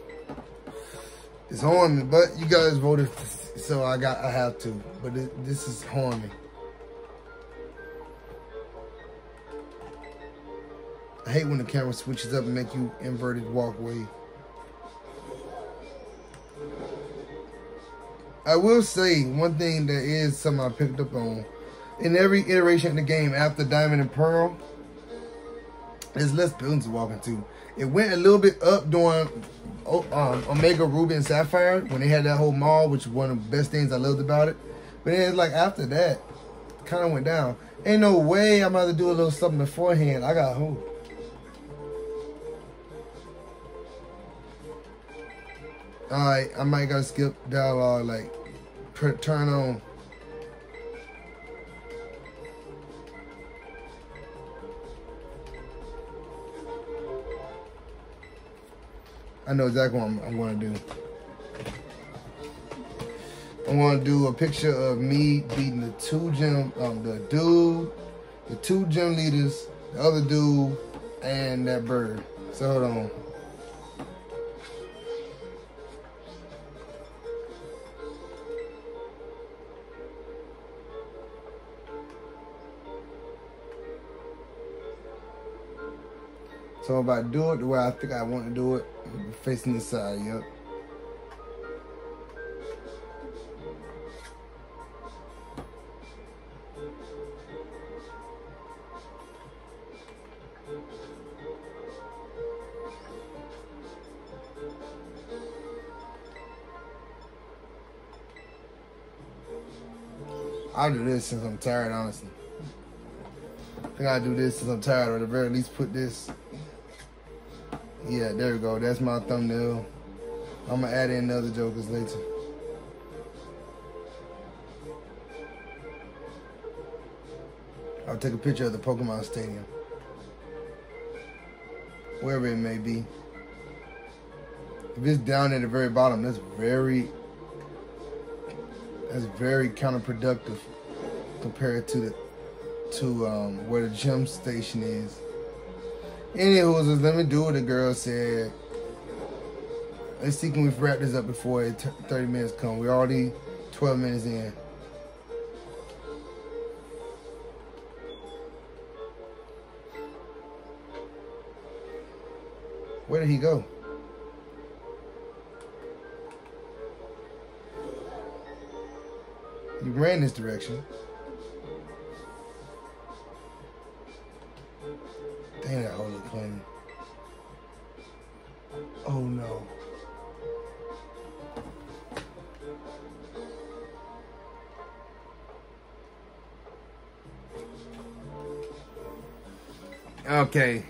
Speaker 1: It's on me, but you guys voted, so I have to. But this is on me. I hate when the camera switches up and make you inverted walkway. I will say one thing that is something I picked up on. In every iteration of the game after Diamond and Pearl, there's less buildings to walk into. It went a little bit up during Omega, Ruby, and Sapphire when they had that whole mall, which is one of the best things I loved about it. But then it's like after that, it kind of went down. Ain't no way I'm about to do a little something beforehand. I got hope. Alright, I might gotta skip dialogue, like turn on. I know exactly what I'm gonna do. I'm gonna do a picture of me beating the two gym leaders, the other dude, and that bird. So hold on. So I'm about to do it the way I think I want to do it. Facing this side, yep. I'll do this since I'm tired, honestly. I think I'll do this since I'm tired, or at the very least put this. Yeah, there we go. That's my thumbnail. I'm gonna add in other jokers later. I'll take a picture of the Pokemon Stadium, wherever it may be. If it's down at the very bottom, that's very counterproductive compared to where the gym station is. Anywho, let me do what the girl said. Let's see, can we wrap this up before 30 minutes come? We're already 12 minutes in. Where did he go? He ran this direction. Dang, that hole look clean. Oh no. Okay.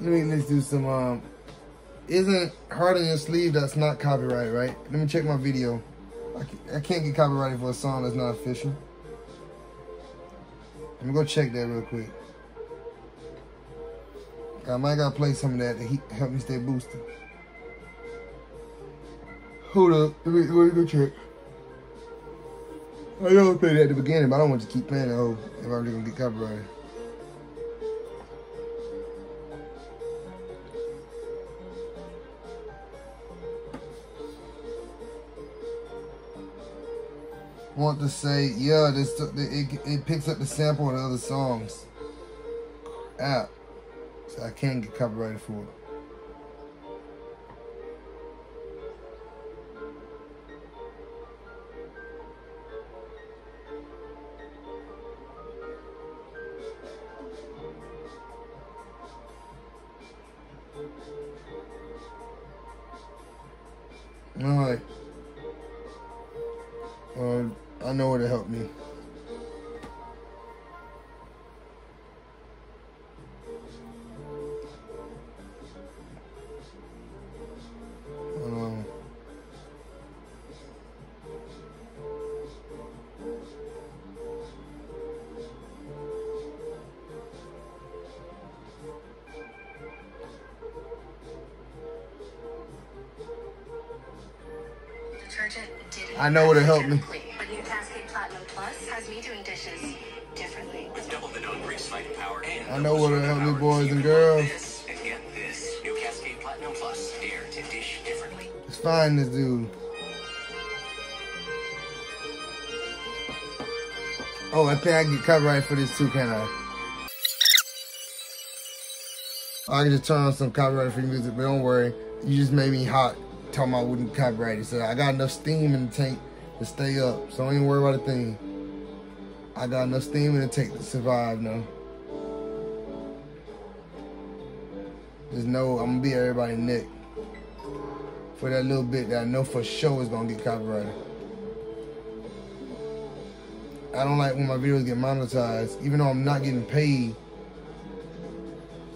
Speaker 1: Let's do some isn't hard on your sleeve, that's not copyright, right? Let me check my video. I can't get copyrighted for a song that's not official. Let me go check that real quick. I might gotta play some of that to help me stay boosted. Hold up, let me go check. I know I played that at the beginning, but I don't want to keep playing that if I'm really gonna get copyrighted. Want to say, yeah, it picks up the sample of the other songs. Crap. So I can't get copyrighted for it. Alright. I know where to help me. I know where to help me.
Speaker 2: But new Cascade Platinum Plus has me doing dishes differently.
Speaker 3: With double the non-grease fighting power and
Speaker 1: I know where to help me, boys and girls.
Speaker 3: And get this new Cascade Platinum Plus. Dare to dish differently.
Speaker 1: Let's find this dude. Oh, I think I can get copyright for this too, can't I? I can just turn on some copyright free music, but don't worry. You just made me hot talking about wouldn't copyright it. So I got enough steam in the tank to stay up. So don't even worry about a thing. I got enough steam in the tank to survive now. Just know I'm gonna be everybody's neck for that little bit that I know for sure is gonna get copyrighted. I don't like when my videos get monetized, even though I'm not getting paid.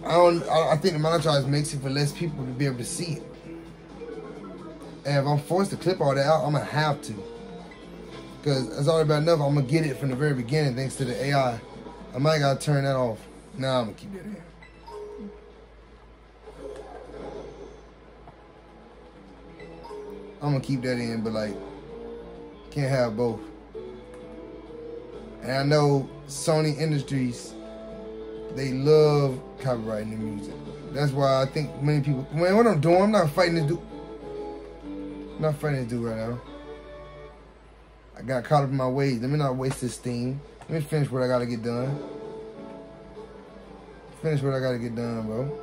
Speaker 1: I think the monetize makes it for less people to be able to see it. And if I'm forced to clip all that out, I'm gonna have to. Because it's already bad enough, I'm gonna get it from the very beginning thanks to the AI. I might gotta turn that off. Nah, I'm gonna keep that in. I'm gonna keep that in, but like, can't have both. And I know Sony Industries, they love copyrighting the music. That's why I think many people, man, what I'm doing, I'm not fighting this dude. I'm not fighting this dude right now. I got caught up in my ways. Let me not waste this steam. Let me finish what I gotta get done. Finish what I gotta get done, bro.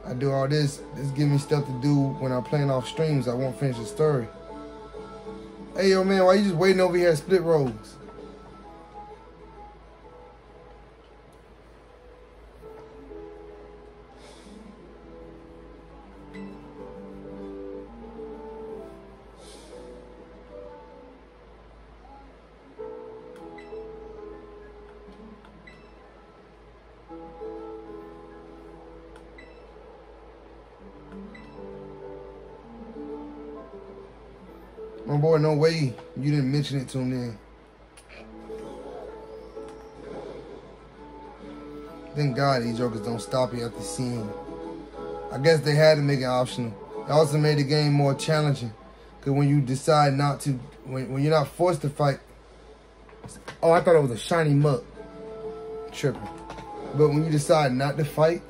Speaker 1: I do all this. This give me stuff to do when I'm playing off streams. I won't finish the story. Hey, yo, man, why you just waiting over here at split roads? My boy, no way you didn't mention it to him then. Thank God these jokers don't stop you after seeing. I guess they had to make it optional. It also made the game more challenging. Because when you decide not to, when you're not forced to fight. Oh, I thought it was a shiny muck. Tripping. But when you decide not to fight,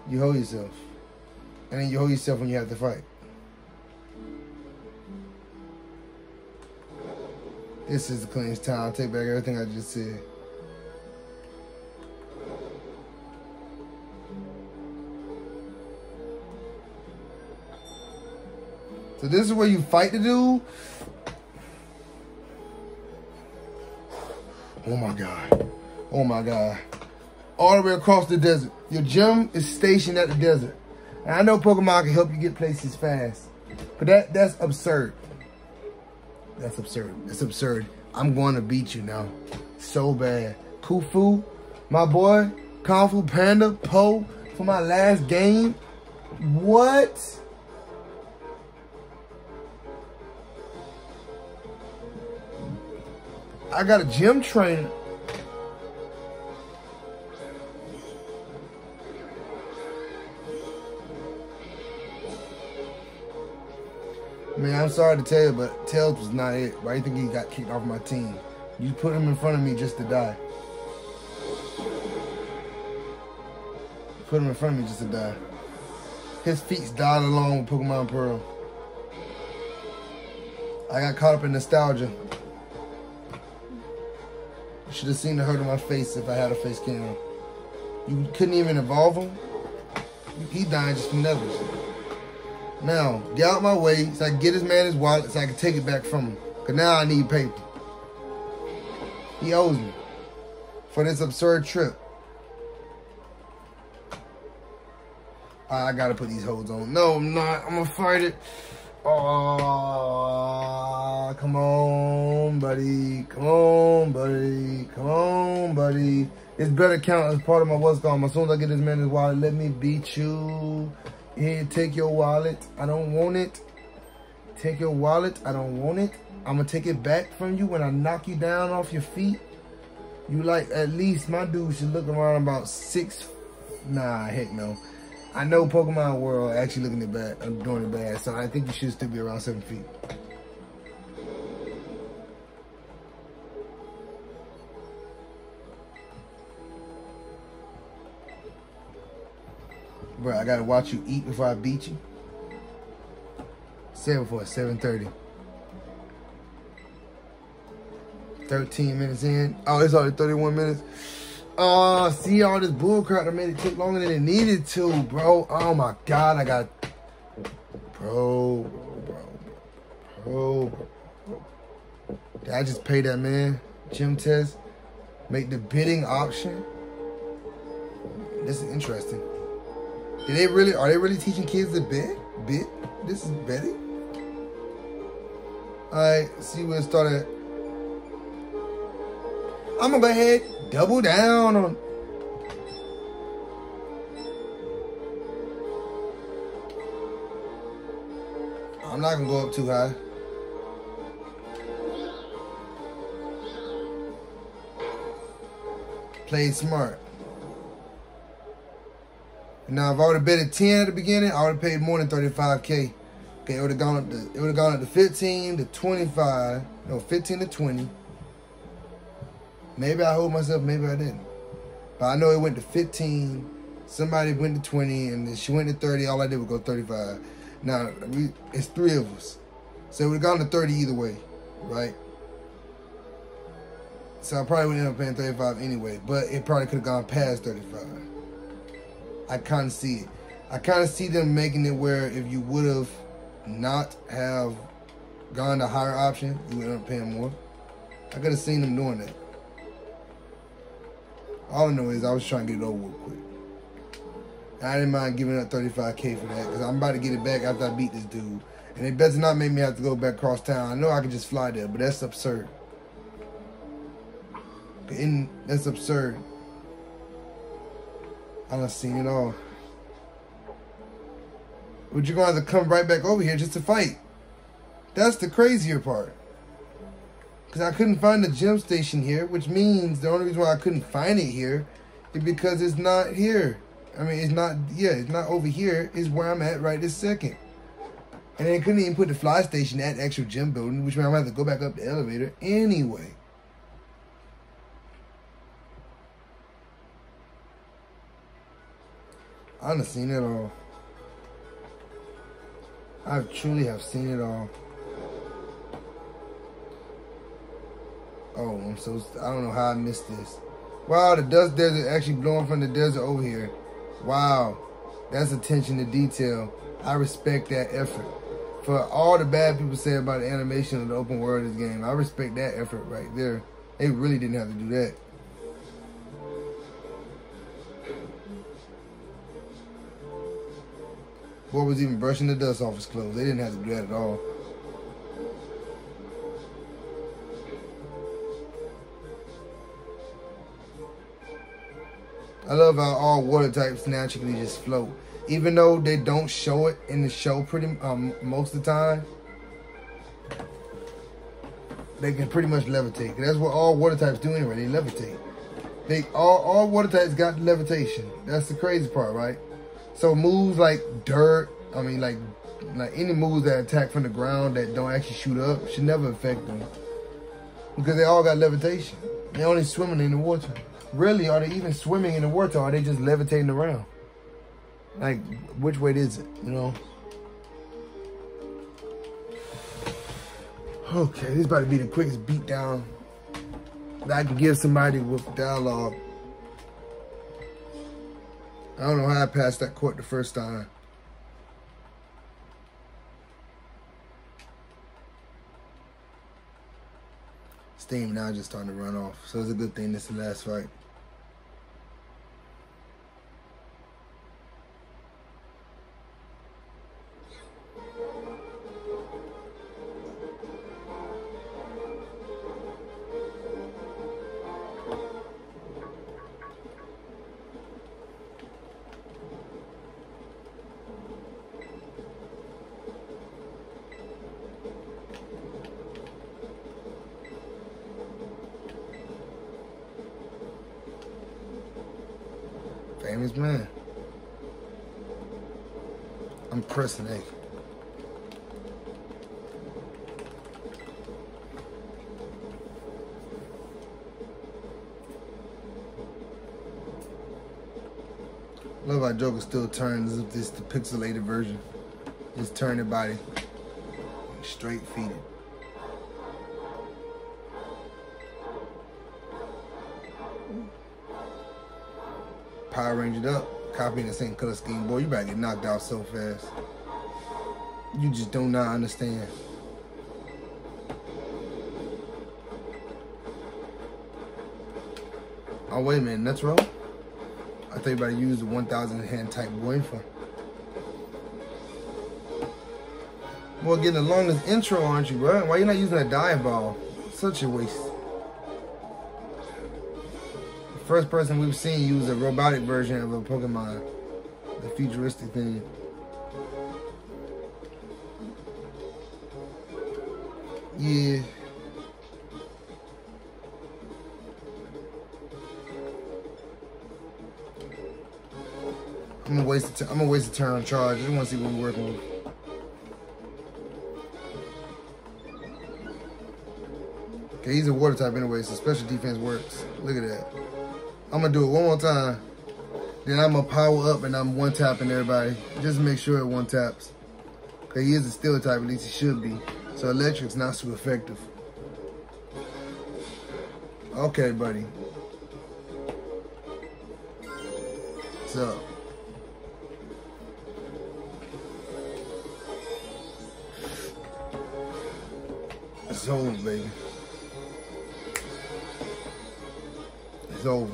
Speaker 1: you hold yourself. And then you hold yourself when you have to fight. This is the cleanest time. I'll take back everything I just said. So this is where you fight the dude? Oh my God. Oh my God. All the way across the desert. Your gym is stationed at the desert. And I know Pokemon can help you get places fast. But that's absurd. That's absurd. It's absurd. I'm going to beat you now. So bad. Kufu, my boy, Kung Fu Panda, Po, for my last game. What? I got a gym trainer. Man, I'm sorry to tell you, but Tails was not it. Why do you think he got kicked off my team? You put him in front of me just to die. Put him in front of me just to die. His feet died along with Pokemon Pearl. I got caught up in nostalgia. You should have seen the hurt on my face if I had a face cam. You couldn't even evolve him. He died just from nevers. Now, get out my way so I can get this man his wallet so I can take it back from him. Because now I need paper. He owes me for this absurd trip. I gotta put these holds on. No, I'm not. I'm gonna fight it. Oh, come on, buddy. Come on, buddy. Come on, buddy. This better count as part of my what's called. As soon as I get this man his wallet, let me beat you. Here, take your wallet. I don't want it. Take your wallet. I don't want it. I'm gonna take it back from you when I knock you down off your feet. You like, at least my dude should look around about 6. Nah, heck no. I know Pokemon World actually looking at bad. I'm doing it bad, so I think you should still be around 7 feet. Bro, I gotta watch you eat before I beat you. 7:30. 13 minutes in. Oh, it's already 31 minutes. See all this bullcrap that made it take longer than it needed to, bro. Oh my God, I got, bro. Did I just pay that man gym test? Make the bidding option. This is interesting. Are they really teaching kids to bid? This is betting. All right, see where it started. I'm gonna go ahead, double down on. I'm not gonna go up too high. Played smart. Now, if I would have bet at 10 at the beginning, I would have paid more than 35K. Okay, it would have gone up to 15 to 25. No, 15 to 20. Maybe I hold myself, maybe I didn't. But I know it went to 15. Somebody went to 20, and then she went to 30. All I did was go 35. Now, it's 3 of us. So it would have gone to 30 either way, right? So I probably would end up paying 35 anyway, but it probably could have gone past 35. I kind of see it. I kind of see them making it where if you would have not have gone the higher option, you would end up paying more. I could have seen them doing that. All I know is I was trying to get it over real quick. And I didn't mind giving up 35K for that because I'm about to get it back after I beat this dude. And it better not make me have to go back across town. I know I could just fly there, but that's absurd. That's absurd. I done seen it all. But you're going to have to come right back over here just to fight. That's the crazier part. Because I couldn't find the gym station here, which means the only reason why I couldn't find it here is because it's not here. I mean, it's not over here. It's where I'm at right this second. And they couldn't even put the fly station at the actual gym building, which means I'm going to have to go back up the elevator anyway. I done seen it all. I truly have seen it all. Oh, I don't know how I missed this. Wow, the dust desert actually blowing from the desert over here. Wow, that's attention to detail. I respect that effort. For all the bad people say about the animation of the open world of this game, I respect that effort right there. They really didn't have to do that. Boy was even brushing the dust off his clothes. They didn't have to do that at all. I love how all water types naturally just float. Even though they don't show it in the show most of the time, they can pretty much levitate. That's what all water types do anyway. They levitate. All water types got levitation. That's the crazy part, right? So moves like dirt, I mean like any moves that attack from the ground that don't actually shoot up should never affect them. Because they all got levitation. They're only swimming in the water. Really, are they even swimming in the water or are they just levitating around? Like, which way is it, you know? Okay, this is about to be the quickest beatdown that I can give somebody with dialogue. I don't know how I passed that court the first time. Steam now just starting to run off. So it's a good thing this is the last fight. Famous man. I'm pressing A. Love how Joker still turns as if this is the pixelated version. Just turn the body. Straight feeded. Power Ranged up. Copying the same color scheme. Boy, you better get knocked out so fast. You just do not understand. Oh, wait a minute. That's wrong. I thought you better use the 1,000 hand type boy for. Boy, getting the longest intro, aren't you, bro? Why you not using that dive ball? Such a waste. The first person we've seen use a robotic version of a Pokemon. The futuristic thing. Yeah. I'm gonna waste a turn on charge. I just want to see what we're working with. Okay, he's a water type anyway, so special defense works. Look at that. I'm gonna do it one more time. Then I'm gonna power up and I'm one tapping everybody. Just make sure it one taps. Okay, he is a steel type, at least he should be. So electric's not super effective. Okay, buddy. What's up? It's over, baby. It's over.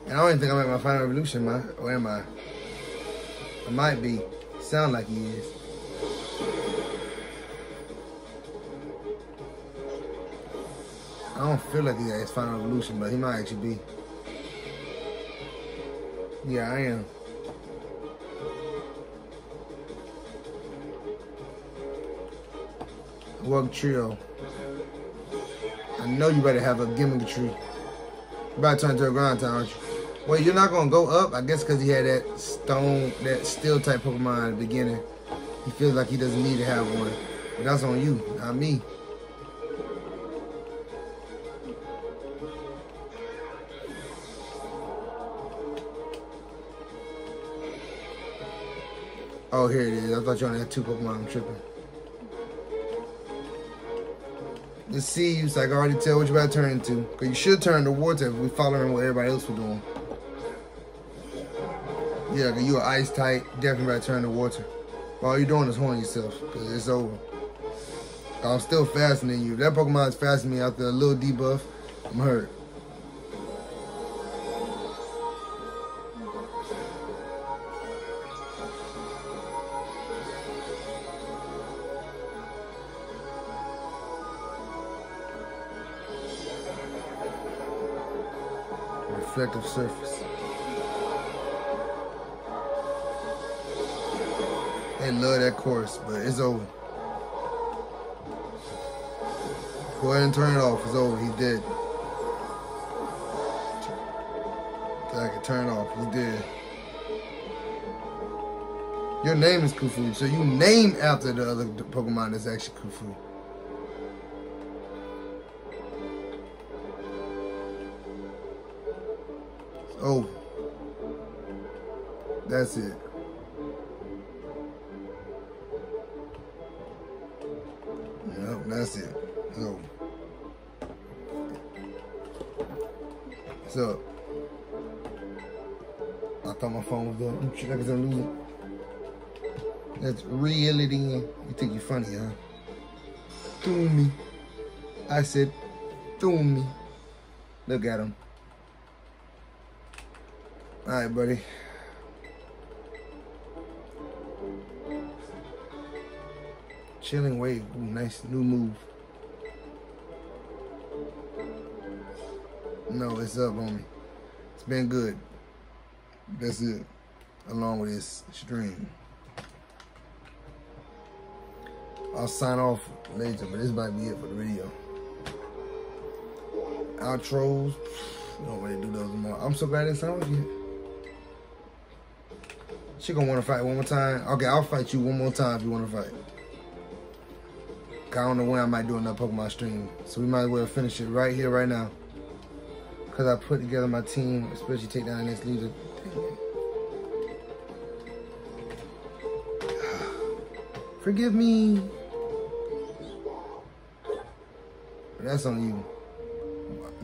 Speaker 1: And I don't even think I'm at my final evolution, man. Or am I? I might be. Sound like he is. I don't feel like he's at his final evolution, but he might actually be. Yeah, I am. Welcome trio. I know you better have a gimmick tree. You about to turn to a ground town, aren't you? Wait, you're not gonna go up? I guess because he had that steel type Pokemon at the beginning. He feels like he doesn't need to have one. But that's on you, not me. Oh, here it is. I thought you only had 2 Pokemon. I'm tripping. Let's see you, so I can already tell what you about to turn into. Because you should turn to water if we're following what everybody else was doing. Yeah, because you're ice type, definitely about to turn to water. But all you're doing is holding yourself, because it's over. I'm still faster than you. If that Pokemon is faster than me after a little debuff, I'm hurt. Reflective surface. They love that course, but it's over. Go ahead and turn it off. It's over. He's dead. So I can turn it off. He's dead. Your name is Kufu, so you name after the other Pokemon that's actually Kufu. Oh, that's it. Yep, that's it. So, what's up? I thought my phone was done. Like I was gonna lose it. That's reality. You think you're funny, huh? Through me. I said, through me. Look at him. All right, buddy. Chilling wave. Ooh, nice new move. No, it's up on me. It's been good. That's it. Along with this stream. I'll sign off later, but this might be it for the video. outros. We don't really do those anymore. I'm so glad it's on yet. She gonna want to fight one more time. Okay, I'll fight you one more time if you want to fight. I don't know when I might do another Pokemon stream, so we might as well finish it right here, right now. Cause I put together my team, especially take down the next leader. Forgive me. That's on you.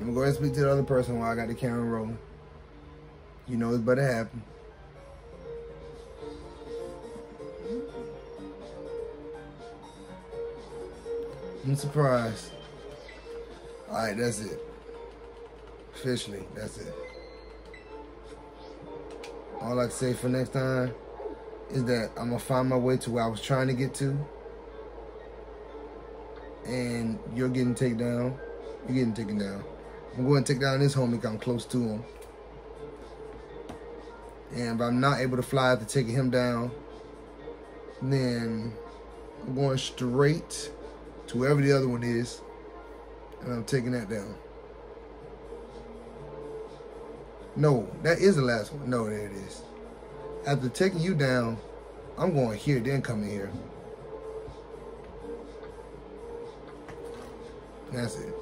Speaker 1: I'm gonna go ahead and speak to the other person while I got the camera rolling. You know it's about to happen. I'm surprised. Alright, that's it. Officially, that's it. All I can say for next time is that I'm gonna find my way to where I was trying to get to. And you're getting taken down. You're getting taken down. I'm going to take down this homie because I'm close to him. And if I'm not able to fly after taking him down, then I'm going straight to wherever the other one is. And I'm taking that down. No, that is the last one. No, there it is. After taking you down, I'm going here, then coming here. That's it.